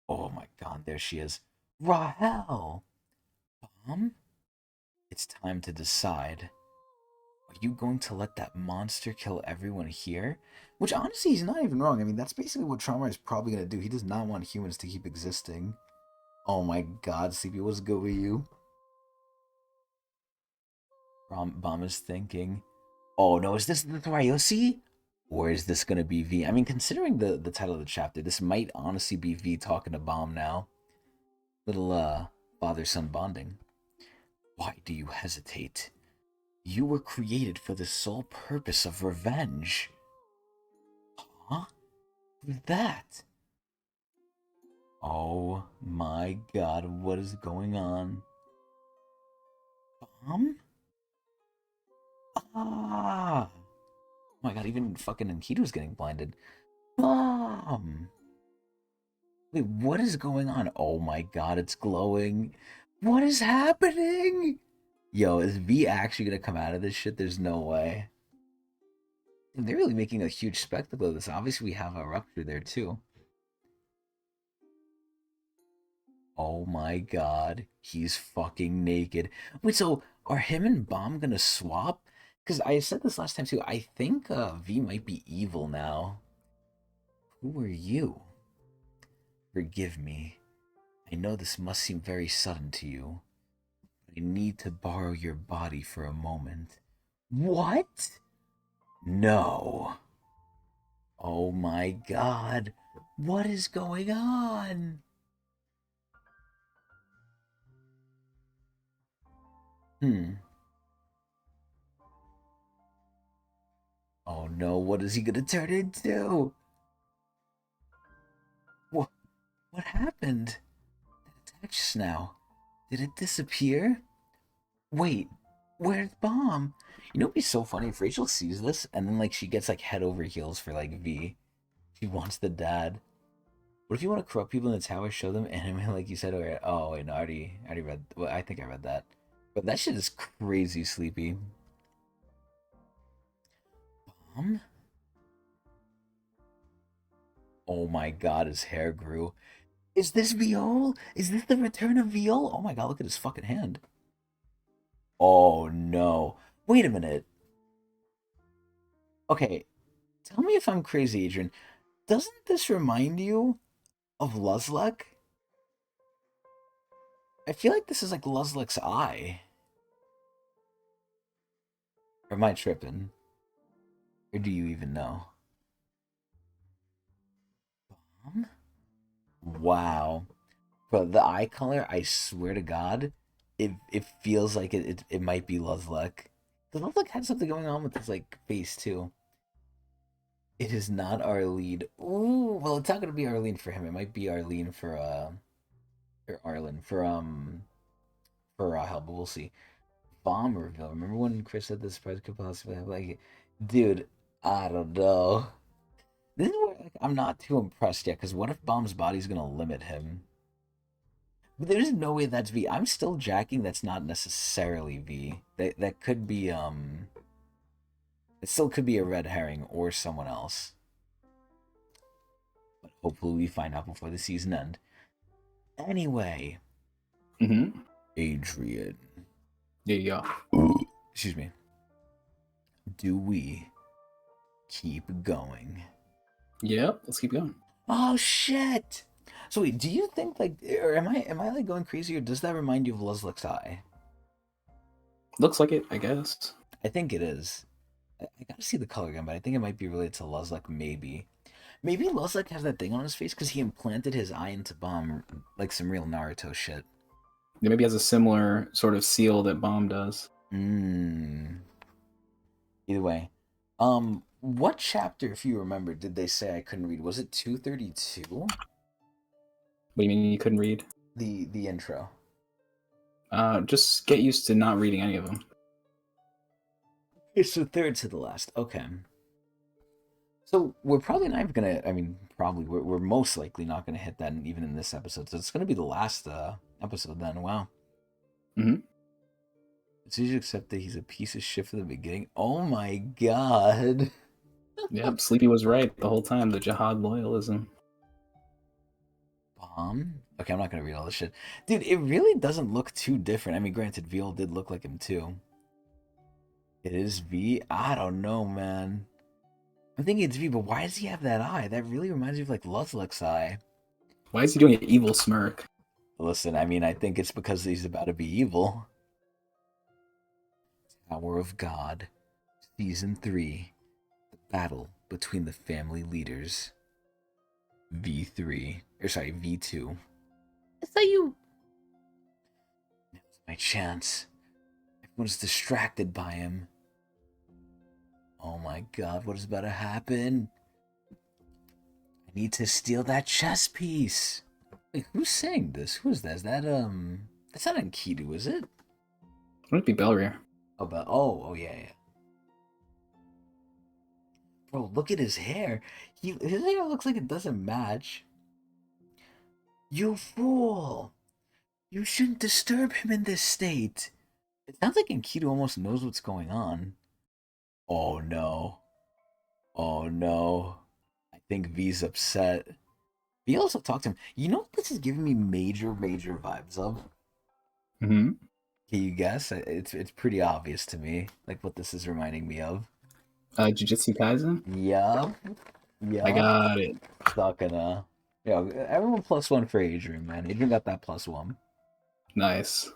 Oh my god, there she is. Rahel! It's time to decide. Are you going to let that monster kill everyone here? Which honestly, he's not even wrong. I mean, that's basically what Trauma is probably going to do. He does not want humans to keep existing. Oh my god, Sleepy, what's good with you? Bomb is thinking. Oh no, is this the Thryosi? Or is this gonna be V? I mean, considering the title of the chapter, this might honestly be V talking to Bomb now. Little father-son bonding. Why do you hesitate? You were created for the sole purpose of revenge. Huh? Who's that? Oh my god, what is going on? Bomb? Ah! Oh my god, even fucking Enkidu's getting blinded. Bomb! Wait, what is going on? Oh my god, it's glowing. What is happening? Yo, is V actually gonna come out of this shit? There's no way. And they're really making a huge spectacle of this. Obviously, we have a rupture there too. Oh my god, he's fucking naked. Wait, so are him and Bomb gonna swap? Because I said this last time too. I think V might be evil now. Who are you? Forgive me. I know this must seem very sudden to you. I need to borrow your body for a moment. What? No. Oh my god. What is going on? Hmm. Oh no, what is he gonna turn into? What what happened? It attached now. Did it disappear? Wait, where's Bomb? You know it'd be so funny if Rachel sees this and then like she gets like head over heels for like V. She wants the dad. What if you want to corrupt people in the tower, show them anime like you said? Or oh wait, no, I already read. Well, I think I read that. But that shit is crazy sleepy. Bomb? Oh my god, his hair grew. Is this Viol? Is this the return of Viol? Oh my god, look at his fucking hand. Oh no. Wait a minute. Okay, tell me if I'm crazy, Adrian. Doesn't this remind you of Luzlek? I feel like this is like Luzlek's eye. Or am I tripping? Or do you even know? Bomb? Wow. But the eye color, I swear to God, it feels like it might be Luzlek. The Luzlek had something going on with his like face too. It is not Arlene. Ooh, well, it's not gonna be Arlene for him. It might be Arlene or Arlen for Rahel, but we'll see. Bomberville. Remember when Chris said the surprise could possibly have like, dude, I don't know. This is where like, I'm not too impressed yet. Because what if Bomb's body's gonna limit him? But there's no way that's V. I'm still jacking. That's not necessarily V. That could be It still could be a red herring or someone else. But hopefully we find out before the season end. Anyway, Mm-hmm. Adrian. There you go. Excuse me. Do we keep going? Yep. Let's keep going. Oh shit! So wait, do you think like, or am I like going crazy, or does that remind you of Luzlek's eye? Looks like it, I guess. I think it is. I gotta see the color again, but I think it might be related to Luzlek, maybe. Maybe Luzlek has that thing on his face because he implanted his eye into Bomb, like some real Naruto shit. It maybe has a similar sort of seal that Bomb does. Mmm. Either way, what chapter, if you remember, did they say I couldn't read? Was it 232? What do you mean you couldn't read? The intro. Just get used to not reading any of them. It's the third to the last. Okay. So we're probably not even gonna. I mean, probably we're most likely not gonna hit that even in this episode. So it's gonna be the last episode then. Wow. Hmm. It's easy to accept that he's a piece of shit from the beginning. Oh my god. Yep, Sleepy was right the whole time. The jihad loyalism. Bomb? Okay, I'm not gonna read all this shit. Dude, it really doesn't look too different. I mean, granted, Veal did look like him too. It is V? I don't know, man. I'm thinking it's V, but why does he have that eye? That really reminds me of like Luzlek's eye. Why is he doing an evil smirk? Listen, I mean, I think it's because he's about to be evil. Tower of God, Season 3. The battle between the family leaders. V3. Or sorry, V2. Is that you? Now's my chance. Everyone's distracted by him. Oh my god, what is about to happen? I need to steal that chess piece. Wait, who's saying this? Who is that? Is that, that's not Enkidu, is it? Would it be Belrier? Oh, yeah. Bro, look at his hair. His hair looks like it doesn't match. You fool! You shouldn't disturb him in this state. It sounds like Enkidu almost knows what's going on. Oh no. Oh no. I think V's upset. V also talked to him. You know what this is giving me major vibes of? Mm-hmm. Can you guess? It's pretty obvious to me, like what this is reminding me of. Jujutsu Kaisen? Yup. I got it. Sakana. Yo, everyone +1 for Adrian, man. Adrian got that +1. Nice.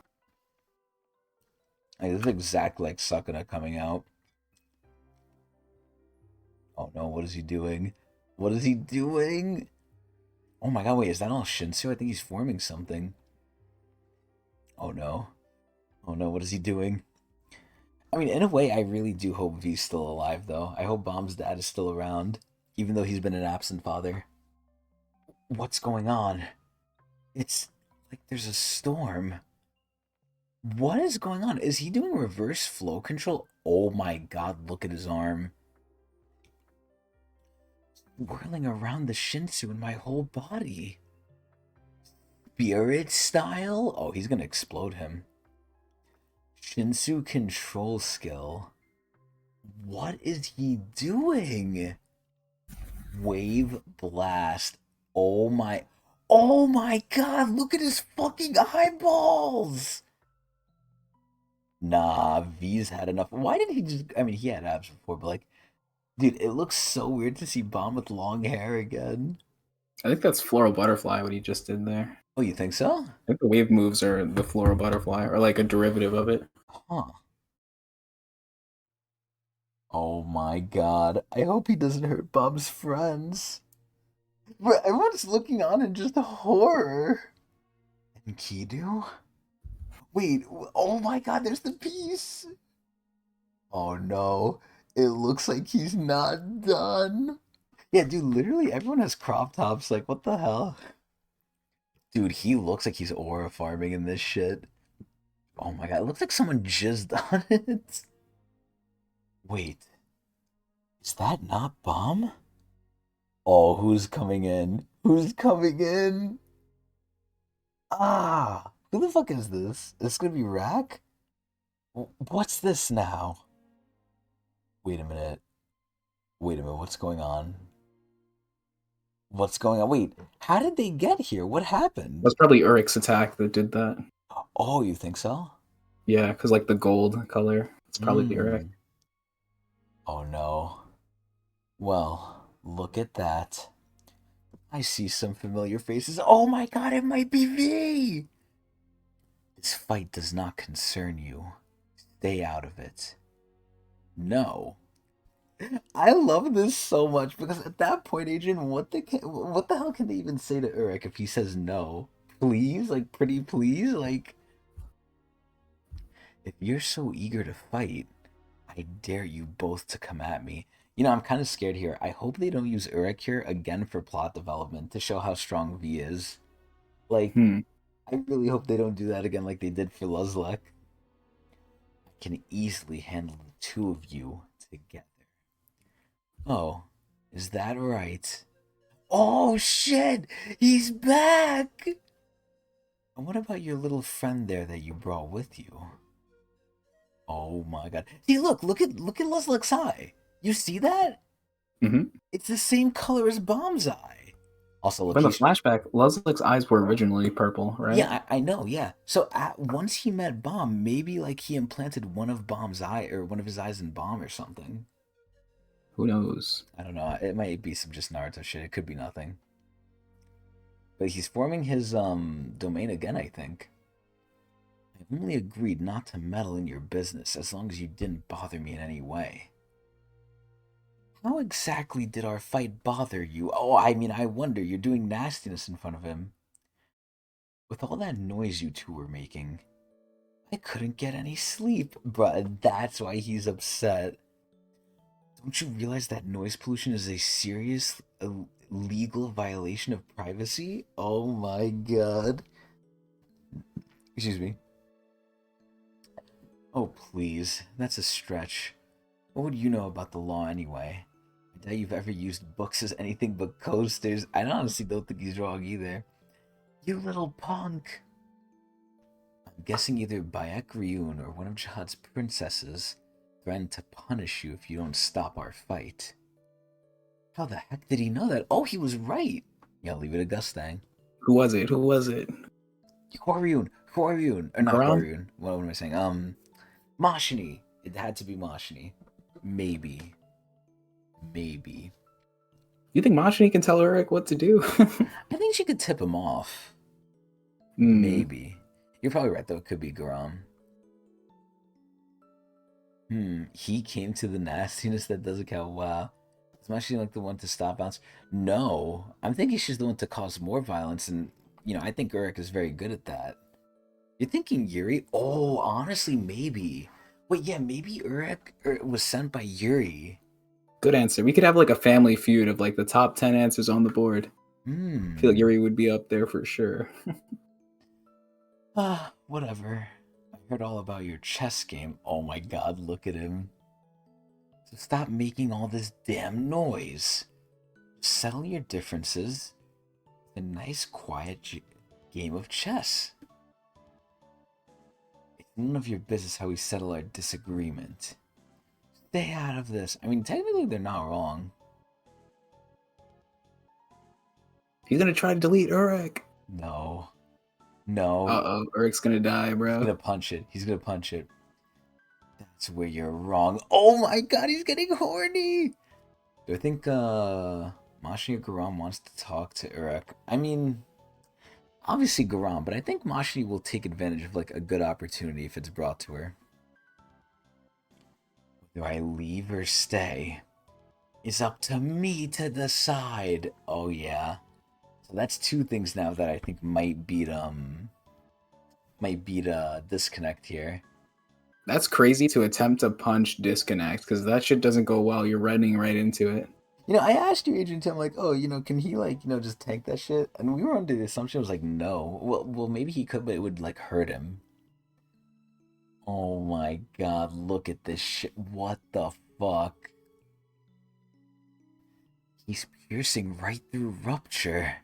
Like, this is exactly like Sakana coming out. Oh no, what is he doing? What is he doing? Oh my god, wait, is that all Shinsu? I think he's forming something. Oh no. Oh no, what is he doing? I mean, in a way, I really do hope V's still alive, though. I hope Bomb's dad is still around, even though he's been an absent father. What's going on? It's like there's a storm. What is going on? Is he doing reverse flow control? Oh my god, look at his arm. Whirling around the Shinsu in my whole body. Spirit style? Oh, he's gonna explode him. Shinsu control skill. What is he doing? Wave blast. Oh my god, look at his fucking eyeballs! Nah, V's had enough. Why did he just, I mean, he had abs before, but like, dude, it looks so weird to see Bomb with long hair again. I think that's Floral Butterfly, what he just did there. Oh, you think so? I think the wave moves are the Floral Butterfly, or like a derivative of it. Huh. Oh my god. I hope he doesn't hurt Bob's friends. But everyone's looking on in just horror. And Kidu? Wait, oh my god, there's the piece! Oh no. It looks like he's not done. Yeah, dude, literally everyone has crop tops. Like, what the hell? Dude, he looks like he's aura farming in this shit. Oh my god, it looks like someone jizzed on it. Wait. Is that not Bomb? Oh, who's coming in? Who's coming in? Ah, who the fuck is this? Is this gonna be Rack? What's this now? Wait a minute. Wait a minute, what's going on? What's going on? Wait, how did they get here? What happened? That's probably Urek's attack that did that. Oh, you think so? Yeah, because like the gold color, it's probably Urek. Oh no. Well, look at that. I see some familiar faces. Oh my god, it might be V! This fight does not concern you. Stay out of it. No. I love this so much because at that point, Adrian, what the hell can they even say to Urek if he says no? Please? Like, pretty please? Like, if you're so eager to fight, I dare you both to come at me. You know, I'm kind of scared here. I hope they don't use Urek here again for plot development to show how strong V is. Like, I really hope they don't do that again like they did for Luzlek. I can easily handle the two of you together. Oh, is that right? Oh shit! He's back! And what about your little friend there that you brought with you? Oh my god. See, look at Leslick's eye. You see that? Hmm. It's the same color as Bomb's eye. Also, look, From the he's flashback, Leslick's eyes were originally purple, right? yeah, I know, yeah. So once he met Bomb, maybe like he implanted one of Bomb's eye or one of his eyes in Bomb or something. Who knows? I don't know. It might be some just Naruto shit. It could be nothing. But he's forming his domain again, I think. I only agreed not to meddle in your business as long as you didn't bother me in any way. How exactly did our fight bother you? Oh, I mean, I wonder. You're doing nastiness in front of him. With all that noise you two were making, I couldn't get any sleep. Bruh, that's why he's upset. Don't you realize that noise pollution is a serious legal violation of privacy? Oh my god. Excuse me. Oh, please. That's a stretch. What would you know about the law anyway? I doubt you've ever used books as anything but coasters. I honestly don't think he's wrong either. You little punk. I'm guessing either Bayek Ryun or one of Jihad's princesses threatened to punish you if you don't stop our fight. How the heck did he know that? Oh, he was right. Yeah, I'll leave it to Gustang. Who was it? Who was it? Horyun. Or not Garam? Horyun. What am I saying? Mashini. It had to be Mashini. Maybe. You think Machini can tell Urek what to do? I think she could tip him off. Hmm. Maybe. You're probably right, though. It could be Garam. He came to the nastiness that doesn't count. Wow. Is Mashini like the one to stop violence? No. I'm thinking she's the one to cause more violence, and, I think Urek is very good at that. You're thinking Yuri? Oh, honestly, maybe. Wait, yeah, maybe Urek was sent by Yuri. Good answer. We could have like a family feud of like the top 10 answers on the board. I feel like Yuri would be up there for sure. Whatever. I heard all about your chess game. Oh my god, look at him. So stop making all this damn noise. Settle your differences. A nice, quiet game of chess. It's none of your business how we settle our disagreement. Stay out of this. I mean, technically, they're not wrong. He's gonna try to delete Urek. No. Uh-oh, Urek's gonna die, bro. He's gonna punch it. That's where you're wrong. Oh my god, he's getting horny! Do I think, Mashini Garam wants to talk to Urek? I mean, obviously Garam, but I think Mashini will take advantage of, like, a good opportunity if it's brought to her. Do I leave or stay? It's up to me to decide. Oh yeah. So that's two things now that I think might beat disconnect here. That's crazy to attempt to punch disconnect because that shit doesn't go well. You're running right into it. I asked you, Adrian, I'm like, oh, can he like, just tank that shit? And we were under the assumption it was like, no. Well, maybe he could, but it would like hurt him. Oh my god, look at this shit. What the fuck? He's piercing right through rupture.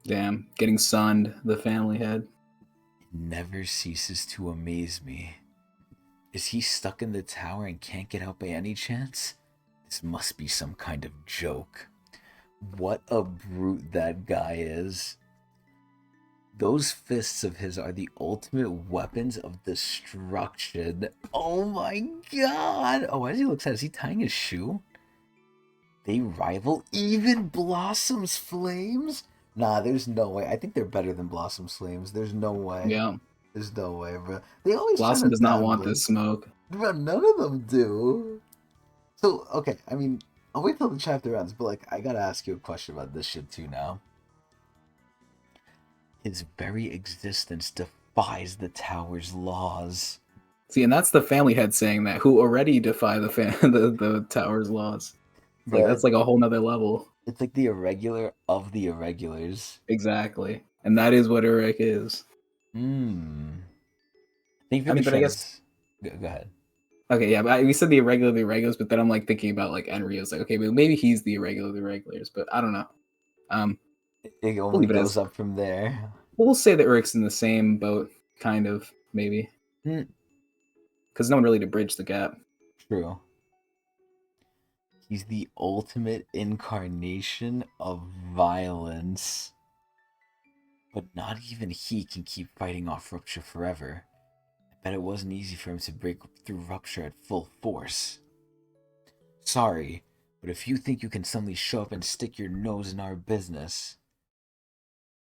Damn, getting sunned, the family head. It never ceases to amaze me. Is he stuck in the tower and can't get out by any chance? This must be some kind of joke. What a brute that guy is. Those fists of his are the ultimate weapons of destruction. Oh my god! Oh, why does he look sad? Is he tying his shoe? They rival even Blossom's flames? Nah, there's no way. I think they're better than Blossom's flames. There's no way. Yeah. There's no way, bro. They always Blossom does not want this smoke. Bro, none of them do. So, okay, I mean, I'll wait till the chapter ends, but, like, I gotta ask you a question about this shit, too, now. His very existence defies the tower's laws. See, and that's the family head saying that, who already defy the tower's laws. Like, that's like a whole nother level. It's like the irregular of the irregulars. Exactly. And that is what Urek is. Thank you I for the mean, but I guess trans. Go ahead. okay, yeah. But we said the irregular, the irregulars, but then I'm like thinking about like Enrio's like, okay, but maybe he's the irregular, the irregulars, but I don't know. Um, It we'll only leave it goes as up from there. we'll say that Urik's in the same boat, kind of maybe, Hmm, because no one really to bridge the gap. true. He's the ultimate incarnation of violence. But not even he can keep fighting off Rupture forever. I bet it wasn't easy for him to break through Rupture at full force. Sorry, but if you think you can suddenly show up and stick your nose in our business,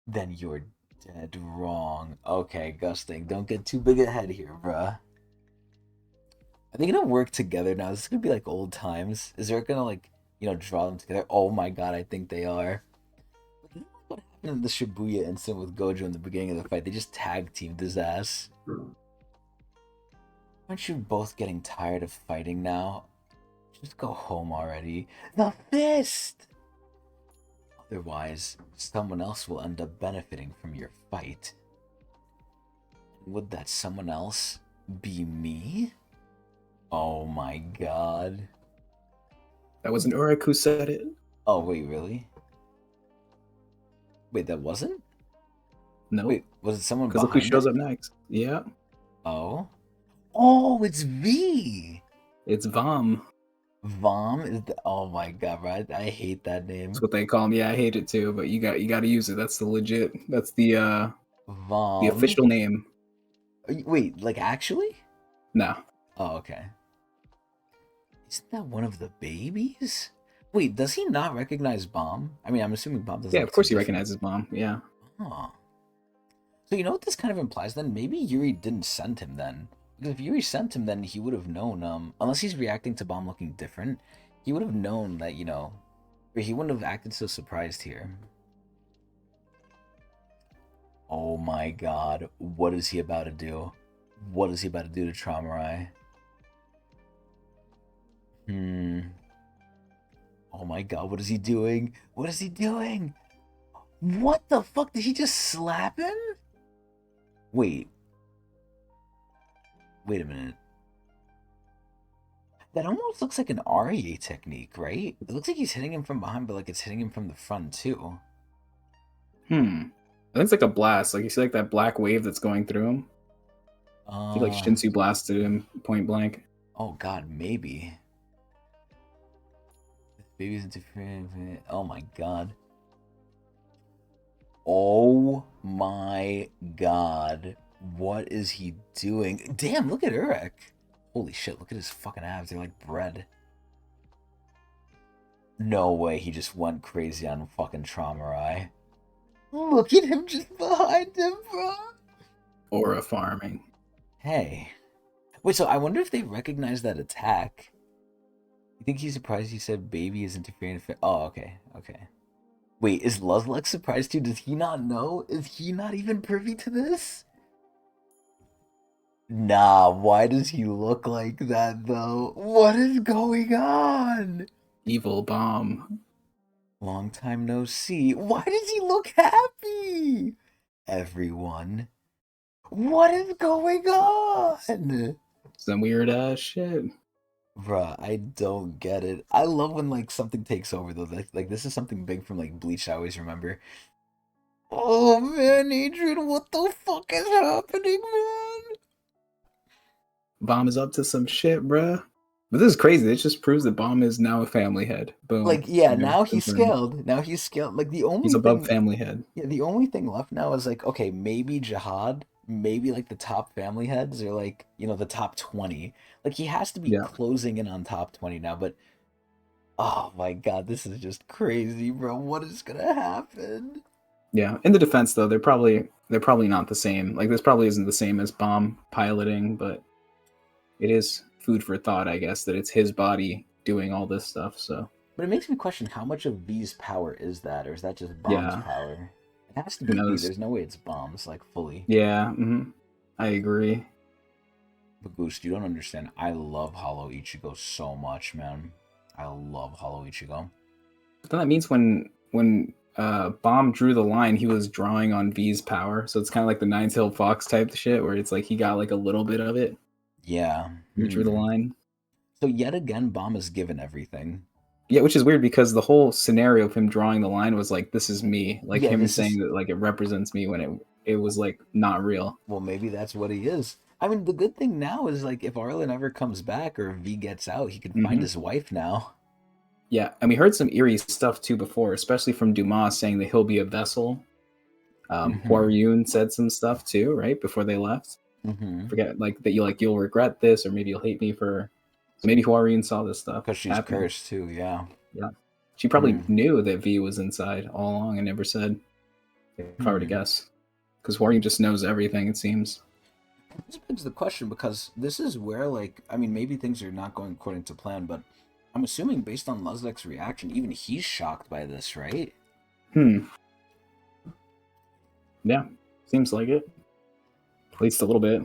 then you're dead wrong. Okay, Gusting, don't get too big ahead here, bruh. Are they gonna work together now? Is this gonna be like old times? Is there gonna like, draw them together? Oh my god, I think they are. What happened in the Shibuya incident with Gojo in the beginning of the fight? They just tag teamed his ass. Aren't you both getting tired of fighting now? Just go home already. The fist! Otherwise, someone else will end up benefiting from your fight. Would that someone else be me? Oh my god. That was an Urek who said it. Oh, wait, really? Wait, that wasn't? No, Wait, was it someone because look who behind shows it? up next. Yeah, Oh? Oh, it's V! it's VOM. VOM is the. Oh my god, bro. I hate that That's name. what they call him. Yeah, I hate it too, but you got to use it. That's the legit. That's the VOM? official name. Wait, like actually? No. Oh, okay. Isn't that one of the babies? Wait, does he not recognize Bomb? I mean, I'm assuming Bomb doesn't Yeah, look of too course he different. recognizes Bomb. Yeah. Huh. So you know what this kind of implies then? Maybe Yuri didn't send him then. Because if Yuri sent him, then he would have known, unless he's reacting to Bomb looking different, he would have known that, or he wouldn't have acted so surprised here. Oh my god, what is he about to do? What is he about to do to Traumarai? Oh my god, what is he doing? What is he doing? What the fuck? Did he just slap him? Wait. Wait a minute. That almost looks like an REA technique, right? It looks like he's hitting him from behind, but like it's hitting him from the front too. I think it's like a blast. Like you see like that black wave that's going through him. He like Shinsu blasted him point blank. Oh god, maybe. This baby's interfering. Oh my god. Oh my god. What is he doing? Damn, look at Urek. Holy shit, look at his fucking abs. They're like bread. No way he just went crazy on fucking Traumarai. Look at him just behind him, bro. Aura farming. Hey. Wait, so I wonder if they recognize that attack. You think he's surprised he said baby is interfering? Oh, okay, okay. Wait, is Luzlek surprised too? Does he not know? Is he not even privy to this? Nah, why does he look like that though? What is going on? Evil bomb. Long time no see. Why does he look happy? Everyone. What is going on? Some weird ass shit. Bruh, I don't get it. I love when like something takes over though. Like this is something big from like Bleach I always remember. Oh man, Adrian, what the fuck is happening, man? Bomb is up to some shit, bruh. But this is crazy. It just proves that Bomb is now a family head. Like, Boom. yeah, You know, now he's confirmed. scaled. Now he's scaled. Like the He's only above thing, family head. yeah, the only thing left now is like, okay, maybe Jihad, maybe like the top family heads or like, the top 20. Like he has to be Yeah. closing in on top 20 now, but oh my god, this is just crazy, bro. What is gonna happen? Yeah. In the defense though, they're probably not the same. Like this probably isn't the same as Bomb piloting, but it is food for thought, I guess, that it's his body doing all this stuff. So But it makes me question how much of V's power is that, or is that just Bomb's yeah, power? It has to who be V. knows? There's no way it's Bomb's, like, fully. Yeah, I agree. But Goose, you don't understand. I love Hollow Ichigo so much, man. I love Hollow Ichigo. But then that means when Bomb drew the line, he was drawing on V's power. So it's kind of like the Nine-Tailed Fox type shit, where it's like he got like a little bit of it. Yeah. He drew the Hmm. line. So yet again, Bomb is given everything. Yeah, which is weird because the whole scenario of him drawing the line was like, "This is me," like Yeah, him this saying is that like it represents me when it was like not real. well, maybe that's what he is. I mean, the good thing now is like if Arlen ever comes back or if V gets out, he can find Hmm. his wife now. Yeah, and we heard some eerie stuff too before, especially from Dumas saying that he'll be a vessel. Mm-hmm. Huayun said some stuff too, right before they left. Mm-hmm. Forget like that you'll regret this, or maybe you'll hate me for. So maybe Huayun saw this stuff Because she's happening. cursed too, yeah. Yeah, she probably Hmm. knew that V was inside all along and never said. If I were to Hmm. guess, because Huayun just knows everything. It seems. This begs the question because this is where, like, I mean, maybe things are not going according to plan, but I'm assuming based on Luzlek's reaction, even he's shocked by this, right? Hmm. Yeah, seems like it. At least a little bit.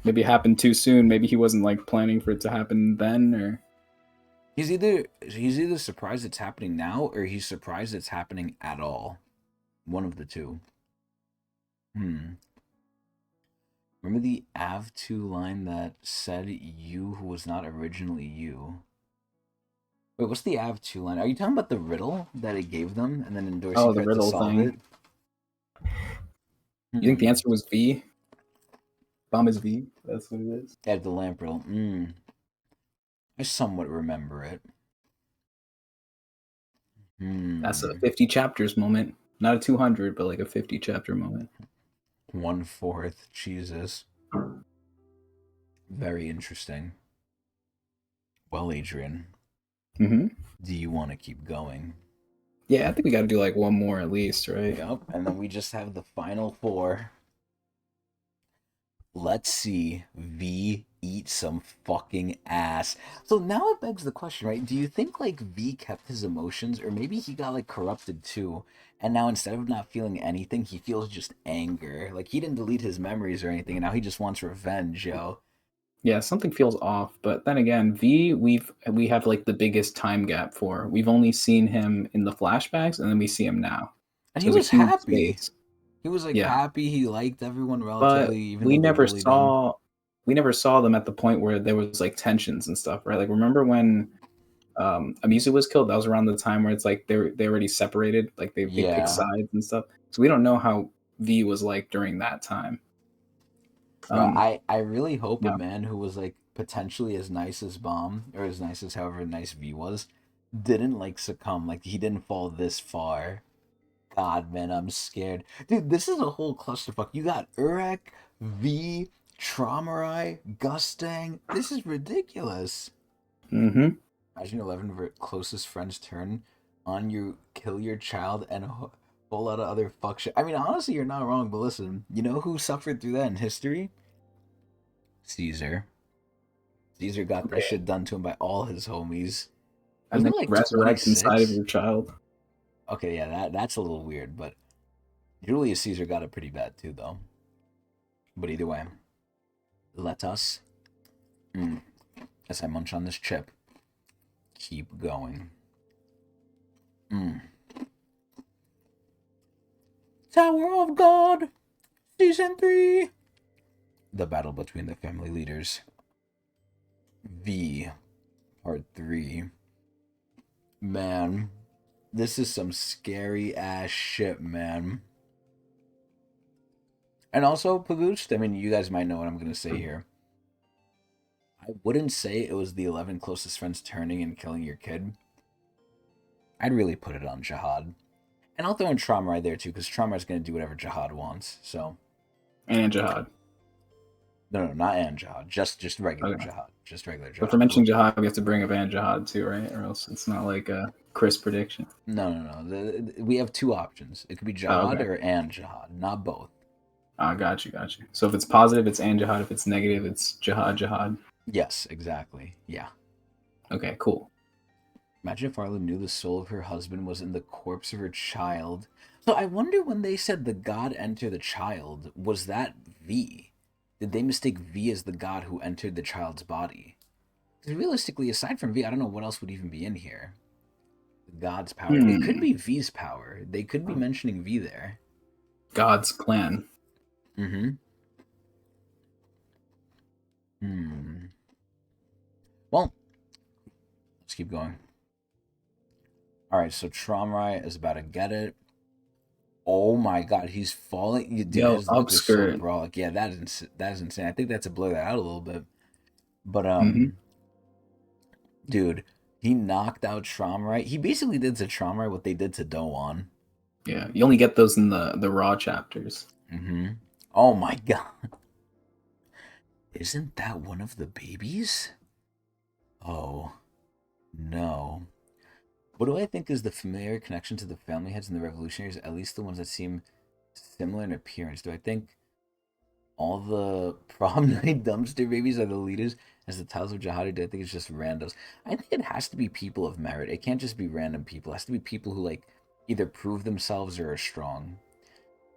Maybe it happened too soon. Maybe he wasn't like planning for it to happen then, or He's either surprised it's happening now or he's surprised it's happening at all. One of the two. Hmm. Remember the Av 2 line that said you who was not originally you? Wait, what's the Av 2 line? Are you talking about the riddle that it gave them and then Dorsey oh, the tried to riddle solve it? thing. You think the Hmm. answer was V? Bomb is V. That's what it is. Yeah, the lamp riddle. Hmm. I somewhat remember it. That's a Hmm. 50 chapters moment. Not a 200, but like a 50 chapter moment. 1/4. Jesus. Very interesting. Well, Adrian, Mm-hmm. do you want to keep going? Yeah, I think we got to do like one more at least, right? Yep. And then we just have the final four. Let's see V eat some fucking ass. So now it begs the question, right? Do you think like V kept his emotions, or maybe he got like corrupted too? And now instead of not feeling anything, he feels just anger. Like he didn't delete his memories or anything, and now he just wants revenge, yo. Yeah, something feels off. But then again, V, we have like the biggest time gap for. We've only seen him in the flashbacks, and then we see him now. And So he there's a was huge happy. space. He was like Yeah, happy. He liked everyone but relatively, even though they never bullied him. saw we never saw them at the point where there was like tensions and stuff, right? Like remember when Amizu was killed? That was around the time where it's like they already separated, like they pick Yeah. sides and stuff. So we don't know how V was like during that time. Bro, Um, I really hope a yeah, man who was like potentially as nice as Bomb or as nice as however nice V was didn't like succumb. Like he didn't fall this far. God, man, I'm scared. Dude, this is a whole clusterfuck. You got Urek, V, Traumarai, Gustang. This is ridiculous. mm-hmm. Imagine your 11 closest friends turn on you, kill your child, and a whole lot of other fuck shit. I mean, honestly, you're not wrong, but listen, you know who suffered through that in history? Caesar. Caesar got that Okay, shit done to him by all his homies. and Wasn't then he like resurrect inside of 26? your child. Okay, yeah, that's a little weird, but Julius Caesar got it pretty bad too, though. But either way, let us, as I munch on this chip, keep going. Mm. Tower of God, Season 3. The battle between the family leaders. V, Part 3. Man, this is some scary ass shit, man. And also, Pagoost, I mean, you guys might know what I'm going to say here. I wouldn't say it was the 11 closest friends turning and killing your kid. I'd really put it on Jihad. And I'll throw in Trauma right there, too, because Trauma is going to do whatever Jihad wants. So, And Jihad. no, not and Jihad. Just regular Okay. Jihad. Just regular But for Jihad. mentioning Jihad, we have to bring up and Jihad too, right? Or else it's not like a Chris prediction. No. We have two options. It could be Oh, Jihad okay. or and Jihad, not both. Got you, got you. So if it's positive, it's and Jihad. If it's negative, it's Jihad, Jihad. Yes, exactly. Yeah. Okay, cool. Imagine if Arlen knew the soul of her husband was in the corpse of her child. So I wonder when they said the god entered the child, was that V? Did they mistake V as the god who entered the child's body? Because realistically, aside from V, I don't know what else would even be in here. God's power. It could Hmm. be V's power. They could be mentioning V there. God's clan. Mm-hmm. Well, let's keep going. All right, so Tromrai is about to get it. Oh my God, he's falling. Dude, Yo, his look is so upskirt. brawlic. Yeah, that is insane. I think that's to blur that out a little bit. But Mm-hmm. dude, he knocked out Tromrai. He basically did to Tromrai what they did to Doan. Yeah, you only get those in the raw chapters. Mm-hmm. Oh my God, isn't that one of the babies? Oh no. What do I think is the familiar connection to the family heads and the revolutionaries? At least the ones that seem similar in appearance. Do I think all the prom night dumpster babies are the leaders as the titles of jihadi? Do I think it's just randos? I think it has to be people of merit. It can't just be random people. It has to be people who like either prove themselves or are strong.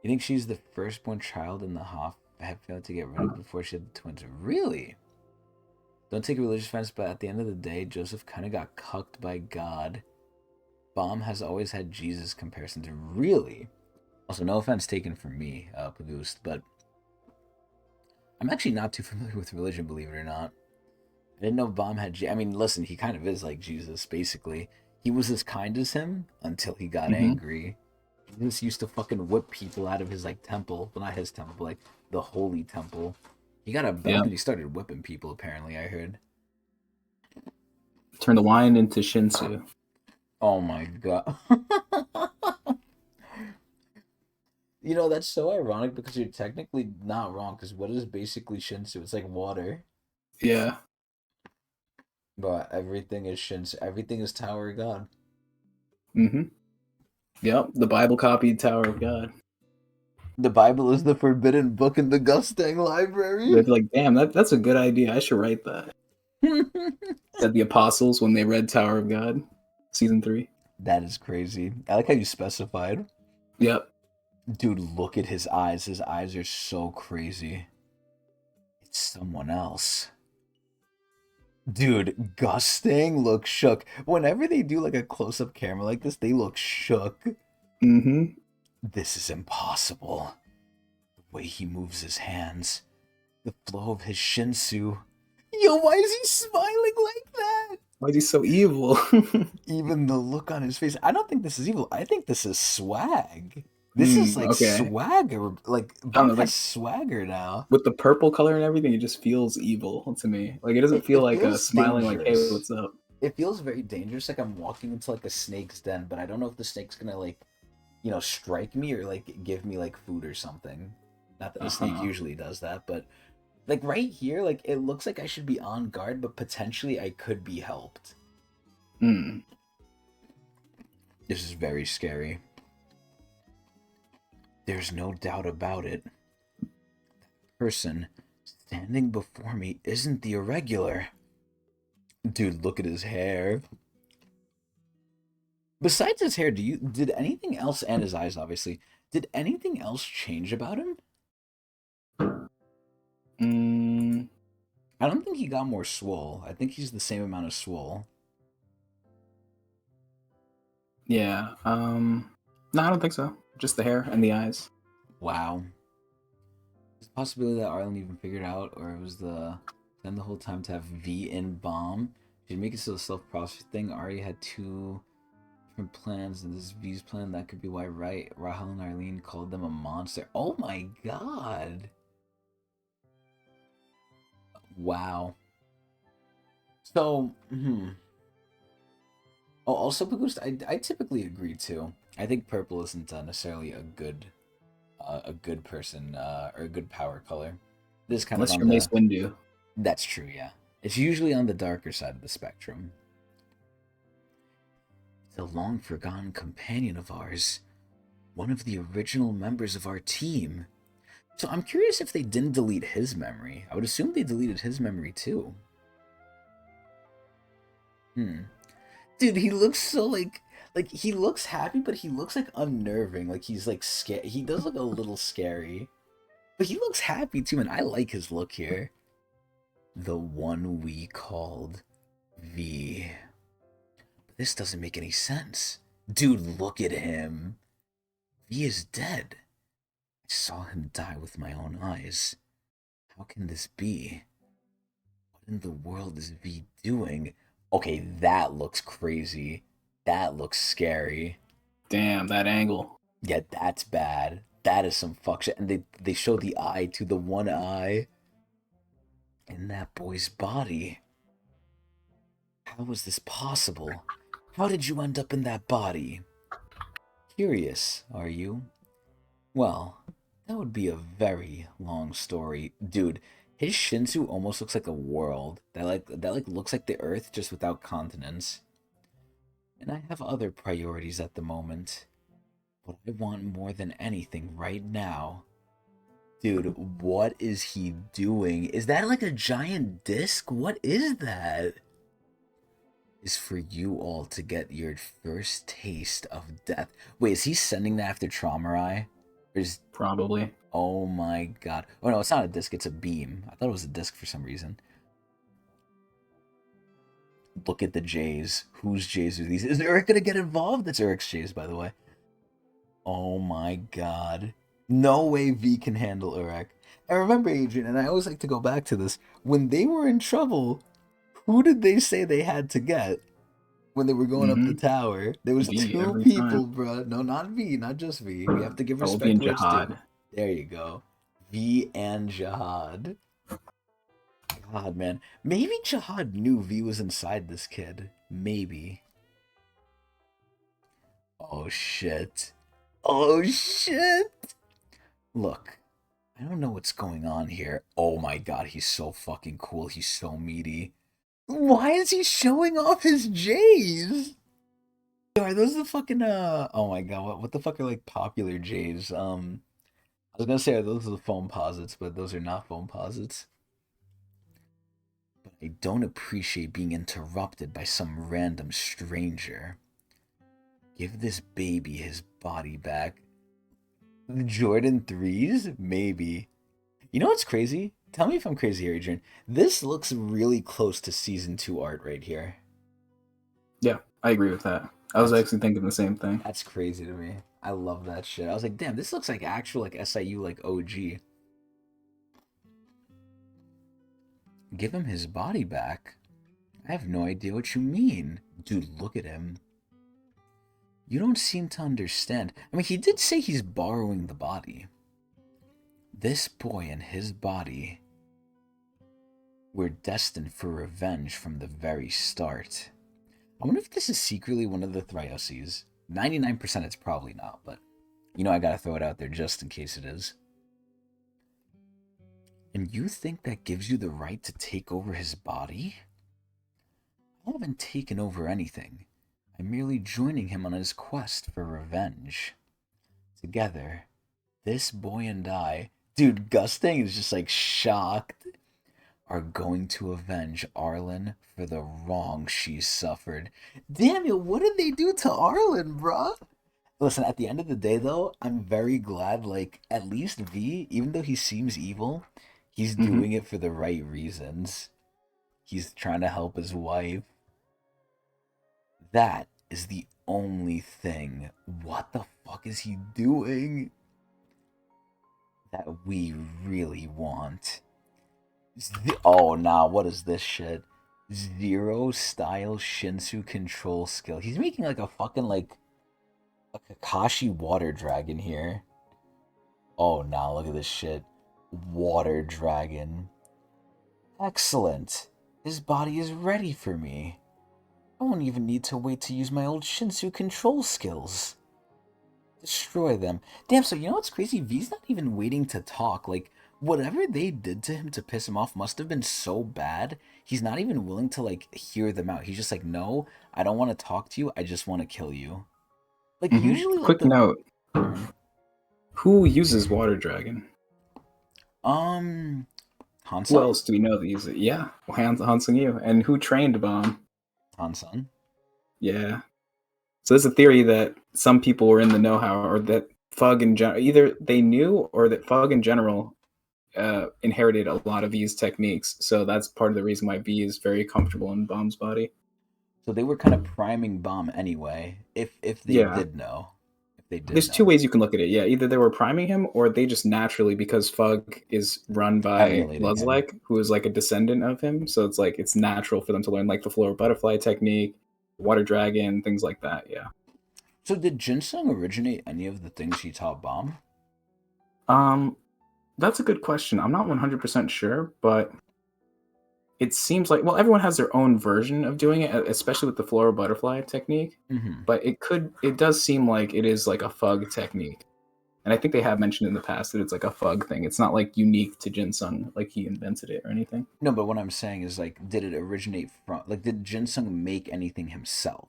You think she's the firstborn child in the Hoff had failed to get rid of before she had the twins? Really? Don't take a religious offense, but at the end of the day, Joseph kind of got cucked by God. Bomb has always had Jesus comparisons. Really? Also, no offense taken from me, Pagoost, but I'm actually not too familiar with religion, believe it or not. I didn't know Bomb had. I mean, listen, he kind of is like Jesus, basically. He was as kind as him until he got Mm-hmm. angry. Jesus used to fucking whip people out of his like temple. Well, not his temple, but like the holy temple. He got a belt Yeah, and he started whipping people. Apparently, I heard. turn the wine into Shinsu. Oh my god. You know, that's so ironic because you're technically not wrong. Because what is basically Shinsu? It's like water. Yeah. But everything is Shinsu. Everything is Tower of God. Mm-hmm. Yep. The Bible copied Tower of God. The Bible is the forbidden book in the Gustang They're library. like, damn, that's a good idea. I should write that. Said the apostles when they read Tower of God, season 3. That is crazy. I like how you specified. Yep. Dude, look at his eyes. His eyes are so crazy. It's someone else. Dude, Gustang looks shook. Whenever they do like a close-up camera like this, they look shook. Mm-hmm. This is impossible. The way he moves his hands, the flow of his shinsu. Yo, why is he smiling like that? Why is he so evil? Even the look on his face. I don't think this is evil. I think this is swag. This is like Okay. swagger. Like I don't Bum know, has like swagger now. with the purple color and everything, it just feels evil to me. Like it doesn't feel It like a feels smiling like, hey, dangerous. what's up? It feels very dangerous. Like I'm walking into like a snake's den, but I don't know if the snake's gonna like, strike me or like give me like food or something. Not that a snake Uh-huh. usually does that, but like right here, like it looks like I should be on guard, but potentially I could be helped. Hmm. This is very scary. There's no doubt about it. Person standing before me isn't the irregular. Dude, look at his hair. Besides his hair, did anything else, and his eyes obviously, did anything else change about him? Mm, I don't think he got more swole. I think he's the same amount of swole. yeah. No, I don't think so. Just the hair and the eyes. Wow. There's a possibility that Arlen even figured out, or it was the whole time to have V in bomb. Should make it so the self-process thing already had two different plans, and this V's plan, that could be why Rahel and Arlene called them a monster. Oh my god. Wow. So, Oh, also, Boost, I typically agree too. I think purple isn't necessarily a good person or a good power color. This is kind of Unless on you're Mace the. Windu. That's true, yeah. It's usually on the darker side of the spectrum. The long forgotten companion of ours, one of the original members of our team. So I'm curious if they didn't delete his memory. I would assume they deleted his memory too. Hmm. Dude, he looks so like he looks happy, but he looks like unnerving. Like he's like scared. He does look a little scary, but he looks happy too, and I like his look here. The one we called V. This doesn't make any sense. Dude, look at him. V is dead. I saw him die with my own eyes. How can this be? What in the world is V doing? Okay, that looks crazy. That looks scary. Damn, that angle. Yeah, that's bad. That is some fuck shit. And they show the eye to the one eye in that boy's body. How was this possible? How did you end up in that body? Curious, are you? Well, that would be a very long story. Dude, his Shinsu almost looks like a world. That looks like the Earth just without continents. And I have other priorities at the moment. What I want more than anything right now. Dude, what is he doing? Is that like a giant disc? What is that? Is for you all to get your first taste of death. Wait, is he sending that after Traumarai? Or is... Probably. Oh my god. Oh no, it's not a disc, it's a beam. I thought it was a disc for some reason. Look at the J's. Whose J's are these? Is Urek gonna get involved? That's Urek's J's, by the way. Oh my god. No way V can handle Urek. And remember, Adrian, and I always like to go back to this, when they were in trouble, who did they say they had to get when they were going up the tower? There was V, two people, bro. No, not V, not just V. We have to give respect where it's due. There you go. V and Jihad. God, man. Maybe Jihad knew V was inside this kid. Maybe. Oh, shit. Oh, shit! Look, I don't know what's going on here. Oh my god, he's so fucking cool. He's so meaty. Why is he showing off his J's? Are those the fucking, oh my god, what the fuck are, like, popular J's? I was gonna say, are those the foam posits, but those are not foam posits. But I don't appreciate being interrupted by some random stranger. Give this baby his body back. The Jordan 3s? Maybe. You know what's crazy? Tell me if I'm crazy here, Adrian. This looks really close to Season 2 art right here. Yeah, I agree with that. I was actually thinking the same thing. That's crazy to me. I love that shit. I was like, damn, this looks like actual, like, SIU, like, OG. Give him his body back? I have no idea what you mean. Dude, look at him. You don't seem to understand. I mean, he did say he's borrowing the body. This boy and his body were destined for revenge from the very start. I wonder if this is secretly one of the Thryoses. 99% it's probably not, but you know I gotta throw it out there just in case it is. And you think that gives you the right to take over his body? I haven't taken over anything. I'm merely joining him on his quest for revenge. Together, this boy and I, dude, Gustang is just like shocked, are going to avenge Arlen for the wrong she suffered. Damn it, what did they do to Arlen, bruh? Listen, at the end of the day, though, I'm very glad, like, at least V, even though he seems evil, he's doing it for the right reasons. He's trying to help his wife. That is the only thing. What the fuck is he doing? That we really want. Oh, nah, what is this shit? Zero style Shinsu control skill. He's making like a fucking like a Kakashi water dragon here. Oh, nah, look at this shit. Water dragon. Excellent. His body is ready for me. I won't even need to wait to use my old Shinsu control skills. Destroy them. Damn, so you know what's crazy? V's not even waiting to talk. Like, whatever they did to him to piss him off must have been so bad. He's not even willing to, like, hear them out. He's just like, no, I don't want to talk to you. I just want to kill you. Like, usually, like, quick note. Who uses Water Dragon? Hansan? Who else do we know that uses it? Yeah, Hansan Yu. And who trained Bomb? Hansan. Yeah. So there's a theory that some people were in the know-how, or that Fug in general, either they knew or that Fug in general inherited a lot of these techniques. So that's part of the reason why V is very comfortable in Bomb's body. So they were kind of priming Bomb anyway, if they Yeah. did know. If they did There's two know. ways you can look at it. Yeah, either they were priming him, or they just naturally, because Fug is run by Emulating him. Luzlek, who is like a descendant of him. So it's like it's natural for them to learn like the floor butterfly technique, water dragon, things like that. Yeah. So did Ginseng originate any of the things he taught Bomb? Um, that's a good question. I'm not 100% sure, but it seems like, well, everyone has their own version of doing it, especially with the floral butterfly technique. Mm-hmm. But it does seem like it is like a Fug technique. And I think they have mentioned in the past that it's like a Fug thing. It's not like unique to Jinsung, like he invented it or anything. No, but what I'm saying is like, did it originate from like did Ginseng make anything himself?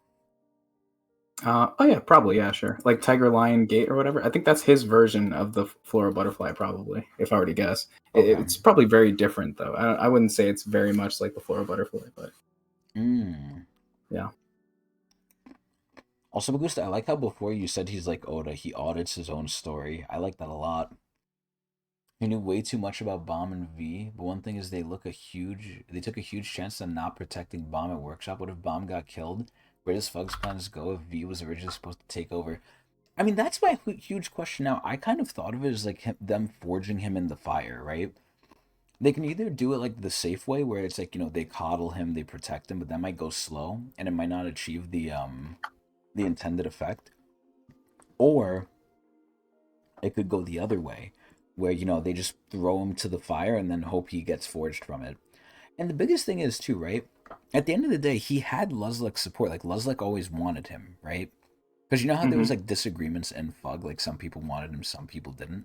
Oh yeah, probably, yeah, sure. Like Tiger Lion Gate or whatever. I think that's his version of the floral butterfly, probably. If I were to guess, Okay. it's probably very different though. I wouldn't say it's very much like the floral butterfly, but Mm. yeah. Also, Bagusta, I like how before you said he's like Oda, he audits his own story. I like that a lot. He knew way too much about Bomb and V, but one thing is they took a huge chance on not protecting Bomb at Workshop. What if Bomb got killed? Where does Fug's plans go if V was originally supposed to take over? I mean, that's my huge question now. I kind of thought of it as like them forging him in the fire, right? They can either do it like the safe way, where it's like, they coddle him, they protect him, but that might go slow and it might not achieve the intended effect. Or it could go the other way, where they just throw him to the fire and then hope he gets forged from it. And the biggest thing is too, right? At the end of the day, he had Luzlek's support. Like Luzlek always wanted him, right? Because you know how there was Mm-hmm. like disagreements in Fug, like some people wanted him, some people didn't.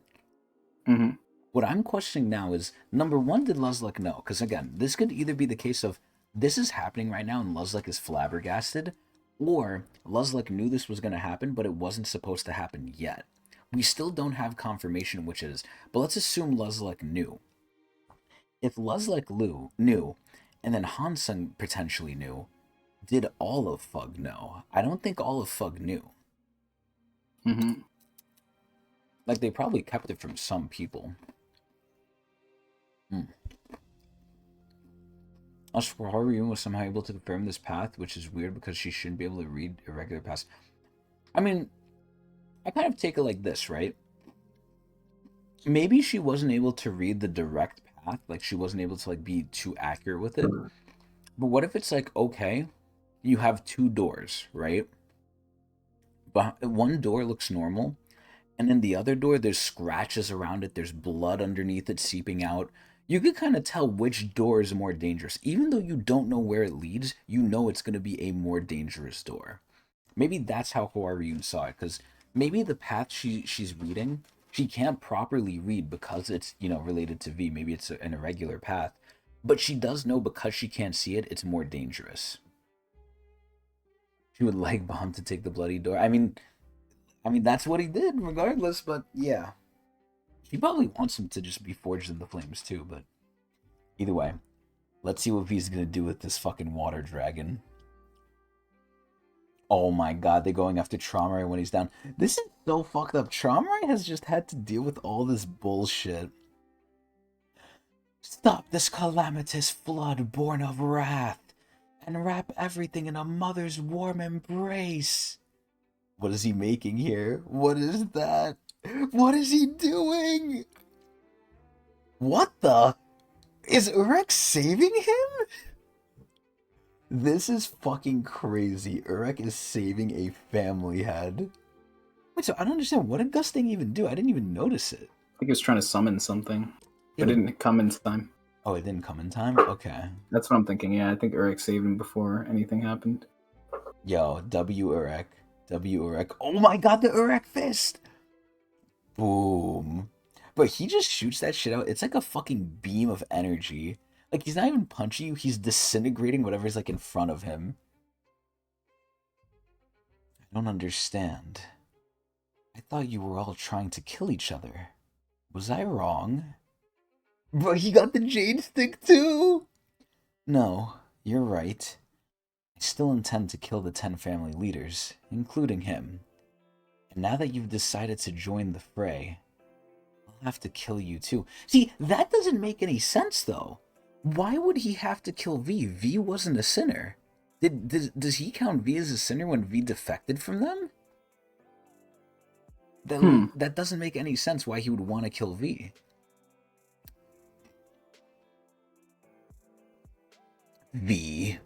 Mm-hmm. What I'm questioning now is number one, did Luzlek know? Because again, this could either be the case of this is happening right now and Luzlek is flabbergasted, or Luzlek knew this was going to happen, but it wasn't supposed to happen yet. We still don't have confirmation which is, but let's assume Luzlek knew. If Luzlek knew, and then Hansung potentially knew, did all of Fug know? I don't think all of Fug knew. Mm-hmm. Like they probably kept it from some people. Hmm. As for Haru was somehow able to confirm this path, which is weird because she shouldn't be able to read irregular paths. I mean, I kind of take it like this, right? Maybe she wasn't able to read the direct path, like she wasn't able to like be too accurate with it. But what if it's like, okay, you have two doors, right? But one door looks normal, and then the other door, there's scratches around it, there's blood underneath it seeping out. You can kind of tell which door is more dangerous. Even though you don't know where it leads, you know it's going to be a more dangerous door. Maybe that's how Hoariyun saw it, because maybe the path she's reading, she can't properly read because it's, related to V. Maybe it's an irregular path. But she does know because she can't see it, it's more dangerous. She would like Bomb to take the bloody door. I mean that's what he did, regardless. But yeah, he probably wants him to just be forged in the flames too. But either way, let's see what V's gonna do with this fucking water dragon. Oh my god, they're going after Traumarai when he's down. This is so fucked up. Traumarai has just had to deal with all this bullshit. Stop this calamitous flood born of wrath, and wrap everything in a mother's warm embrace. What is he making here? What is that? What is he doing? What the? Is Urek saving him? This is fucking crazy. Urek is saving a family head. Wait, so I don't understand. What did Gusting even do? I didn't even notice it. I think he was trying to summon something, Yeah, but it but... didn't come in time. Oh, it didn't come in time? Okay. That's what I'm thinking. Yeah, I think Urek saved him before anything happened. Yo, W Urek. W Urek. Oh my god, the Urek fist! Boom. But he just shoots that shit out. It's like a fucking beam of energy. Like, he's not even punching you, he's disintegrating whatever's, like, in front of him. I don't understand. I thought you were all trying to kill each other. Was I wrong? But he got the Jade Stick, too! No, you're right. I still intend to kill the 10 family leaders, including him. And now that you've decided to join the fray, I'll have to kill you too. See, that doesn't make any sense, though. Why would he have to kill V? V wasn't a sinner. Does he count V as a sinner when V defected from them? Hmm. That doesn't make any sense why he would want to kill V. V.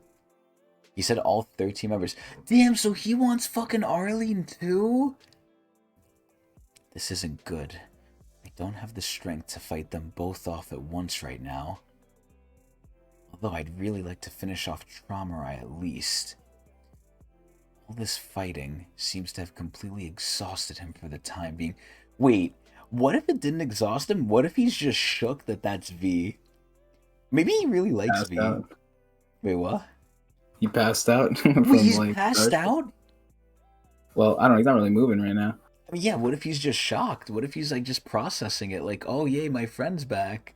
He said all 13 members. Damn, so he wants fucking Arlene too? This isn't good. I don't have the strength to fight them both off at once right now. Although I'd really like to finish off Traumarai at least. All this fighting seems to have completely exhausted him for the time being. Wait, what if it didn't exhaust him? What if he's just shook that that's V? Maybe he really likes Passed V. out. Wait, what? He passed out Wait, from he's like. passed out? Well, I don't know. He's not really moving right now. I mean, yeah, what if he's just shocked? What if he's like just processing it like, oh yay, my friend's back?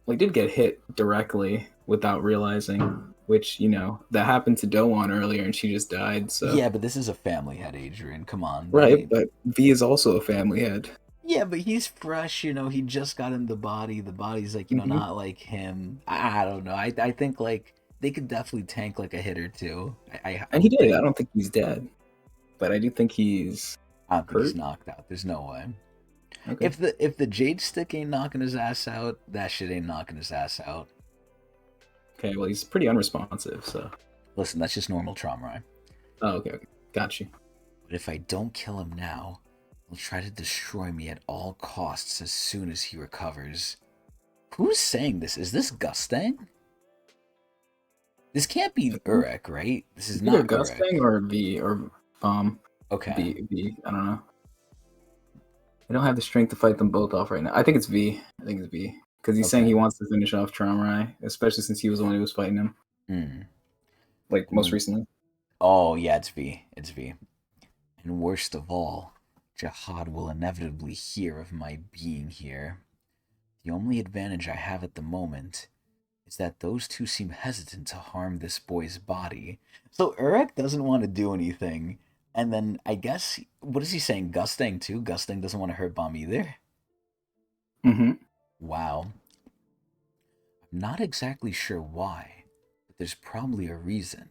Well, he did get hit directly without realizing, which, that happened to Doan earlier and she just died, so. Yeah, but this is a family head, Adrian. Come on. Right, but V is also a family head. Yeah, but he's fresh, he just got in the body. The body's like, not like him. I don't know. I think like they could definitely tank like a hit or two. And he did. I don't think he's dead. But I do think he's I don't think he's hurt. knocked out. There's no way. Okay. If the Jade Stick ain't knocking his ass out, that shit ain't knocking his ass out. Okay, well he's pretty unresponsive, so. Listen, that's just normal trauma, right? Oh, okay. Got you. But if I don't kill him now, he'll try to destroy me at all costs as soon as he recovers. Who's saying this? Is this Gustang? This can't be Urek, right? This is not Gustang or V or VOM. Okay. V. I don't know. I don't have the strength to fight them both off right now. I think it's V. Because he's saying he wants to finish off Traumarai, especially since he was the one who was fighting him. Like, most recently. Oh, yeah, it's V. It's V. And worst of all, Jihad will inevitably hear of my being here. The only advantage I have at the moment is that those two seem hesitant to harm this boy's body. So Urek doesn't want to do anything. And then I guess, what is he saying? Gustang too? Gustang doesn't want to hurt Bomb either? Mm-hmm. Wow. I'm not exactly sure why, but there's probably a reason.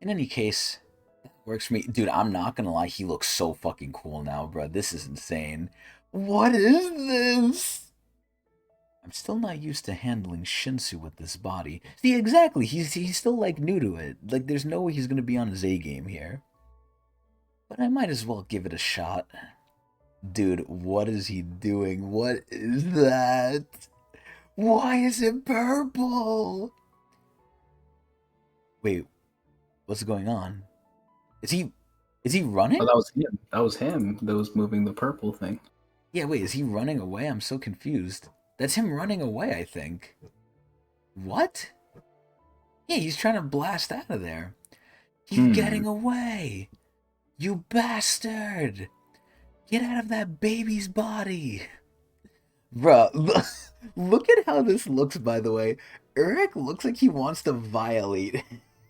In any case, that works for me. Dude, I'm not gonna lie, he looks so fucking cool now, bro. This is insane. What is this? I'm still not used to handling Shinsu with this body. See, exactly, he's still, like, new to it. Like, there's no way he's gonna be on his A-game here. But I might as well give it a shot. Dude, what is he doing? What is that? Why is it purple? Wait, what's going on? Is he running? Oh, that was him. That was him that was moving the purple thing. Yeah, wait, is he running away? I'm so confused. That's him running away, I think. What? Yeah, he's trying to blast out of there. He's getting away. You bastard! Get out of that baby's body! Bruh, look at how this looks, by the way. Urek looks like he wants to violate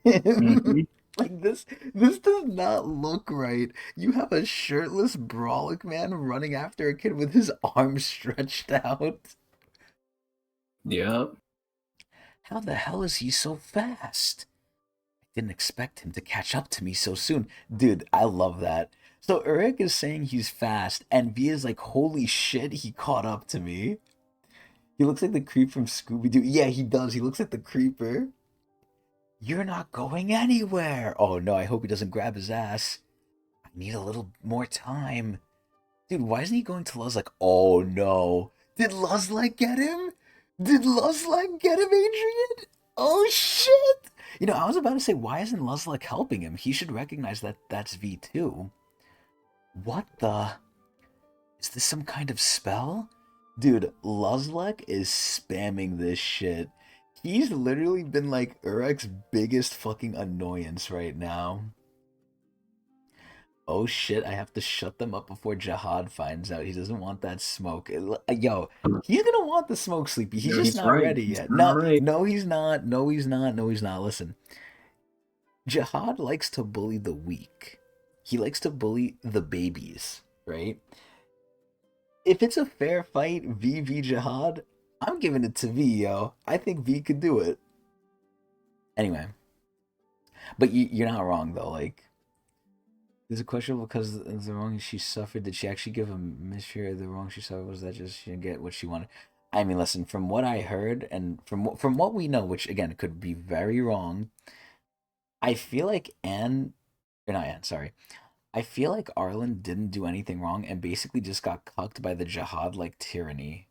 him. Like, this does not look right. You have a shirtless Brawlic man running after a kid with his arms stretched out. Yep. How the hell is he so fast? I didn't expect him to catch up to me so soon. Dude, I love that. So Urek is saying he's fast, and V is like, holy shit, he caught up to me. He looks like the creep from Scooby-Doo. Yeah, he does. He looks like the creeper. You're not going anywhere. Oh no, I hope he doesn't grab his ass. I need a little more time. Dude, why isn't he going to Luzlike? Oh no. Did Luzlike get him? Did Luzlike get him, Adrian? Oh shit! I was about to say, why isn't Luzlike helping him? He should recognize that that's V2. What the? Is this some kind of spell? Dude, Luzlike is spamming this shit. He's literally been like Urek's biggest fucking annoyance right now. Oh shit, I have to shut them up before Jihad finds out. He doesn't want that smoke. Yo, he's gonna want the smoke, Sleepy. He's just not ready yet. No, he's not. No, he's not. No, he's not. Listen. Jihad likes to bully the weak. He likes to bully the babies, right? If it's a fair fight, V Jihad, I'm giving it to V, yo. I think V could do it. Anyway. But you're not wrong though. Like, there's a question because of the wrong she suffered. Did she actually give a mixture of the wrong she suffered? Was that just she didn't get what she wanted? I mean, listen. From what I heard and from what we know, which again could be very wrong, I feel like Anne, or not Anne, sorry. I feel like Arlen didn't do anything wrong and basically just got cucked by the Jihad like tyranny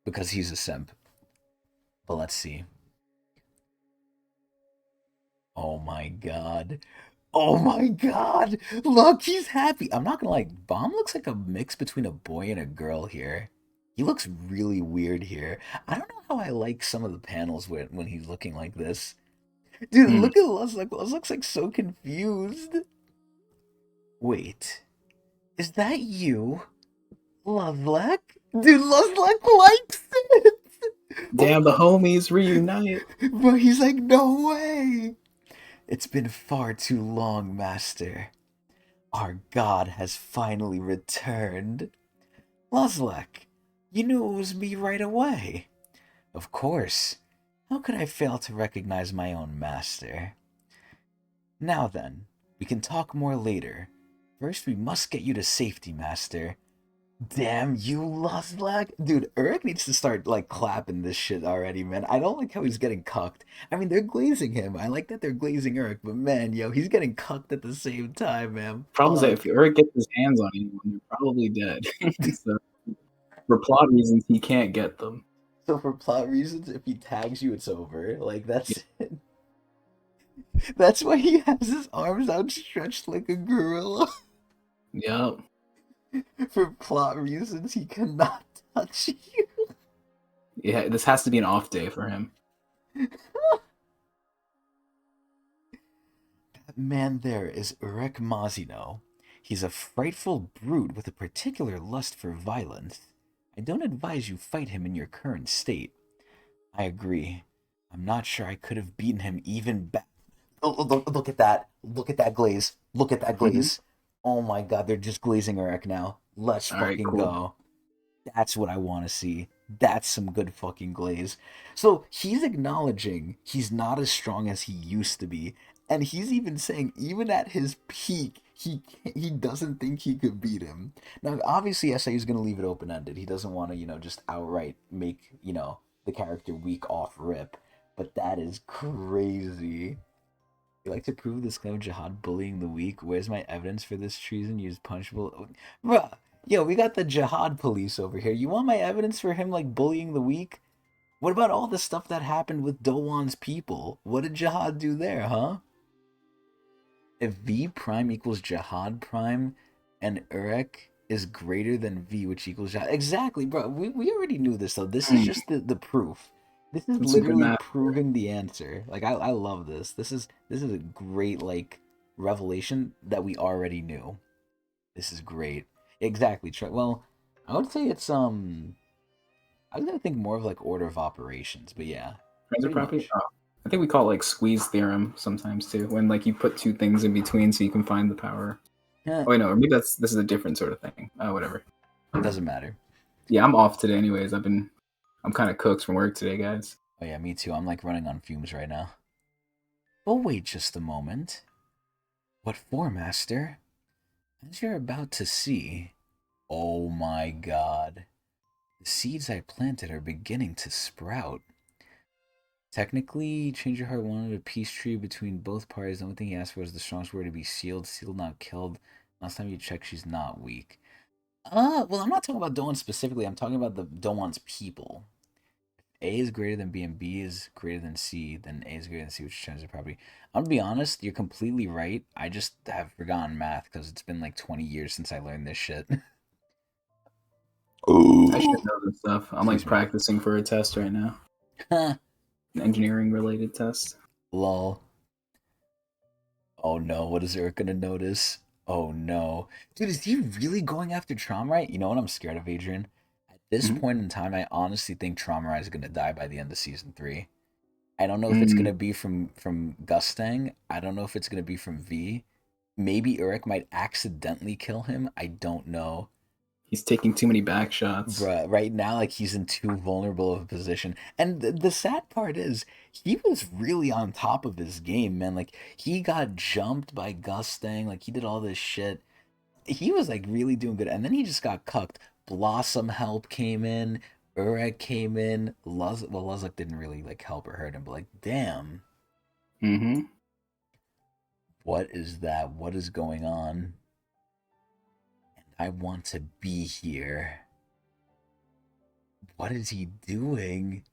because he's a simp. But let's see. Oh my god. Oh my god. Look, he's happy. I'm not gonna like Bomb looks like a mix between a boy and a girl here. He looks really weird here. I don't know how I like some of the panels when he's looking like this. Dude, Mm. look at Luz. Like Luz looks like so confused. Wait, is that you? Lovelek? Dude, Lovelek likes it! Oh Damn, the homies reunite. but he's like, no way! It's been far too long, Master. Our god has finally returned. Lovelek, you knew it was me right away. Of course. How could I fail to recognize my own master? Now then, we can talk more later. First, we must get you to safety, Master. Damn you, Lovelag. Dude, Urek needs to start, like, clapping this shit already, man. I don't like how he's getting cucked. I mean, they're glazing him. I like that they're glazing Urek, but man, yo, he's getting cucked at the same time, man. Problem is that if Fuck. Urek gets his hands on anyone, they're probably dead. So for plot reasons, he can't get them. So for plot reasons, if he tags you, it's over. Like, Yeah. that's it. That's why he has his arms outstretched like a gorilla. Yep. For plot reasons, he cannot touch you. Yeah, this has to be an off day for him. That man there is Urek Mazino. He's a frightful brute with a particular lust for violence. I don't advise you fight him in your current state. I agree. I'm not sure I could have beaten him even back. Oh, look at that. Look at that glaze. Look at that Mhm. glaze. Oh my god, they're just glazing Urek now. Let's All right, fucking cool. go. That's what I want to see. That's some good fucking glaze. So he's acknowledging he's not as strong as he used to be, and he's even saying even at his peak, he doesn't think he could beat him. Now, obviously, SAU is going to leave it open ended. He doesn't want to, just outright make the character weak off rip. But that is crazy. You like to prove this claim of Jihad bullying the weak? Where's my evidence for this treason? Use punishable. Bruh, yo, we got the Jihad police over here. You want my evidence for him, like, bullying the weak? What about all the stuff that happened with Dowan's people? What did Jihad do there, huh? If V prime equals Jihad prime and Urek is greater than V, which equals Jihad. Exactly, bro. We already knew this, though. This is Mm, just the proof. This is that's some good literally math. proving the answer. Like, I love this. This is a great, like, revelation that we already knew. This is great. Exactly. Well, I would say it's I was gonna think more of like order of operations, but yeah, Transit pretty property. much. Oh, I think we call it like squeeze theorem sometimes too, when like you put two things in between so you can find the power. Yeah, Oh wait, no, or maybe this is a different sort of thing. Oh, whatever. doesn't matter. Yeah, I'm off today anyways. I'm kind of cooked from work today, guys. Oh yeah, me too. I'm like running on fumes right now. But wait just a moment. What for, Master? As you're about to see. Oh my god. The seeds I planted are beginning to sprout. Technically, Change Your Heart wanted a peace treaty between both parties. The only thing he asked for was the strongest word to be sealed. Sealed, not killed. Last time you checked, she's not weak. Well, I'm not talking about Doan specifically. I'm talking about the Doan's people. A is greater than B and B is greater than C, then A is greater than C, which changes the property. I'm gonna be honest, you're completely right. I just have forgotten math because it's been like 20 years since I learned this shit. I should Oh, know this stuff. I'm like excuse me. practicing for a test right now, an engineering related test. Lol. Oh no, what is Eric gonna notice? Oh no. Dude, is he really going after Traumrite? You know what I'm scared of, Adrian? At this Mhm. point in time, I honestly think Traumrite is gonna die by the end of season 3. I don't know if it's Mm, gonna be from Gustang. I don't know if it's gonna be from V. Maybe Urek might accidentally kill him. I don't know. He's taking too many back shots. Bruh, right now, like he's in too vulnerable of a position. And the sad part is, he was really on top of his game, man. Like he got jumped by Gustang, like he did all this shit. He was like really doing good, and then he just got cucked. Blossom help came in, Urek came in. Luzak didn't really like help or hurt him, but like, damn, Mm-hmm. what is that? What is going on? And I want to be here. What is he doing?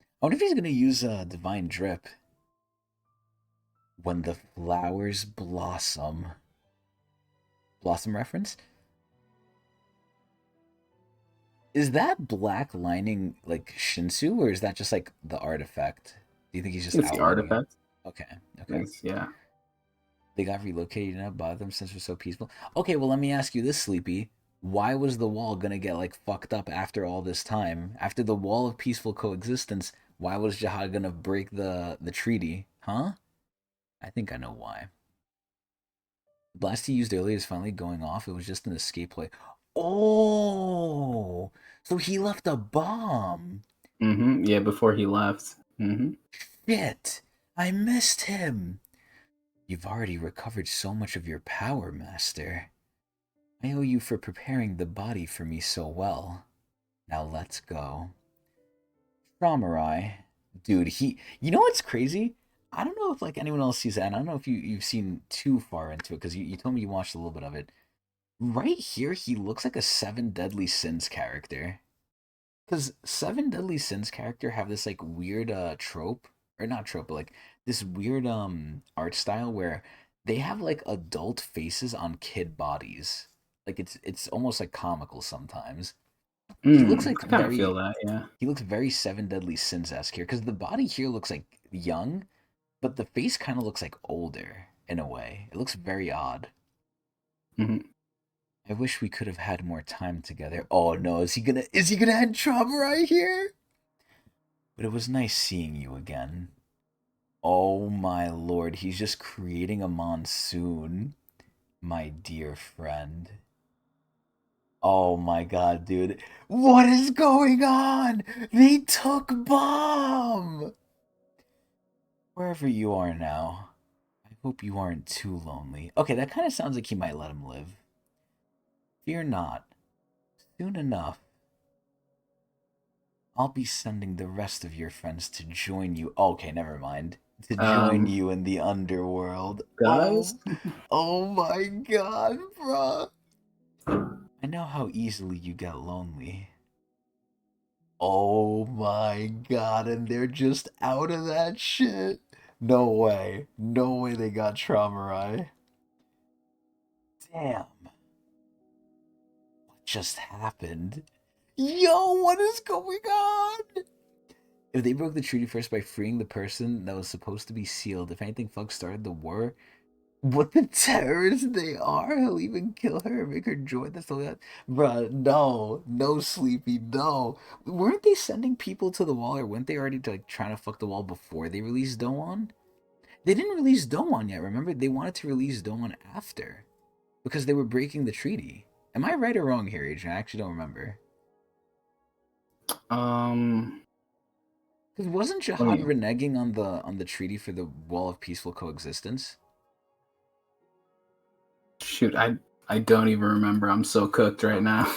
I wonder if he's gonna use Divine Drip. When the flowers blossom. Blossom reference? Is that black lining like Shinsu, or is that just like the artifact? Do you think he's just It's the outlining it? artifact. Okay, okay. Yeah. They got relocated, you know, bother them since we're so peaceful. Okay, well, let me ask you this, Sleepy. Why was the wall gonna get like fucked up after all this time? After the wall of peaceful coexistence, why was Jihad gonna break the treaty? Huh? I think I know why. The blast he used earlier is finally going off. It was just an escape play. Oh, so he left a bomb. Mm-hmm. Yeah, before he left. Mm-hmm. Shit, I missed him. You've already recovered so much of your power, Master. I owe you for preparing the body for me so well. Now let's go. Traumarai. Dude, you know what's crazy? I don't know if like anyone else sees that, and I don't know if you've seen too far into it, because you told me you watched a little bit of it. Right here, he looks like a Seven Deadly Sins character. Because Seven Deadly Sins character have this like weird trope, or not trope, but like this weird art style where they have like adult faces on kid bodies. Like it's almost like comical sometimes. He looks like I kind of feel that, yeah. he looks very Seven Deadly Sins esque here, because the body here looks like young, but the face kind of looks like older in a way. It looks very odd. Mm-hmm. I wish we could have had more time together. Oh no, is he gonna end trauma right here? But it was nice seeing you again. Oh my lord, he's just creating a monsoon, my dear friend. Oh my god, dude. What is going on? They took Bomb! Wherever you are now, I hope you aren't too lonely. Okay, that kind of sounds like he might let him live. Fear not. Soon enough, I'll be sending the rest of your friends to join you. Okay, never mind. To join you in the underworld. Guys, Oh my god, bruh. I know how easily you get lonely. Oh my god, and they're just out of that shit. No way. No way they got Traumarai. Damn. What just happened? Yo, what is going on? If they broke the treaty first by freeing the person that was supposed to be sealed, if anything, Fug started the war. What the terrorists they are? He'll even kill her and make her join this. Bruh, no. No, Sleepy, no. Weren't they sending people to the wall, or weren't they already like trying to fuck the wall before they released Doan? They didn't release Doan yet, remember? They wanted to release Doan after, because they were breaking the treaty. Am I right or wrong here, Adrian? I actually don't remember. Because wasn't Jihad reneging on the treaty for the Wall of Peaceful Coexistence? Shoot, I don't even remember. I'm so cooked right now.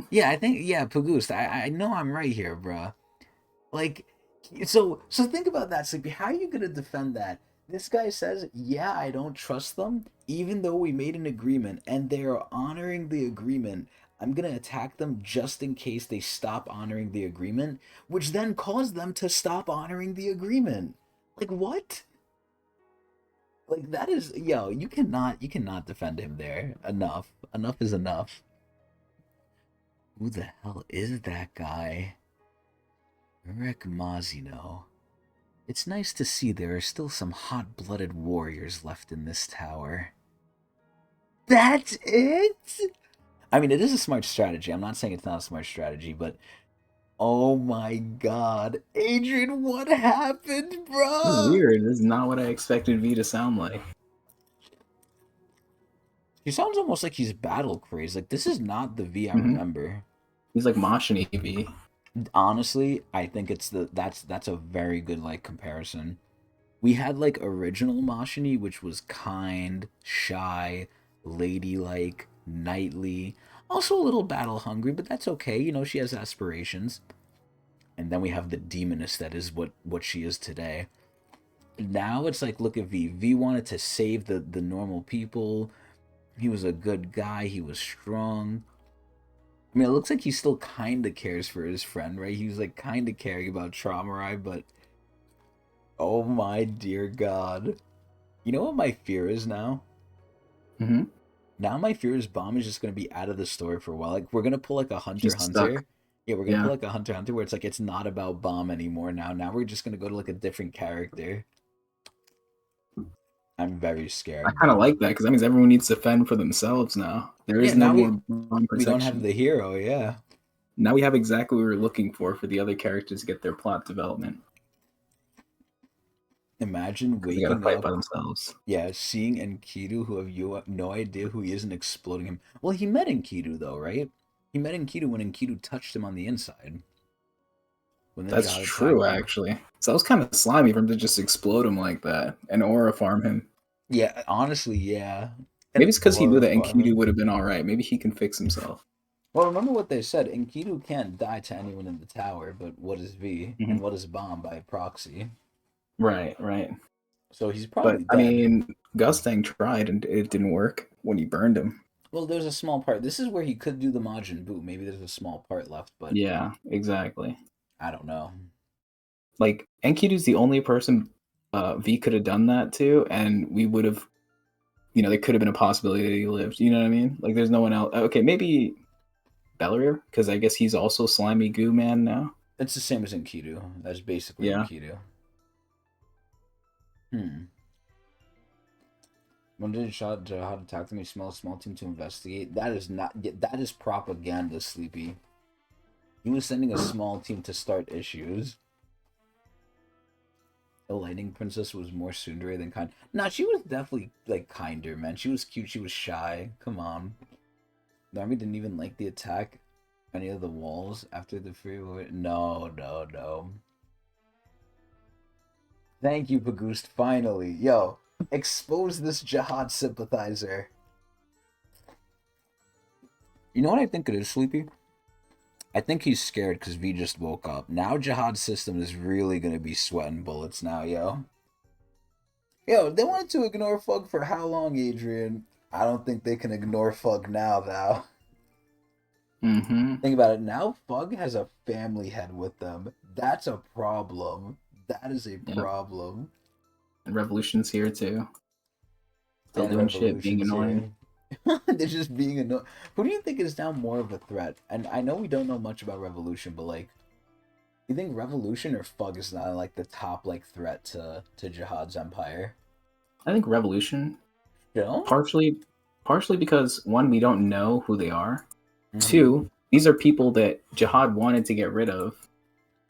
Yeah, I think Pagoost. I know I'm right here, bruh. Like, so think about that, Sleepy. How are you gonna defend that? This guy says, "Yeah, I don't trust them, even though we made an agreement, and they are honoring the agreement. I'm gonna attack them just in case they stop honoring the agreement, which then caused them to stop honoring the agreement." Like what? Like that is you cannot defend him there. Enough. Enough is enough. Who the hell is that guy? Urek Mazino. It's nice to see there are still some hot-blooded warriors left in this tower. That's it? I mean, it is a smart strategy. I'm not saying it's not a smart strategy, but oh my god. Adrian, what happened, This is bruh? weird. This is not what I expected V to sound like. He sounds almost like he's battle crazed. Like this is not the V I Hmm. remember. He's like Mashin EV. Honestly, I think it's that's a very good like comparison. We had like original Mashini, which was kind, shy, ladylike, knightly, also a little battle hungry, but that's okay. You know, she has aspirations. And then we have the demoness that is what she is today. Now it's like look at V. V wanted to save the normal people. He was a good guy. He was strong. I mean, it looks like he still kind of cares for his friend, right? He was like kind of caring about Traumarai, but oh my dear God. You know what my fear is now? Hmm. Now my fear is Bomb is just gonna be out of the story for a while. Like we're gonna pull like a Hunter x He's stuck. Hunter. Yeah, we're gonna pull Yeah. like a Hunter x Hunter where it's like it's not about Bomb anymore now. Now we're just gonna go to like a different character. I'm very I scared, kind of bro. like that because that means everyone needs to fend for themselves now. There Yeah, is no now more bomb we don't have protection. the hero, yeah. Now we have exactly what we were looking for the other characters to get their plot development Imagine because they got to waking fight up, by themselves. yeah, seeing Enkidu who have you have no idea who he is and exploding him. Well, he met Enkidu though, right? He met Enkidu when Enkidu touched him on the inside. When the That's Jihad true, attacked him. actually. So that was kind of slimy for him to just explode him like that and aura farm him. Yeah, honestly, yeah. Maybe An it's because he knew aura that Enkidu farming. would have been all right. Maybe he can fix himself. Well, remember what they said. Enkidu can't die to anyone in the tower, but what is V? Hmm. And what is Bomb by proxy? Right, right. So he's But probably I dead. mean, Gustang tried and it didn't work when he burned him. Well, there's a small part. This is where he could do the Majin Buu. Maybe there's a small part left, but Yeah, exactly. I don't know. Like Enkidu's the only person V could have done that to, and we would have, there could have been a possibility that he lived. You know what I mean? Like, there's no one else. Okay, maybe Bellerir, because I guess he's also slimy goo man now. It's the same as Enkidu. That's basically Yeah. Enkidu. Hmm. When did Jihad attack them? He smelled a small team to investigate. That is not. That is propaganda, Sleepy. He was sending a small team to start issues. The Lightning Princess was more tsundere than kind. Nah, she was definitely like kinder, man. She was cute. She was shy. Come on. The army didn't even like the attack. Any of the walls after the free war. No, no, no. Thank you, Pagoost. Finally, yo, expose this Jihad sympathizer. You know what I think it is, Sleepy? I think he's scared because V just woke up. Now Jihad's system is really gonna be sweating bullets now, yo. Yo, they wanted to ignore Fug for how long, Adrian? I don't think they can ignore Fug now, though. Mm-hmm. Think about it. Now Fug has a family head with them. That's a problem. That is a Yep. problem. And Revolution's here too. Still And doing shit, being Revolution's annoying. here. They're just being annoying. Who do you think is now more of a threat? And I know we don't know much about Revolution, but like, you think Revolution or Fug is not like the top like threat to Jihad's empire? I think Revolution, You know? partially because one, we don't know who they are. Mm-hmm. Two, these are people that Jihad wanted to get rid of.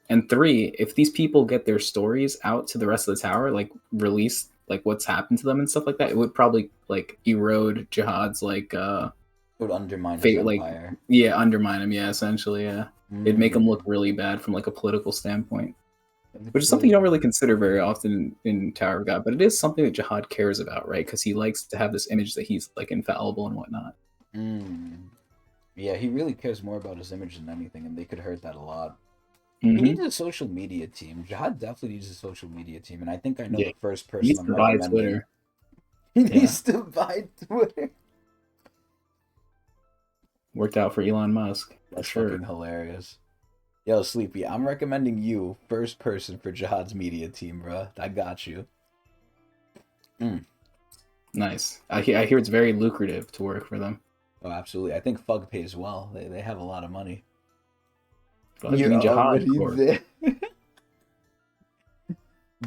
And three, if these people get their stories out to the rest of the tower, like release like what's happened to them and stuff like that, it would probably like erode Jihad's It would undermine his fate, like empire. yeah, undermine him. Yeah, essentially, yeah, it'd make him look Mm. really bad from like a political standpoint, It which is something you could. don't really consider very often in Tower of God, but it is something that Jihad cares about, right? Because he likes to have this image that he's like infallible and whatnot. Mm. Yeah, he really cares more about his image than anything, and they could hurt that a lot. He Mm-hmm. needs a social media team. Jihad definitely needs a social media team, and I think I know Yeah, the first he person needs I'm to buy recommending. Twitter. He Yeah, needs to buy Twitter. worked out for Elon Musk for That's sure. fucking hilarious. Yo, Sleepy, I'm recommending you first person for Jihad's media team, bro. I got you. Mm. Nice. I hear it's very lucrative to work for them. Oh, absolutely. I think Fug pays well. They have a lot of money. But You're Green Jihad already Corp. there.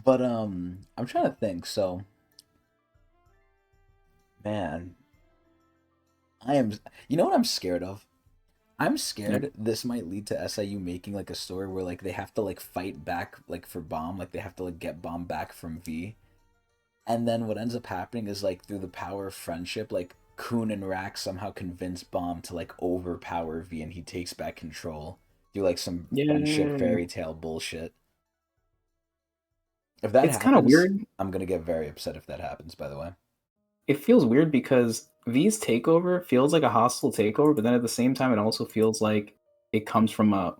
But I'm trying to think. So, man, I am. You know what I'm scared of? I'm Yep. scared this might lead to SIU making like a story where like they have to like fight back like for Bomb, like they have to like get Bomb back from V. And then what ends up happening is like through the power of friendship, like Kun and Rack somehow convince Bomb to like overpower V and he takes back control. Do like some friendship Yeah, fairy tale bullshit. If that it's kind of happens, weird. I'm gonna get very upset if that happens, by the way. It feels weird because V's takeover feels like a hostile takeover, but then at the same time, it also feels like it comes from a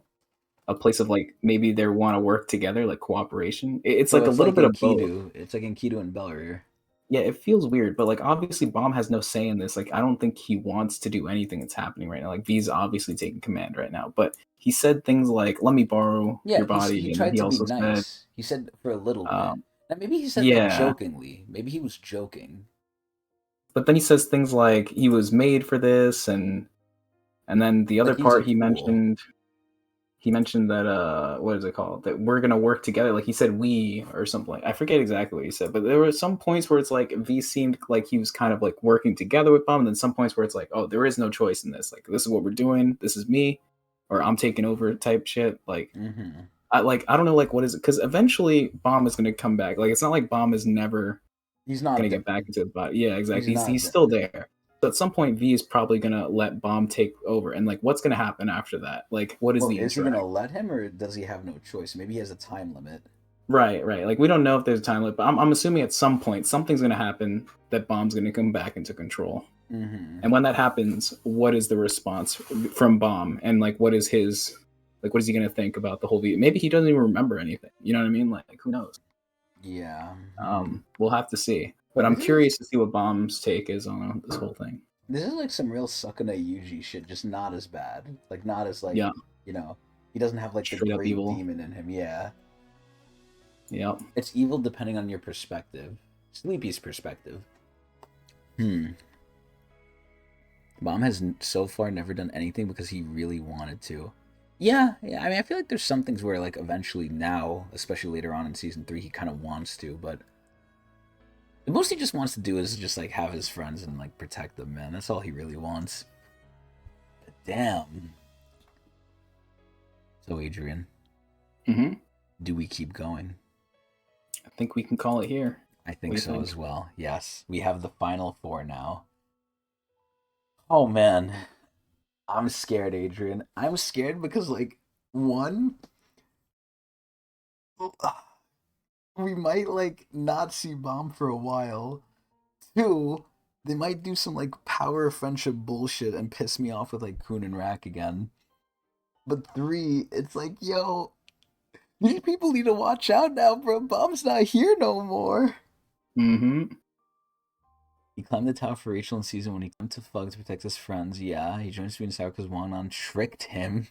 place of like maybe they want to work together, like cooperation. It's So like a it's little like bit in of both. Kidu. It's like in Kidu and Belrier. Yeah, it feels weird, but like obviously Bomb has no say in this. Like I don't think he wants to do anything that's happening right now. Like V's obviously taking command right now, but he said things like "Let me borrow Yeah, your he body," and then tried he to be also said, nice. He said for a little bit. um, Now maybe he said that "Yeah," jokingly. Maybe he was joking. but then he says things like he was made for this, and then the other Like he's a part fool. he mentioned that what is it called, that we're gonna work together, like he said we or something. Like, I forget exactly what he said, but there were some points where it's like V seemed like he was kind of like working together with Bomb, and then some points where it's like, oh, there is no choice in this, like this is what we're doing, this is me, or I'm taking over type shit. Like Mm-hmm. I don't know, like what is it, because eventually Bomb is gonna come back. Like it's not like Bomb is never He's not gonna get back done. into the body. Yeah, He's exactly. He's not still done. there. So at some point, V is probably gonna let Bomb take over, and like, what's gonna happen after that? Like, what is Well, the is he interact? gonna let him, or does he have no choice? Maybe he has a time limit. Right, right. Like we don't know if there's a time limit, but I'm assuming at some point something's gonna happen that Bomb's gonna come back into control. Mm-hmm. And when that happens, what is the response from Bomb? And like, what is his, like, what is he gonna think about the whole video? Maybe he doesn't even remember anything. You know what I mean? Like who knows? Yeah. Hmm. We'll have to see. But Like I'm this is curious to see what Bomb's take is on this whole thing. this is like some real Sukuna Yuji shit, just not as bad. Like not as like Yeah, you know he doesn't have like the straight up great evil. demon in him. Yeah, Yep. it's evil depending on your perspective. Sleepy's perspective. Hmm. Bomb has so far never done anything because he really wanted to. Yeah, yeah. I mean, I feel like there's some things where, like, eventually now, especially later on in season 3, he kind of wants to, but the most he just wants to do is just like have his friends and like protect them, man. That's all he really wants. But damn. So, Adrian, Hmm. do we keep going? I think we can call it here. I What do think you so think? as well. Yes, we have the final four now. Oh man, I'm scared, Adrian. I'm scared because like one, we might like not see Bomb for a while. Two, they might do some like power friendship bullshit and piss me off with like Kun and Rack again. But three, it's like, yo, these people need to watch out now, bro. Bomb's not here no more. Hmm. He climbed the tower for Rachel in season one. He came to Fug to protect his friends. Yeah, he joined Sweet and Sour because Wangnan tricked him.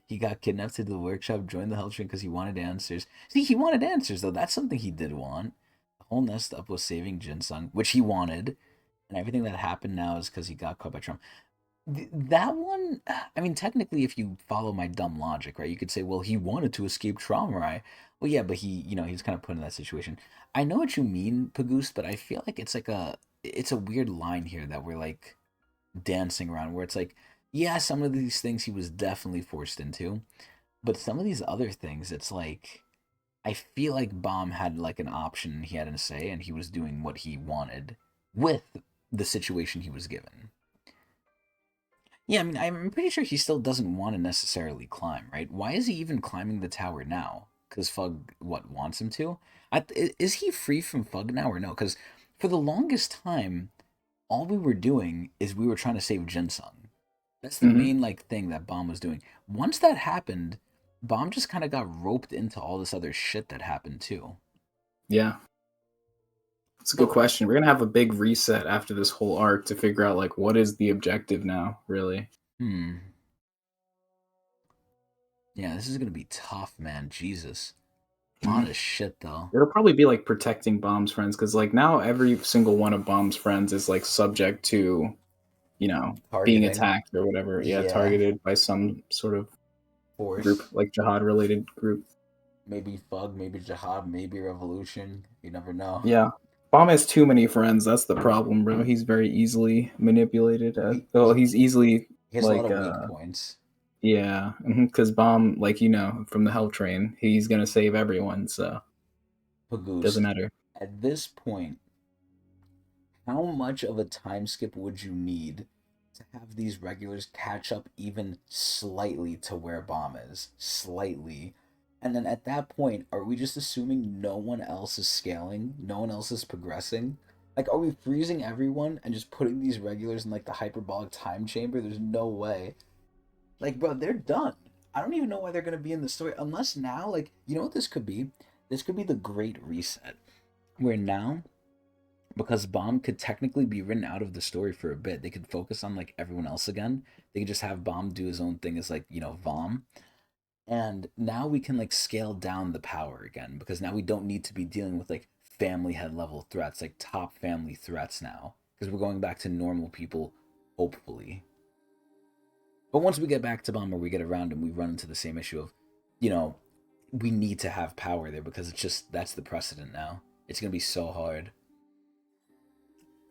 He got kidnapped to the workshop, joined the Hell Train because he wanted answers. See, he wanted answers, though. That's something he did want. The whole nest up was saving Jinsung, which he wanted. And everything that happened now is because he got caught by Trump. That one, I mean, technically, if you follow my dumb logic, right, you could say, well, he wanted to escape trauma, right? Well, yeah, but he's kind of put in that situation. I know what you mean, Pagoose, but I feel like it's a weird line here that we're like dancing around, where it's like, yeah, some of these things he was definitely forced into, but some of these other things, it's like, I feel like Baum had like an option, he had a say, and he was doing what he wanted with the situation he was given. Yeah, I mean, I'm pretty sure he still doesn't want to necessarily climb, right? Why is he even climbing the tower now? Because Fug, what, wants him to? Is he free from Fug now or no? Because for the longest time, all we were doing is we were trying to save Jinsung. That's the Hmm. main, like, thing that Bomb was doing. Once that happened, Bomb just kind of got roped into all this other shit that happened, too. Yeah, it's a good So, question. We're gonna have a big reset after this whole arc to figure out like what is the objective now, really. hmm. Yeah, this is going to be tough, man. Jesus. A lot Mhm. of shit, though. It'll probably be like protecting Bomb's friends, because like now every single one of Bomb's friends is like subject to, being Targeting. attacked or whatever. Yeah, Yeah. targeted by some sort of group, Force. like jihad related group. Maybe Fug, maybe Jihad, maybe Revolution. You never know. Yeah. Bomb has too many friends. That's the problem, bro. He's very easily manipulated. He, Well, he, he's easily he has a lot like, of weak points. yeah, because Bomb, like from the Hell Train, he's gonna save everyone. So Pagoose. doesn't matter. At this point, How much of a time skip would you need to have these regulars catch up even slightly to where bomb is? Slightly. And then at that point, are we just assuming no one else is scaling? No one else is progressing? Like, are we freezing everyone and just putting these regulars in like the hyperbolic time chamber? There's no way. Like, bro, they're done. I don't even know why they're gonna be in the story unless now, like, you know what this could be? This could be the Great Reset, where now, because Bomb could technically be written out of the story for a bit, they could focus on like everyone else again. They could just have Bomb do his own thing as like VOM, and now we can like scale down the power again because now we don't need to be dealing with like family head level threats, like top family threats now, because we're going back to normal people, hopefully. But once we get back to Bomb or we get around him, we run into the same issue of, you know, we need to have power there because it's just that's the precedent now. It's gonna be so hard.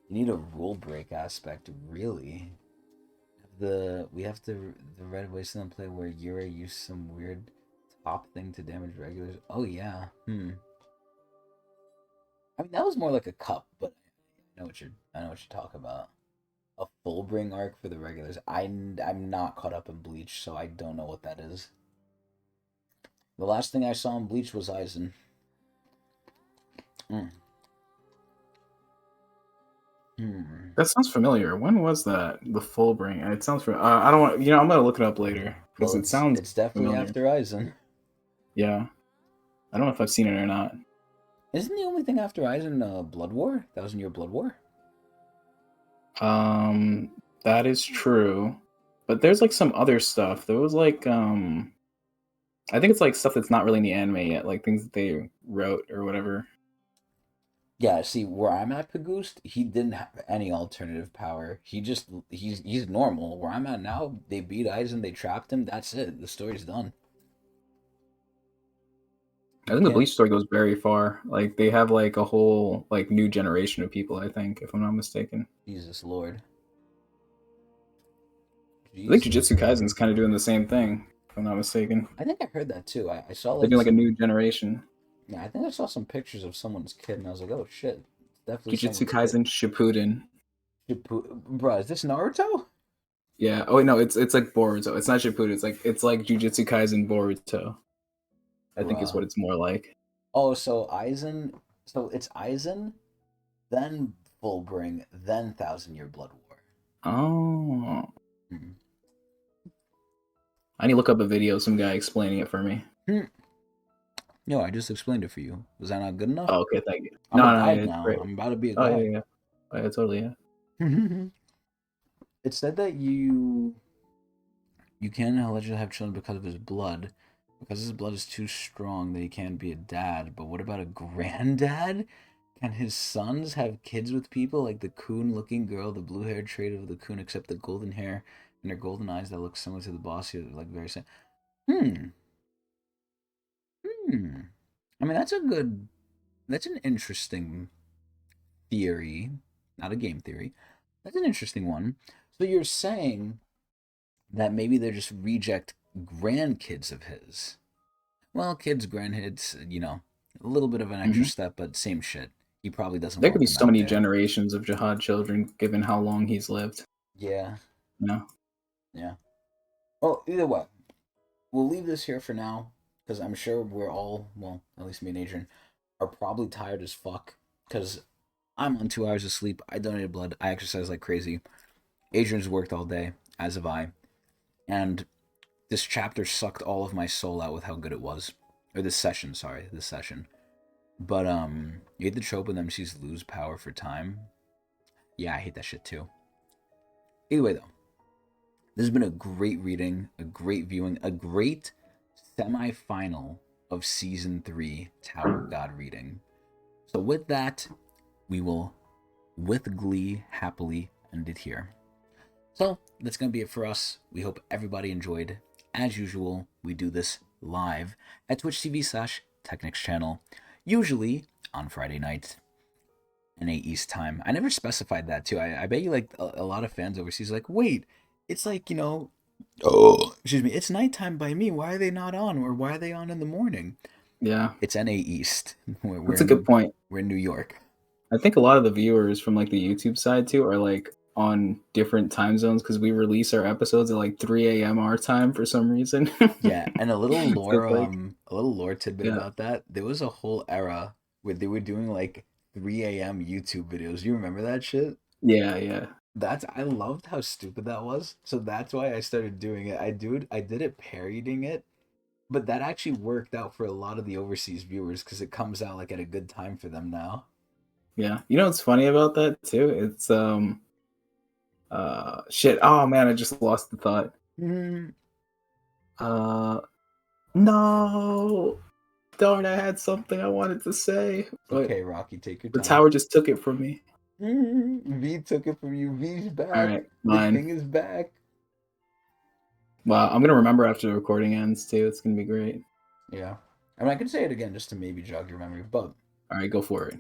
You need a rule break aspect, really. We have the red wasteland play where Urek used some weird top thing to damage regulars. Oh yeah. I mean that was more like a cup, but I know what you're talking about. A full bring arc for the regulars. I'm not caught up in Bleach, so I don't know what that is. The last thing I saw in Bleach was Aizen. Mm. That sounds familiar. When was that? The full bring. It sounds familiar. I don't want. I'm gonna look it up later because Well, it sounds it's definitely familiar. after Aizen. Yeah, I don't know if I've seen it or not. Isn't the only thing after Aizen Blood War? That was in your Blood War. That is true, but there's like some other stuff. There was like I think it's like stuff that's not really in the anime yet, like things that they wrote or whatever. Yeah, see, where I'm at Pagoost, he didn't have any alternative power. He's normal. Where I'm at now, they beat Aizen, they trapped him, that's it. The story's done. I You think the can't Bleach story goes very far. Like they have like a whole like new generation of people. I think, if I'm not mistaken. Jesus Lord. I think Jesus. Jujutsu Kaisen's kind of doing the same thing. If I'm not mistaken, I think I heard that too. I saw they're like doing like a some new generation. yeah, I think I saw some pictures of someone's kid and I was like, oh shit. It's definitely Jujutsu someone's kid. Kaisen Shippuden. Bruh, is this Naruto? Yeah. Oh wait, no, it's like Boruto. It's not Shippuden. It's like Jujutsu Kaisen Boruto. I think is Bruh. what it's more like. Oh, so it's Aizen, then Fullbring, then Thousand Year Blood War. Oh, Hmm. I need to look up a video of some guy explaining it for me. No, I just explained it for you. Was that not good enough? Oh, okay, thank you. I'm No, a no, yeah, guide it's now. great. I'm about to be a Oh yeah, guide. yeah, oh, yeah, totally, yeah. It said that you can allegedly have children because of his blood. Because his blood is too strong that he can't be a dad. But what about a granddad? Can his sons have kids with people like the coon looking girl, the blue haired trait of the coon, except the golden hair and her golden eyes that look similar to the boss here, like very same. Hmm. Hmm. I mean that's an interesting theory. Not a game theory. That's an interesting one. So you're saying that maybe they're just reject grandkids of his. Well, kids, grandkids, a little bit of an extra Hmm. step, but same shit. He probably doesn't There could want be them so out many there. generations of Jihad children, given how long he's lived. Yeah, You know. yeah. Well, either way, we'll leave this here for now because I'm sure we're all, well, at least me and Adrian, are probably tired as fuck because I'm on 2 hours of sleep. I donated blood. I exercise like crazy. Adrian's worked all day, as have I. And this chapter sucked all of my soul out with how good it was. Or this session, sorry, this session. But you hate the trope of them sees lose power for time. Yeah, I hate that shit too. Either way though, this has been a great reading, a great viewing, a great semi-final of season 3 Tower of God reading. So with that, we will with glee happily end it here. So that's gonna be it for us. We hope everybody enjoyed. As usual, we do this live at Twitch TV/Tecnics channel, usually on Friday night, NA East time. I never specified that too. I bet you like a lot of fans overseas like, wait, it's like, oh, excuse me, it's nighttime by me. Why are they not on? Or why are they on in the morning? Yeah, It's NA East. that's a good point. We're in New York. I think a lot of the viewers from like the YouTube side too are like on different time zones because we release our episodes at like 3 a.m. our time for some reason. Yeah, and So it's like, a little lore tidbit yeah, about that. There was a whole era where they were doing like 3 a.m. YouTube videos. You remember that shit? yeah, yeah, That's I loved how stupid that was. So that's why I started doing it. I did it parodying it, but that actually worked out for a lot of the overseas viewers because it comes out like at a good time for them now. yeah. You know what's funny about that too? It's shit. Oh man, I just lost the thought. Mm. Uh, no, darn, I had something I wanted to say, It's but okay, Rocky, take your the time. tower just took it from me. V took it from you. V's All back. right, The mine. king is back. Wow, I'm gonna remember after the recording ends too. It's gonna be great. Yeah. I mean, I can say it again just to maybe jog your memory, but All right, go for it.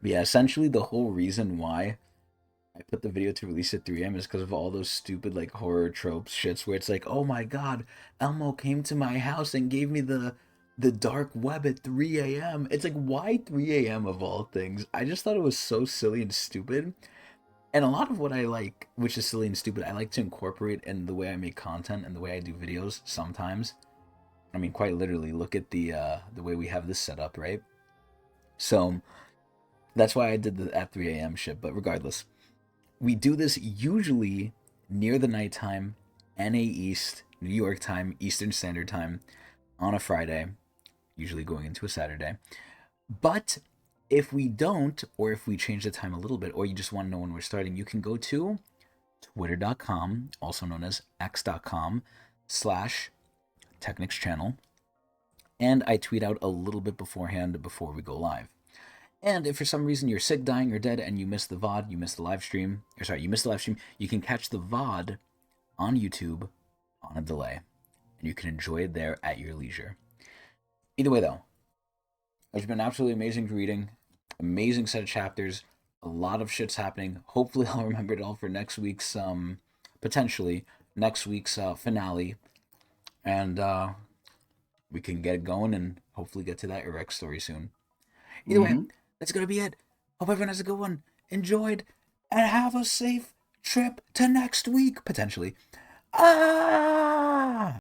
yeah, essentially the whole reason why I put the video to release at 3 a.m. is because of all those stupid like horror tropes shits where it's like, oh my god, Elmo came to my house and gave me the dark web at 3 a.m. It's like, why 3 a.m. of all things? I just thought it was so silly and stupid. And a lot of what I like, which is silly and stupid, I like to incorporate in the way I make content and the way I do videos sometimes. I mean, quite literally, look at the way we have this set up, right? So that's why I did the at 3 a.m. shit. But regardless, we do this usually near the nighttime, NA East, New York time, Eastern Standard Time, on a Friday, usually going into a Saturday. But if we don't, or if we change the time a little bit, or you just want to know when we're starting, you can go to twitter.com, also known as x.com, slash Technics channel, and I tweet out a little bit beforehand before we go live. And if for some reason you're sick, dying, or dead and you missed the VOD, you missed the live stream, or sorry, you missed the live stream, you can catch the VOD on YouTube on a delay. And you can enjoy it there at your leisure. Either way, though, it's been absolutely amazing reading, amazing set of chapters, a lot of shit's happening. Hopefully, I'll remember it all for next week's, potentially, next week's finale. And we can get it going and hopefully get to that Urek story soon. Either way, Mm-hmm. that's going to be it. Hope everyone has a good one, enjoyed, and have a safe trip to next week, potentially. Ah!